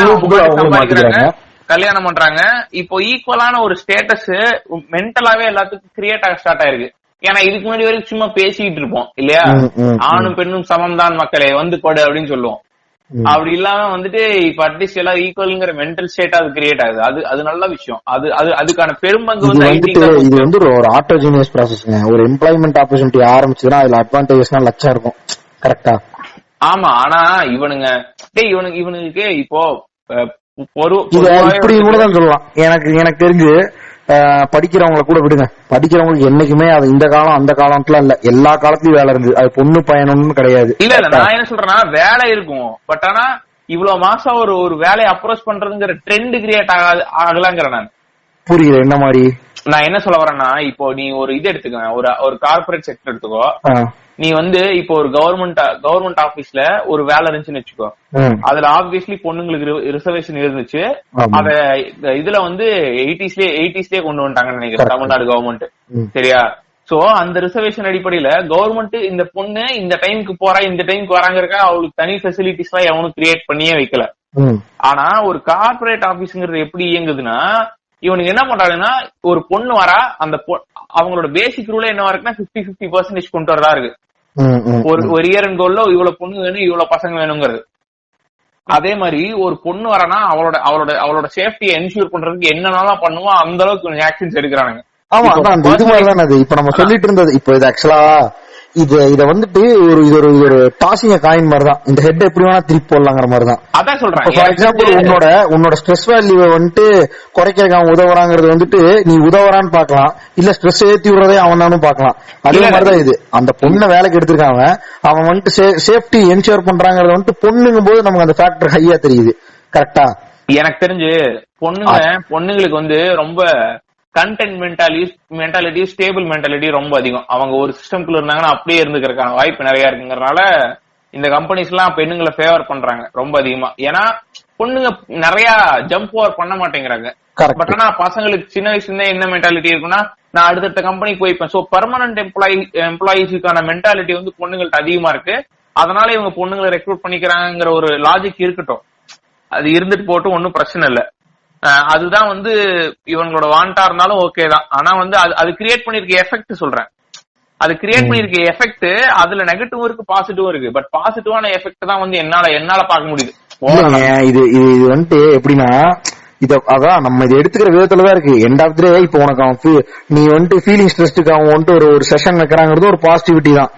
கல்யாணம் பண்றாங்க. இப்போ ஈக்குவலான ஒரு ஸ்டேட்டஸ் மென்டலாவே எல்லாத்துக்கும் கிரியேட் ஆக ஸ்டார்ட் ஆயிருக்கு. ஏன்னா இதுக்கு முன்னாடி வரைக்கும் சும்மா பேசிட்டு இருப்போம் இல்லையா, ஆணும் பெண்ணும் சமம் தான் மக்களே வந்து கொடு அப்படின்னு சொல்லுவோம். அப்படி இல்லாம வந்துட்டு இப்ப அட்லீஸ்ட் எல்லாம் ஈக்குவல்ங்கிற மென்டல் ஸ்டேட் அது கிரியேட் ஆகுது. அது நல்ல விஷயம். அதுக்கான பெரும்பங்கு வந்து இது வந்து ஒரு ஆட்டோஜினியஸ் ப்ராசஸ்ங்க. ஒரு எம்ப்ளாய்மெண்ட் ஆப்பர்ச்சுனிட்டி ஆரம்பிச்சதுன்னா அதுல அட்வான்டேஜஸ்னா லட்சம் இருக்கும். கரெக்டா? ஆமா. ஆனா இவனுக்கு இப்போ இப்படி கூட தான் சொல்லலாம். எனக்கு தெரிஞ்சு படிக்கிறவங்களை கூட விடுங்க, படிக்கிறவங்களுக்கு என்னைக்குமே அது இந்த காலம் அந்த காலம்லாம் இல்ல, எல்லா காலத்துலயும் வேலை இருந்து அது பொண்ணு பயணம்னு கிடையாது. இல்ல நான் என்ன சொல்றேன்னா வேலை இருக்கும், பட் ஆனா இவ்வளவு மாசம் ஒரு வேலையை அப்ரோச் பண்றதுங்கிற ட்ரெண்ட் கிரியேட் ஆகலாங்கிற நான். புரியுது என்ன மாதிரி? நான் என்ன சொல்ல வரேன்னா, இப்போ நீ ஒரு இது எடுத்துக்க, ஒரு கார்பரேட் செக்டர் எடுத்துக்கோ. நீ வந்து இப்போ ஒரு கவர்மெண்ட் ஆபீஸ்ல ஒரு வேலை இருந்துச்சுன்னு வச்சுக்கோ, அதுல ஆப்வியஸ்லி பொண்ணுங்களுக்கு ரிசர்வேஷன் இருந்துச்சு. அத இதுல வந்து 80ஸ்லயே கொண்டு வந்துட்டாங்கன்னு நினைக்கிறேன் தமிழ்நாடு கவர்மெண்ட். சரியா? சோ அந்த ரிசர்வேஷன் அடிப்படையில கவர்மெண்ட் இந்த பொண்ணு இந்த டைமுக்கு போறா இந்த டைமுக்கு வராங்கிறக்க அவளுக்கு தனி ஃபெசிலிட்டிஸ் எல்லாம் எவனும் கிரியேட் பண்ணியே வைக்கல. ஆனா ஒரு கார்பரேட் ஆபீஸ்ங்கிறது எப்படி இயங்குதுன்னா, இவனுக்கு என்ன பண்றாங்கன்னா ஒரு பொண்ணு வரா, அந்த அவங்களோட பேசிக் ரூல என்னவா இருக்குன்னா 50-50% கொண்டு வரதா இருக்கு. ஒரு இயர் அண்ட் கோல்ல இவ்வளவு பொண்ணு வேணும் இவ்வளவு பசங்க வேணுங்கிறது. அதே மாதிரி ஒரு பொண்ணு வரனா அவளோட சேஃப்டியை என்ஷூர் பண்றதுக்கு என்னென்னலாம் பண்ணுவோ அந்த அளவுக்கு ஆக்ஷன்ஸ் எடுக்கிறானுங்க. ஆமா, இது மாதிரிதான் அது. இப்ப நம்ம சொல்லிட்டு இருந்தது, இப்போ இது ஆக்சுவலா இத வந்துட்டு ஒரு டாசிங் காயின் மாதிரிதான். இந்த ஹெட் எப்படி வேணா திருப்பி போடலாங்கிற மாதிரிதான். அதான் சொல்றேன். ஃபார் எக்ஸாம்பிள் உன்னோட ஸ்ட்ரெஸ் வேல்யூவை வந்துட்டு குறைக்க அவன் உதவுறாங்கிறது வந்துட்டு நீ உதவுறான்னு பாக்கலாம், இல்ல ஸ்ட்ரெஸ் ஏத்தி விடுறதே அவன் தானும் பாக்கலாம். அதே மாதிரிதான் இது. அந்த பொண்ணை வேலைக்கு எடுத்திருக்காங்க, அவன் வந்துட்டு சேஃப்டி என்ஷூர் பண்றாங்கறது வந்துட்டு பொண்ணுங்கும் போது நமக்கு அந்த ஃபேக்டர் ஹையா தெரியுது. கரெக்டா? எனக்கு தெரிஞ்சு பொண்ணுங்களுக்கு வந்து ரொம்ப கண்டென்ட் மென்டாலிட்டி ஸ்டேபிள் மென்டாலிட்டி ரொம்ப அதிகம். அவங்க ஒரு சிஸ்டம்குள்ள இருந்தாங்கன்னா அப்படியே இருந்துக்கிறதுக்கான வாய்ப்பு நிறைய இருக்குங்கிறதுனால இந்த கம்பெனிஸ் எல்லாம் பெண்ணுங்களை ஃபேவர் பண்றாங்க ரொம்ப அதிகமா. ஏன்னா பொண்ணுங்க நிறைய ஜம்ப் ஓவர் பண்ண மாட்டேங்கிறாங்க. பட் ஆனா பசங்களுக்கு சின்ன வயசுல என்ன மென்டாலிட்டி இருக்குன்னா, நான் அடுத்த கம்பெனிக்கு போய்ப்பேன். சோ பெர்மனன்ட் எம்ப்ளாயிஸுக்கான மென்டாலிட்டி வந்து பொண்ணுங்கள்ட்ட அதிகமா இருக்கு. அதனால இவங்க பொண்ணுங்களை ரெக்ரூட் பண்ணிக்கிறாங்கிற ஒரு லாஜிக் இருக்கட்டும், அது இருந்துட்டு போட்டும் ஒன்னும் பிரச்சனை இல்ல. அதுதான் வந்து இவங்களோட வாண்டா இருந்தாலும் ஓகே தான். ஆனா வந்து அது கிரியேட் பண்ணிருக்க எஃபெக்ட் சொல்றேன். அது கிரியேட் பண்ணிருக்க எஃபெக்ட் அதுல நெகட்டிவ் இருக்கு பாசிட்டிவும் இருக்கு. பட் பாசிட்டிவான எஃபெக்ட் தான் வந்து என்னால பார்க்க முடியுது. இது வந்துட்டு எப்படின்னா, அதான் நம்ம இதை எடுத்துக்கிற விதத்துலதான் இருக்கு. எண்ட் ஆஃப் டே இப்போ உனக்கு நீ வந்துட்டு ஃபீலிங் ஸ்ட்ரெஸ்க்கு அவன் வந்துட்டு ஒரு செஷன் வைக்கிறாங்கிறது ஒரு பாசிட்டிவிட்டி தான்.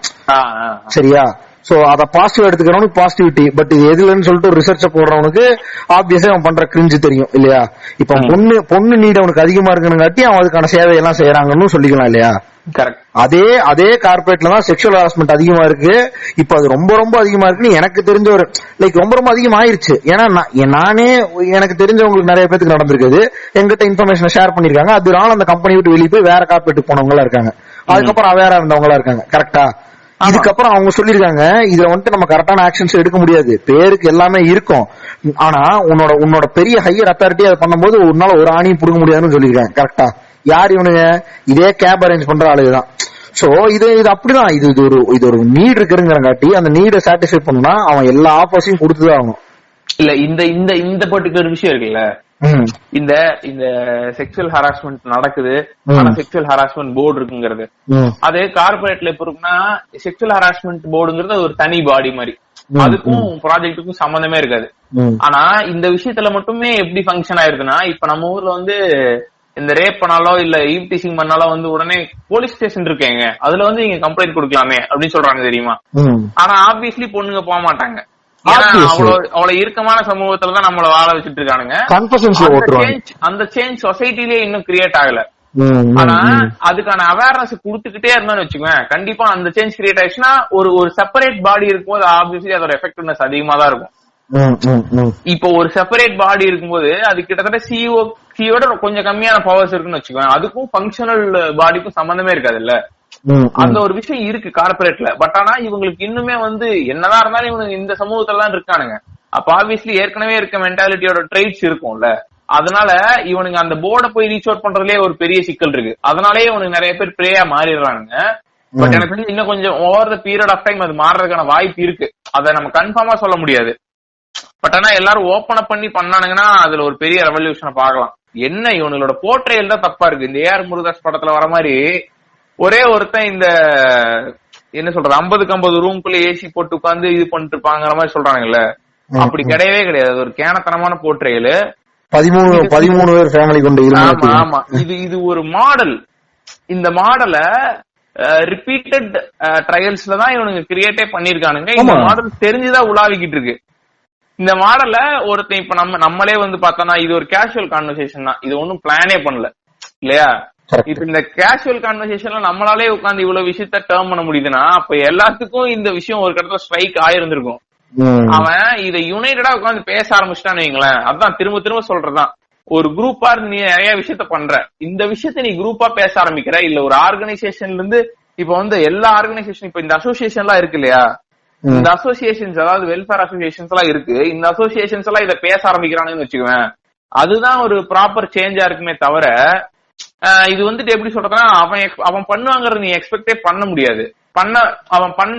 சரியா? சோ அத பாசிட்டிவ் எடுத்துக்கிறவனுக்கு பாசிட்டிவிட்டி. பட் இது எதுலன்னு சொல்லிட்டு ஒரு ரிசர்ச்ச போடுறவனுக்கு ஆப்வியஸா அவன் பண்ற கிரிஞ்சு தெரியும் இல்லையா? இப்ப பொண்ணு நீட் அவனுக்கு அதிகமா இருக்குன்னு அவன் அதுக்கான சேவையெல்லாம் செய்யறாங்கன்னு சொல்லிக்கலாம் இல்லையா? அதே கார்பரேட்ல தான் செக்ஷுவல் ஹராஸ்மெண்ட் அதிகமா இருக்கு. இப்ப அது ரொம்ப ரொம்ப அதிகமா இருக்குன்னு எனக்கு தெரிஞ்ச ஒரு ரொம்ப ரொம்ப அதிகமா ஆயிருச்சு. ஏன்னா நானே எனக்கு தெரிஞ்சவங்களுக்கு நிறைய பேருக்கு நடந்திருக்குது. எங்கிட்ட இன்ஃபர்மேஷன் ஷேர் பண்ணிருக்காங்க. அதனால அந்த கம்பெனி விட்டு வெளியே போய் வேற கார்பரேட்டுக்கு போனவங்களா இருக்காங்க. அதுக்கப்புறம் அவேரா இருந்தவங்களா இருக்காங்க. கரெக்டா? இதுக்கப்புறம் அவங்க சொல்லிருக்காங்க, இதுல வந்துட்டு நம்ம கரெக்டான ஆக்ஷன்ஸ் எடுக்க முடியாது, பேருக்கு எல்லாமே இருக்கும். ஆனா உன்னோட பெரிய ஹையர் அத்தாரிட்டி அதை பண்ணும்போது உன்னால ஒரு ஆணியும் புடுங்க முடியாதுன்னு சொல்லிருக்காங்க. கரெக்டா? யார் இவனுங்க? இதே கேப் அரேஞ்ச் பண்ற ஆளுதான். சோ இது அப்படிதான். இது ஒரு நீட் இருக்குங்கிறங்காட்டி அந்த நீடை சாட்டிஸ்ஃபை பண்ணா அவன் எல்லா ஆஃபர்ஸையும் கொடுத்துதான் ஆகணும். இல்ல இந்த பர்டிகுலர் விஷயம் இருக்குல்ல, இந்த செக்ஷுவல் ஹராஸ்மெண்ட் நடக்குது, ஆனா செக்ஷுவல் ஹராஸ்மெண்ட் போர்டு இருக்குங்கிறது. அது கார்பரேட்ல இப்ப இருக்குன்னா செக்ஷுவல் ஹராஸ்மெண்ட் போர்டுங்கிறது ஒரு தனி பாடி மாதிரி, அதுக்கும் ப்ராஜெக்டுக்கும் சம்பந்தமே இருக்காது. ஆனா இந்த விஷயத்துல மட்டுமே எப்படி ஃபங்க்ஷன் ஆயிருக்குன்னா, இப்ப நம்ம ஊர்ல வந்து இந்த ரேப் பண்ணாலோ இல்ல ஈவ் டீசிங் பண்ணாலோ வந்து உடனே போலீஸ் ஸ்டேஷன் இருக்கேங்க, அதுல வந்து நீங்க கம்ப்ளைண்ட் கொடுக்கலாமே அப்படின்னு சொல்றாங்க தெரியுமா? ஆனா ஆப்வியஸ்லி பொண்ணுங்க போக மாட்டாங்க. அவ்வளவு இறுக்கமான சமூகத்துலதான் நம்மள வாழ வச்சுட்டு இருக்கானுங்க. அந்த சேஞ்ச் சொசைட்டிலே இன்னும் கிரியேட் ஆகல. ஆனா அதுக்கான அவேர்னஸ் குடுத்துக்கிட்டே இருந்தோம்னு வச்சுக்கோங்க, கண்டிப்பா அந்த சேஞ்ச் கிரியேட் ஆயிடுச்சுன்னா ஒரு செப்பரேட் பாடி இருக்கும்போது ஆப்வியஸ்லி அதோட எஃபெக்டிவ்னஸ் அதிகமா தான் இருக்கும். இப்போ ஒரு செப்பரேட் பாடி இருக்கும்போது அது கிட்டத்தட்ட சிஓட கொஞ்சம் கம்மியான பவர்ஸ் இருக்குன்னு வச்சுக்கோங்க, அதுக்கும் ஃபங்க்ஷனல் பாடிக்கும் சம்பந்தமே இருக்காது இல்ல. அந்த ஒரு விஷயம் இருக்கு கார்பரேட்ல. பட் ஆனா இவங்களுக்கு இன்னுமே வந்து என்னதான் இருந்தாலும் இவங்க இந்த சமூகத்துல தான் இருக்கானுங்க. அப்ப ஆப்வியஸ்லி ஏற்கனவே இருக்க மென்டாலிட்டியோட ட்ரைட்ஸ் இருக்கும்ல. அதனால இவனுங்க அந்த போர்டை போய் ரீச் அவுட் பண்றதுலயே ஒரு பெரிய சிக்கல் இருக்கு. அதனாலேயே இவனுக்கு நிறைய பேர் பிளேயா மாறிடுறானுங்க. பட் எனக்கு தெரிஞ்சு இன்னும் கொஞ்சம் over the period of time அது மாறுறதுக்கான வாய்ப்பு இருக்கு. அதை நம்ம கன்ஃபார்மா சொல்ல முடியாது. பட் ஆனா எல்லாரும் ஓபன் அப் பண்ணி பண்ணானுங்கன்னா அதுல ஒரு பெரிய ரெவல்யூஷனை பார்க்கலாம். என்ன இவங்களோட போர்ட்ரேல் தான் தப்பா இருக்கு. இந்த ஏஆர் முருகதாஸ் படத்துல வர மாதிரி ஒரே ஒருத்தன் இந்த என்ன சொல்றது 50-50 ரூம்குள்ள ஏசி போட்டு உட்காந்து இது பண்ணிட்டு இருப்பாங்கிற மாதிரி சொல்றாங்கல்ல. அப்படி கிடையவே கிடையாது. ஒரு கேனத்தனமான போர்ட்ரேல். 13 பேர் ஃபேமிலி கொண்டு. ஆமா ஆமா, இது ஒரு மாடல். இந்த மாடல ரிப்பீட்டட் ட்ரையல்ஸ்ல தான் இவனுங்க கிரியேட்டே பண்ணிருக்கானுங்க. இந்த மாடல் தெரிஞ்சுதான் உலாவிக்கிட்டு இருக்கு. இந்த மாடல ஒருத்தன் இப்ப நம்மளே வந்து பார்த்தோம்னா இது ஒரு கேஷுவல் கான்வர்சேஷன் தான். இது ஒன்னும் பிளானே பண்ணல இல்லையா. இப்ப இந்த கேஷுவல் கான்வர்சேஷன்ல நம்மளாலே உட்காந்து இவ்வளவு விஷயத்த டேர்ம் பண்ண முடியுதுன்னா அப்ப எல்லாத்துக்கும் இந்த விஷயம் ஒரு இடத்துல ஸ்ட்ரைக் ஆயிருந்திருக்கும். அவன் இதை யுனைடடா உட்காந்து பேச ஆரம்பிச்சிட்டான்னு வைங்களேன். அதான் திரும்ப திரும்ப சொல்றதுதான். ஒரு குரூப்பா நீ நிறைய விஷயத்த பண்ற, இந்த விஷயத்த நீ குரூப்பா பேச ஆரம்பிக்கிற. இல்ல ஒரு ஆர்கனைசேஷன்ல இருந்து இப்ப வந்து எல்லா ஆர்கனைசேஷன் இப்ப இந்த அசோசியேஷன் எல்லாம் இருக்கு இல்லையா. இந்த அசோசியேஷன்ஸ் அதாவது வெல்ஃபேர் அசோசியேஷன்ஸ் எல்லாம் இருக்கு. இந்த அசோசியேஷன்ஸ் எல்லாம் இதை பேச ஆரம்பிக்கிறானுன்னு வச்சுக்குவேன். அதுதான் ஒரு ப்ராப்பர் சேஞ்சா இருக்குமே தவிர இது வந்துட்டு எப்படி சொல்றதுன்னா அவன் பண்ணுவாங்கறத நீ எக்ஸ்பெக்டே பண்ண முடியாது. அவன்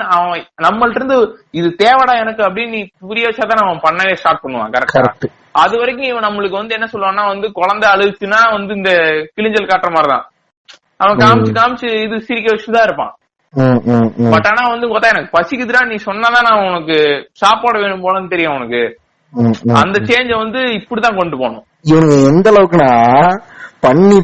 நம்மள்ட்ட இருந்து இது தேவைடா எனக்கு அப்படின்னு நீ புரிய வச்சாதான் அவன் பண்ணவே ஸ்டார்ட் பண்ணுவான். கரெக்டா? அது வரைக்கும் இவன் நம்மளுக்கு வந்து என்ன சொல்லுவான்னா வந்து குழந்தை அழுச்சுன்னா வந்து இந்த கிளிஞ்சல் காட்டுற மாதிரிதான் அவன் காமிச்சு இது சிரிக்க வச்சுதான் இருப்பான். பட் ஆனா வந்து எனக்கு பசிக்குதுடா நீ சொன்னாதான் நான் உனக்கு சாப்பாடு வேணும் போலன்னு தெரியும் உனக்கு. அந்த சேஞ்ச வந்து இப்படிதான் கொண்டு போகணும். இவனுங்க எந்த அளவுக்குன்னா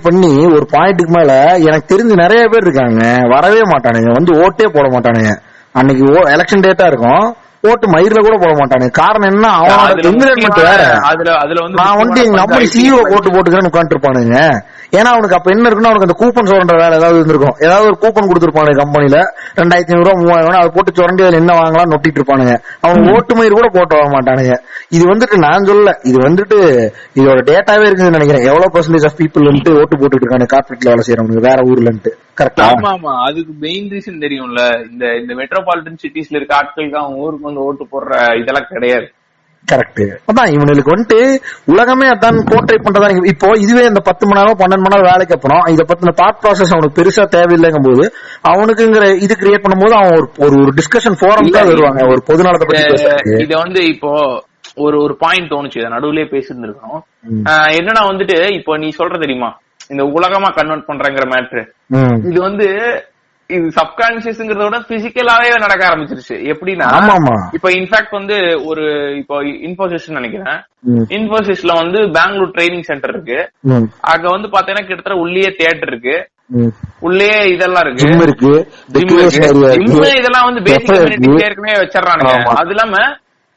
பண்ணி ஒரு பாயிண்ட்டுக்கு மேல எனக்கு தெரிஞ்சு நிறைய பேர் இருக்காங்க வரவே மாட்டானுங்க. வந்து ஓட்டே போட மாட்டானுங்க. அன்னைக்கு எலெக்ஷன் டேட்டா இருக்கும், ஓட்டு மயிர்ல கூட போட மாட்டானுங்க. காரணம் என்ன, அவனோட என்விரான்மெண்ட் வேற. நான் வந்து எங்க நம்ம சிஇஓ ஓட்டு போட்டுக்கிறேன்னு உட்காந்து இருப்பானுங்க. ஏன்னா அவனுக்கு அப்ப என்ன இருக்குன்னா அவனுக்கு அந்த கூப்பன் சொல்ற வேலை ஏதாவது இருந்திருக்கும். ஏதாவது ஒரு கூப்பன் கொடுத்துருப்பானு கம்பெனில 2500 ரூபா 3000 அதை போட்டு சுரண்டி அதுல என்ன வாங்கலாம் நொட்டிட்டு இருப்பானுங்க. அவனுக்கு ஓட்டு மயிர் கூட போட்டு வர மாட்டானுங்க. இது வந்துட்டு நான் சொல்ல, இது வந்துட்டு இதோட டேட்டாவே இருக்குன்னு நினைக்கிறேன். எவ்வளவு பெர்சன்டேஜ் ஆஃப் பீப்புள் வந்துட்டு ஓட்டு போட்டுட்டு இருக்காங்க கார்பரேட்ல வேலை செய்யறவங்க வேற ஊர்ல. கரெக்டா? ஆமா, அதுக்கு மெயின் ரீசன் தெரியும்ல. இந்த மெட்ரோபாலிட்டன் சிட்டிஸ்ல இருக்க ஆட்களுக்கு அவங்க ஊருக்கு வந்து ஓட்டு போடுற இதெல்லாம் கிடையாது. கரெக்ட். அதான் இவனுக்கு வந்துட்டு உலகமே அதான் போர்ட்ரேட் பண்றதா. இப்போ இதுவே இந்த 10 மணி நேரம் 12 மணி நேரம் வேலைக்கு அப்புறம் இதை பத்தின தாட் ப்ராசஸ் அவனுக்கு பெருசா தேவையில்லைங்கும் போது அவனுக்குங்கிற இது கிரியேட் பண்ணும்போது அவன் ஒரு டிஸ்கஷன் ஃபோரம் தான் வருவாங்க ஒரு பொது நலத்தை பத்தி. இத வந்து இப்போ ஒரு பாயிண்ட் தோணுச்சு, நடுவுலயே பேசிருந்திருக்கோம். என்னன்னா வந்துட்டு இப்போ நீ சொல்ற தெரியுமா இந்த உலகமா கன்வெர்ட் பண்றங்கிற மேட்ரு, இது வந்து இது சப்கான்சியஸ்ங்கிறத விட பிசிக்கலாவே நடக்க ஆரம்பிச்சிருச்சு. எப்படின்னா இப்ப இன்ஃபேக்ட் வந்து ஒரு இப்போ இன்ஃபோசிஸ் நினைக்கிறேன், இன்ஃபோசிஸ்ல வந்து பெங்களூர் ட்ரைனிங் சென்டர் இருக்கு. அங்க வந்து பாத்தீங்கன்னா கிட்டத்தட்ட உள்ளே தியேட்டர் இருக்கு, உள்ளே இதெல்லாம் இருக்கு, இதெல்லாம் வந்து பேசிக் கம்யூனிட்டி ஏற்கனவே வச்சிடறானுங்க. அது இல்லாம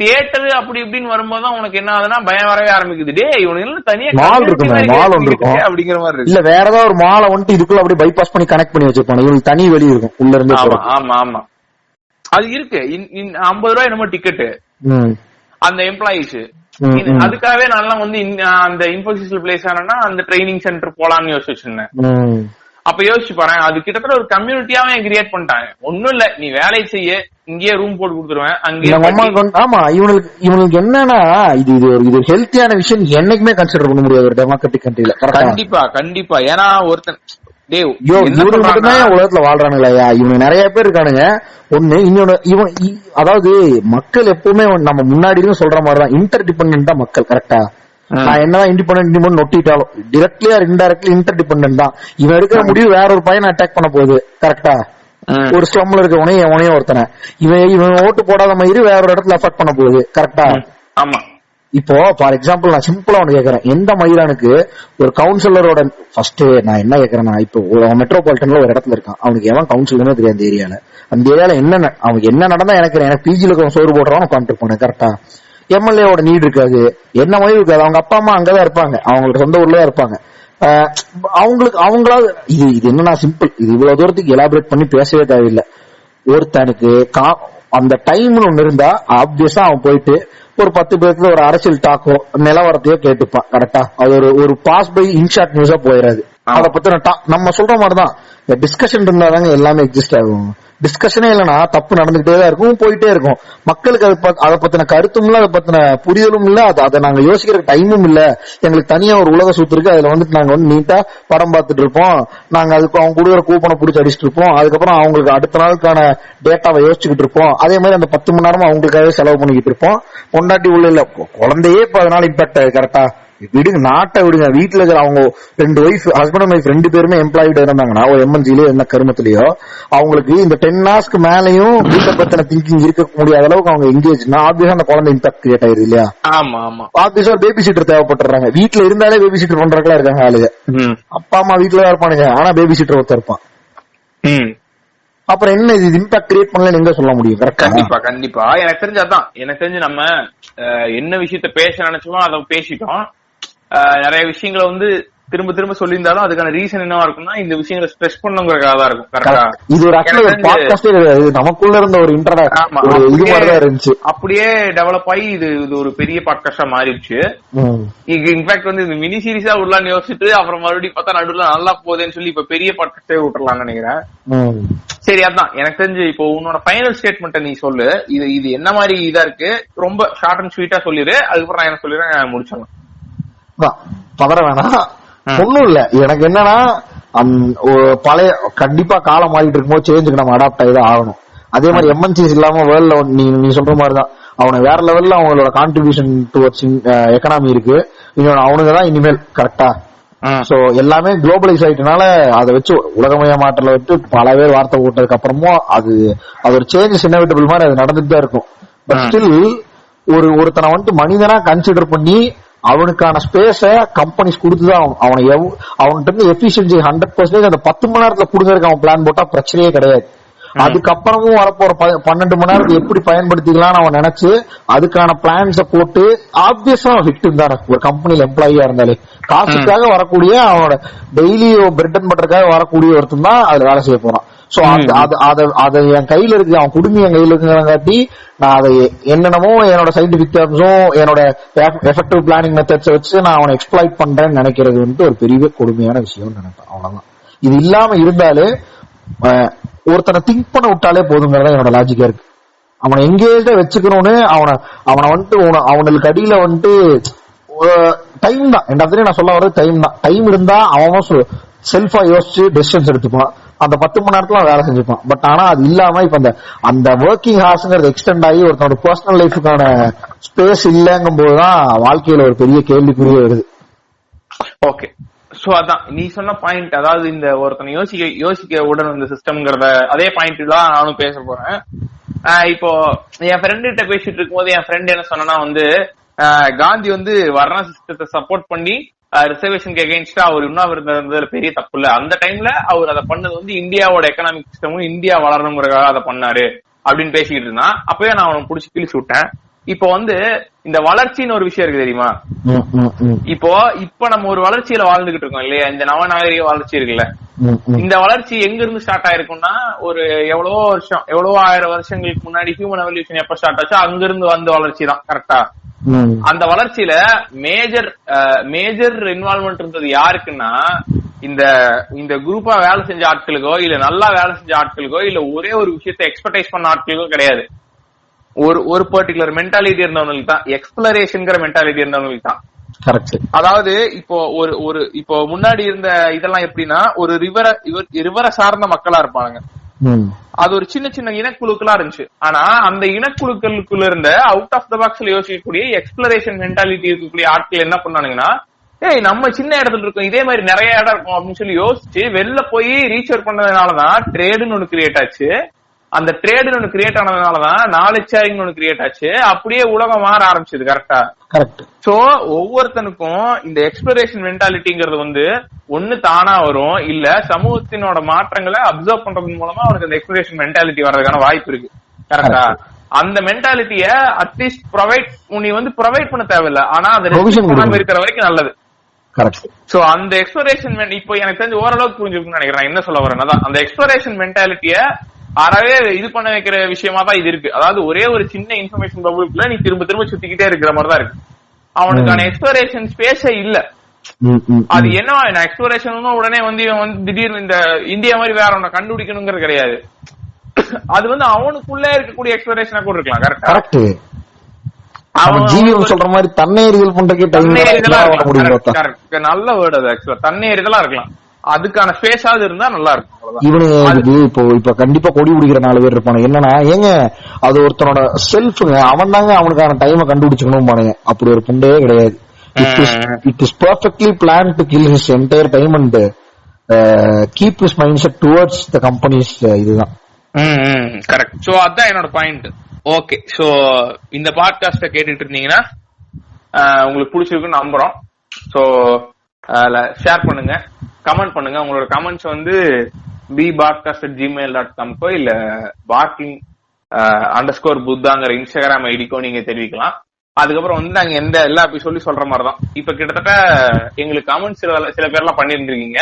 தியேட்டர் அப்படி இப்படின்னு வரும்போது உனக்கு என்ன ஆகுதுன்னா பயம் வரவே ஆரம்பிக்குது. டே இவனுக்கு தனியா மால் இருக்கு, மால் ஒன்று இருக்கும் அப்படிங்கிற மாதிரி இருக்கு. இல்ல வேற ஏதாவது ஒரு மாலை வந்துட்டு இதுக்குள்ள அப்படியே பைபாஸ் பண்ணி கனெக்ட் பண்ணி வச்சிருப்பாங்க. இவனுக்கு தனி வெளி இருக்கும் உள்ள இருந்து. ஆமா ஆமா அது இருக்கு. 50 ரூபாய் என்னமோ டிக்கெட்டு அந்த எம்ப்ளாயிஸ். அதுக்காகவே நல்லா வந்து அந்த இன்ஃபோசிஸ்ல பிளேஸ் ஆனா அந்த ட்ரைனிங் சென்டர் போலான்னு யோசிச்சிருந்தேன். அப்ப யோசிச்சு பாரு, அது கிட்டத்தட்ட ஒரு கம்யூனிட்டியாவே கிரியேட் பண்ணிட்டாங்க. ஒண்ணும் இல்ல, நீ வேலை செய்ய இங்கேயே ரூம் போட்டு கொடுத்துருவேன் அங்கேயே. ஆமா, இவனுக்கு என்னன்னா இது ஹெல்த்தியான விஷயம் என்னைக்குமே கன்சிடர் பண்ண முடியாது ஒரு டெமோக்ராட்டிக் கண்ட்ரில. கண்டிப்பா கண்டிப்பா. ஏன்னா ஒருத்தன் உலகத்துல வாழ்றானுங்களா, இவங்க நிறைய பேர் இருக்கானுங்க. ஒண்ணு இன்னொன்னு அதாவது மக்கள் எப்பவுமே நம்ம முன்னாடி சொல்ற மாதிரிதான் இன்டர் டிபெண்டன்ட் தான் மக்கள். கரெக்டா? நான் என்னதான் இண்டிபெண்டன்ட் நொட்டிட்டாலும் directly or indirectly interdependent தான். இவன் எடுக்கிற முடிவு வேற ஒரு பையனை அட்டாக் பண்ண போகுது. கரெக்டா? ஒரு ஸ்லம்ல இருக்க உனையே ஒருத்தனை இவன் ஓட்டு போடாத மாதிரி வேற ஒரு இடத்துல அஃபெக்ட் பண்ண போகுது. கரெக்டா? ஆமா. இப்போ ஃபார் எக்ஸாம்பிள் நான் சிம்பிளா ஒண்ணு கேக்குறேன், எந்த மயிரானுக்கு ஒரு கவுன்சிலரோட ஃபர்ஸ்ட் நான் என்ன கேக்குறேன்னா, இப்போ மெட்ரோபாலிட்டன்ல ஒரு இடத்துல இருக்கான், அவனுக்கு எவன் கவுன்சிலர்னு தெரியாது அந்த ஏரியால. அந்த ஏரியால அவனுக்கு என்ன நடந்தா எனக்கு பிஜில இருக்க சோறு போடுறவன் உட்காந்துட்டு போனேன். கரெக்டா? எம்எல்ஏவோட நீட் இருக்காது, என்ன மாதிரி இருக்காது. அவங்க அப்பா அம்மா அங்கதான் இருப்பாங்க, அவங்களோட சொந்த ஊர்லதான் இருப்பாங்க. அவங்களாவது இது என்னன்னா சிம்பிள், இது இவ்வளவு தூரத்துக்கு எலாபரேட் பண்ணி பேசவே தேவையில்லை. ஒருத்தனுக்கு அந்த டைம்னு ஒண்ணு இருந்தா ஆப்வியஸா அவன் போயிட்டு ஒரு 10 பேருக்கு ஒரு அரசியல் டாக்கோ நிலவரத்தையோ கேட்டுப்பான். கரெக்டா? அது ஒரு பாஸ் பை இன்ஷார்ட் நியூஸா போயிடாது. அதை பத்தி நம்ம சொல்ற மாதிரிதான் டிஸ்கஷன் இருந்தாதாங்க எல்லாமே எக்ஸிஸ்ட் ஆகும். டிஸ்கஷனே இல்லைன்னா தப்பு நடந்துகிட்டே தான் இருக்கும், போயிட்டே இருக்கும். மக்களுக்கு அதை பத்தின கருத்தும் இல்ல, அதை பத்தின புரிதலும் இல்ல, அதை நாங்க யோசிக்கிற டைமும் இல்ல. எங்களுக்கு தனியா ஒரு உலக சுத்து இருக்கு, அதுல வந்துட்டு நாங்க வந்து நீட்டா படம் பார்த்துட்டு இருப்போம். நாங்க அதுக்கு அவங்க கொடுக்குற கூப்பனை பிடிச்சி அடிச்சுட்டு இருப்போம். அதுக்கப்புறம் அவங்களுக்கு அடுத்த நாளுக்கான டேட்டாவை யோசிச்சுக்கிட்டு இருப்போம். அதே மாதிரி அந்த 10 மணி நேரமும் அவங்களுக்காகவே செலவு பண்ணிக்கிட்டு இருப்போம். பொண்டாட்டி உள்ள இல்ல, குழந்தையே இப்ப அதனால இம்பாக்ட் ஆகுது. கரெக்டா விடுங்க, நாட்டை விடுங்க. வீட்டுல இருக்கிற அவங்க 2 ஒய்ஃப், ஹஸ்பண்ட் அண்ட் ஒய்ஃப் 2 பேருமே எம்ப்ளாய்டு இருந்தாங்கன்னா ஒரு எம்என்சிலயோ என்ன கருமத்திலயோ அவங்களுக்கு இந்த 10 hours மேலையும் வீட்டை பத்தின திங்கிங் இருக்க முடியாத அளவுக்கு அவங்க எங்கேஜ்னா ஆப்வியஸா அந்த குழந்தை இம்பாக்ட் கிரியேட் ஆயிருது இல்லையா? ஆமா ஆமா. ஆப்வியஸா பேபி சீட்டர் தேவைப்படுறாங்க. வீட்டுல இருந்தாலே பேபி சீட்டர் பண்றதுலாம் இருக்காங்க ஆளுங்க. அப்பா அம்மா வீட்டுல தான் இருப்பானுங்க, ஆனா பேபி சீட்டர் ஒருத்தர் இருப்பான். அப்புறம் என்ன இது இம்பாக்ட் கிரியேட் பண்ணல எங்க சொல்ல முடியும்? கண்டிப்பா கண்டிப்பா. எனக்கு தெரிஞ்சு நம்ம என்ன விஷயத்த பேச நினைச்சோமோ அதை பேசிட்டோம். நிறைய விஷயங்களை வந்து திரும்ப திரும்ப சொல்லியிருந்தாலும் அதுக்கான ரீசன் என்னவா இருக்கும்னா இந்த விஷயங்களை ஸ்ட்ரெஸ் பண்ணுங்கிறதுக்காக தான் இருக்கும். கரெக்டா? இது ஒரு நமக்குள்ள இருந்த ஒரு இருந்துச்சு, அப்படியே டெவலப் ஆகி இது ஒரு பெரிய பாட்காஸ்டா மாறிடுச்சு. இன்ஃபேக்ட் வந்து இந்த மினி சீரிஸா விடலான்னு யோசிச்சுட்டு அப்புறம் மறுபடியும் பார்த்தா நடுவில் நல்லா போகுதுன்னு சொல்லி இப்ப பெரிய பாட்காஸ்டே விட்டுறலாம்னு நினைக்கிறேன். சரி, அதான் எனக்கு தெரிஞ்சு இப்போ உன்னோட ஃபைனல் ஸ்டேட்மெண்ட் நீ சொல்லு. இது என்ன மாதிரி இதா இருக்கு, ரொம்ப ஷார்ட் அண்ட் ஸ்வீட்டா சொல்லிடு. அதுக்கப்புறம் நான் என்ன சொல்லிடுறேன், முடிச்சிடலாம். பதற வேணாம், ஒண்ணும் இல்ல. எனக்கு என்னன்னா பழைய கண்டிப்பா காலம் மாறிட்டு இருக்கும்போது சேஞ்சுக்கு நம்ம அடாப்ட் ஆகிதான் ஆகணும். அதே மாதிரி எம்என்சிஸ் இல்லாம வேர்ல்ட்ல நீ சொல்ற மாதிரிதான் அவனை வேற லெவல்ல அவங்களோட கான்ட்ரிபியூஷன் டுவர்ட்ஸ் எக்கனாமி இருக்கு. அவனுங்கதான் இனிமேல் கரெக்டா. சோ எல்லாமே குளோபலைஸ் ஆயிட்டனால அதை வச்சு உலகமய மாற்றல வச்சு பல பேர் வார்த்தை போட்டதுக்கு அப்புறமும் அது ஒரு சேஞ்சஸ் இன்எவிட்டபிள் மாதிரி அது நடந்துட்டு தான் இருக்கும். பட் ஸ்டில் ஒருத்தனை வந்துட்டு மனிதனா கன்சிடர் பண்ணி அவனுக்கான ஸ்பேஸ கம்பெனிஸ் கொடுத்துதான் அவன்கிட்ட இருந்து எஃபிஷியன்சி 100% அந்த 10 மணி நேரத்துல கொடுங்கறதுக்கு அவன் பிளான் போட்டா பிரச்சனையே கிடையாது. அதுக்கப்புறமும் வரப்போற 12 மணி நேரத்தை எப்படி பயன்படுத்திக்கலாம்னு அவன் நினைச்சு அதுக்கான பிளான்ஸ போட்டு ஆப்வியஸா ஹிட் தானே. ஒரு கம்பெனில எம்ப்ளாயியா இருந்தாலே காசுக்காக வரக்கூடிய அவனோட டெய்லி பிரெட் அண்ட் பட்டருக்காக வரக்கூடிய ஒருத்தன் தான் அதுல வேலை செய்ய போறான். சோ அது என் கையில இருக்கு, அவன் குடும்பம் என் கையில இருக்குங்கிறங்காட்டி நான் அதை என்னென்னமோ என்னோட சயின்டிபிக் டேர்ம்ஸும் என்னோட எஃபெக்டிவ் பிளானிங் மெத்தட்ஸ் வச்சு நான் அவனை எக்ஸ்ப்ளாய்ட் பண்றேன்னு நினைக்கிறது வந்து ஒரு பெரிய கொடுமையான விஷயம் நினைப்பேன். அவ்வளவுதான். இது இல்லாம இருந்தாலே ஒருத்தனை திங்க் பண்ண விட்டாலே போதுங்கிறதா என்னோட லாஜிக்கா இருக்கு. அவனை எங்கேஜா வச்சுக்கணும்னு அவனை வந்துட்டு அவனுக்கு அடியில வந்துட்டு டைம் தான். நான் சொல்ல வர்றது டைம் தான். டைம் இருந்தா அவன் செல்ஃபா யோசிச்சு டெசிஷன்ஸ் எடுத்துப்பான். அந்த 10 மணி நேரத்துல வேலை செஞ்சுப்பான். பட் ஆனா அது இல்லாம இப்ப அந்த ஒர்க்கிங் ஹார்ஸ்ங்கிறது எக்ஸ்டெண்ட் ஆகி ஒருத்தனோட பர்சனல் லைஃபுக்கான ஸ்பேஸ் இல்லங்கும் போதுதான் வாழ்க்கையில ஒரு பெரிய கேள்விக்குரிய வருது. ஓகே, சோ அதான் நீ சொன்ன பாயிண்ட். அதாவது இந்த ஒருத்தனை யோசிக்க உடனே இந்த சிஸ்டம்ங்கிறத அதே பாயிண்ட் தான் நானும் பேச போறேன். இப்போ என் ஃப்ரெண்ட் கிட்ட பேசிட்டு இருக்கும்போது என் ஃப்ரெண்ட் என்ன சொன்னா வந்து காந்தி வந்து வர்ண சிஸ்டத்தை சப்போர்ட் பண்ணி ரிசர்வேஷனுக்கு எகெயின்ஸ்டா அவர் இன்னும் இருந்ததுல பெரிய தப்பு இல்ல. அந்த டைம்ல அவர் அதை பண்ணது வந்து இந்தியாவோட எக்கனாமிக் சிஸ்டமும் இந்தியா வளரணுங்கிறதுக்காக அதை பண்ணாரு அப்படின்னு பேசிக்கிட்டு இருந்தான். அப்பவே நான் அவனை புடிச்சு கிழிச்சு விட்டேன். இப்போ வந்து இந்த வளர்ச்சின்னு ஒரு விஷயம் இருக்கு தெரியுமா? இப்போ நம்ம ஒரு வளர்ச்சியில வாழ்ந்துகிட்டு இருக்கோம் இல்லையா? இந்த நவநாகரிக வளர்ச்சி இருக்குல்ல, இந்த வளர்ச்சி எங்க இருந்து ஸ்டார்ட் ஆயிருக்கும்னா ஒரு எவ்வளவோ 1000 வருஷங்களுக்கு முன்னாடி ஹியூமன் எவல்யூஷன் எப்ப ஸ்டார்ட் ஆச்சோ அங்க இருந்து வந்த வளர்ச்சி தான். கரெக்டா? அந்த வளர்ச்சியில மேஜர் இன்வால்வ்மெண்ட் இருந்தது யாருக்குன்னா இந்த குரூப்பா வேலை செஞ்ச ஆட்களுக்கோ இல்ல நல்லா வேலை செஞ்ச ஆட்களுக்கோ இல்ல ஒரே ஒரு விஷயத்தை எக்ஸ்பெக்டைஸ் பண்ண ஆட்களுக்கோ கிடையாது. ஒரு பர்டிகுலர் மென்டாலிட்டி இருந்தவங்களுக்கு தான், எக்ஸ்ப்ளரேஷன்ங்கிற மென்டாலிட்டி இருந்தவங்களுக்கு தான். அதாவது இப்போ முன்னாடி இருந்த இதெல்லாம் எப்படின்னா ஒரு ரிவரை சார்ந்த மக்களா இருப்பாங்க. அது ஒரு சின்ன சின்ன இனக்குழுக்களா இருந்துச்சு. ஆனா அந்த இனக்குழுக்களுக்குள்ள இருந்த அவுட் ஆஃப் த பாக்ஸ்ல யோசிக்கக்கூடிய எக்ஸ்ப்ளரேஷன் மென்டாலிட்டி இருக்கக்கூடிய ஆட்கள் என்ன பண்ணானுங்கன்னா, நம்ம சின்ன இடத்துல இருக்கோம், இதே மாதிரி நிறைய இடம் இருக்கும் அப்படின்னு சொல்லி யோசிச்சு வெளில போய் ரீசர்ச் பண்ணதுனாலதான் ட்ரேடுன்னு ஒண்ணு கிரியேட் ஆச்சு. அந்த ட்ரேடுன்னு ஒண்ணு கிரியேட் ஆனதுனாலதான் நாலேஜ் ஷேரிங் ஒண்ணு கிரியேட் ஆச்சு. அப்படியே உலகம் மாற ஆரம்பிச்சது. கரெக்டா? சோ ஒவ்வொருத்தனுக்கும் இந்த எக்ஸ்ப்ளரேஷன் மென்டாலிட்டிங்கிறது வந்து ஒண்ணு தானா வரும், இல்ல சமூகத்தினோட மாற்றங்களை அப்சர்வ் பண்றது மூலமா அவனுக்கு அந்த எக்ஸ்ப்ளரேஷன் மென்டாலிட்டி வர்றதுக்கான வாய்ப்பு இருக்கு. கரெக்டா? அந்த மென்டாலிட்டிய அட்லீஸ்ட் நீ வந்து ப்ரொவைட் பண்ண தேவையில்லை, ஆனா அது இருக்கிற வரைக்கும் நல்லது. சோ அந்த எக்ஸ்ப்ளரேஷன் இப்போ எனக்கு தெரிஞ்சு ஓரளவுக்கு புரிஞ்சுக்கணும்னு நினைக்கிறேன். என்ன சொல்ல வரேன்னா, அந்த எக்ஸ்ப்ளரேஷன் மென்டாலிட்டிய அறவே இது பண்ண வைக்கிற விஷயமா தான் இது இருக்கு. அதாவது ஒரே ஒரு சின்ன இன்ஃபர்மேஷன் பபுளுக்குள்ள நீ திரும்ப திரும்ப சுத்திக்கிட்டே இருக்கிற மாதிரி தான் இருக்கு. அவனுக்கான எக்ஸ்ப்ளரேஷன் ஸ்பேஸே இல்ல. அது என்ன எக்ஸ்ப்ளோரேஷன் உடனே வந்து இவன் வந்து திடீர்னு இந்த இந்தியா மாதிரி வேற ஒன்ன கண்டுபிடிக்கணுங்கிறது கிடையாது. அது வந்து அவனுக்குள்ளே இருக்கக்கூடிய எக்ஸ்ப்ளோரேஷனா கூட இருக்கலாம். கரெக்ட். அவன் ஜீவன் சொல்ற மாதிரி தண்ணீர்கள் பண்றதுக்கு நல்ல வேர்டு அது. ஆக்சுவலா தண்ணீர்களா இருக்கலாம், அதுக்கான ஸ்பேஸாவது இருந்தா நல்லா இருக்கும். இவனுக்கு இப்ப கண்டிப்பா கொடி பிடிக்கிற 4 பேர் இருப்பானு. என்னன்னா ஏங்க அது ஒருத்தனோட செல்ஃபுங்க, அவன் தாங்க அவனுக்கான டைமை கண்டுபிடிச்சுக்கணும் பானுங்க. அப்படி ஒரு புண்டே கிடையாது. It is perfectly planned to kill his entire time and keep his mindset towards the company's இதுதான். கரெக்ட். சோ அதான் என்னோட பாயிண்ட். ஓகே, சோ இந்த பாட்காஸ்ட கேட்டுட்டு இருந்தீங்கன்னா உங்களுக்கு பிடிச்சிருக்குன்னு நம்புறோம். சோ ஷேர் பண்ணுங்க, கமெண்ட் பண்ணுங்க. உங்களோட கமெண்ட்ஸ் வந்து bpodcast@gmail.com இல்ல barking_buddhaங்கிற இன்ஸ்டாகிராம் ஐடிக்கோ நீங்க தெரிவிக்கலாம். அதுக்கப்புறம் வந்து நாங்க எந்த எல்லா எபிசோட்லயும் சொல்ற மாதிரிதான் இப்ப கிட்டத்தட்ட எங்களுக்கு கமெண்ட்ஸ் சில பேர்லாம் பண்ணிருந்திருக்கீங்க.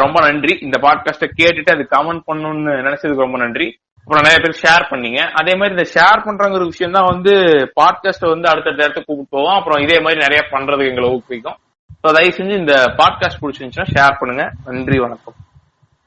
ரொம்ப நன்றி. இந்த பாட்காஸ்ட கேட்டுட்டு அது கமெண்ட் பண்ணணும்னு நினைச்சதுக்கு ரொம்ப நன்றி. அப்புறம் நிறைய பேர் ஷேர் பண்ணீங்க. அதே மாதிரி இந்த ஷேர் பண்றங்கிற விஷயம் தான் வந்து பாட்காஸ்ட் வந்து அடுத்த இடத்துக்கு கூப்பிட்டு போவோம். அப்புறம் இதே மாதிரி நிறைய பண்றதுக்கு எங்களை ஊக்குவிக்கும். தயவு செஞ்சு இந்த பாட்காஸ்ட் பிடிச்சிருந்துச்சுன்னா ஷேர் பண்ணுங்க. நன்றி, வணக்கம்.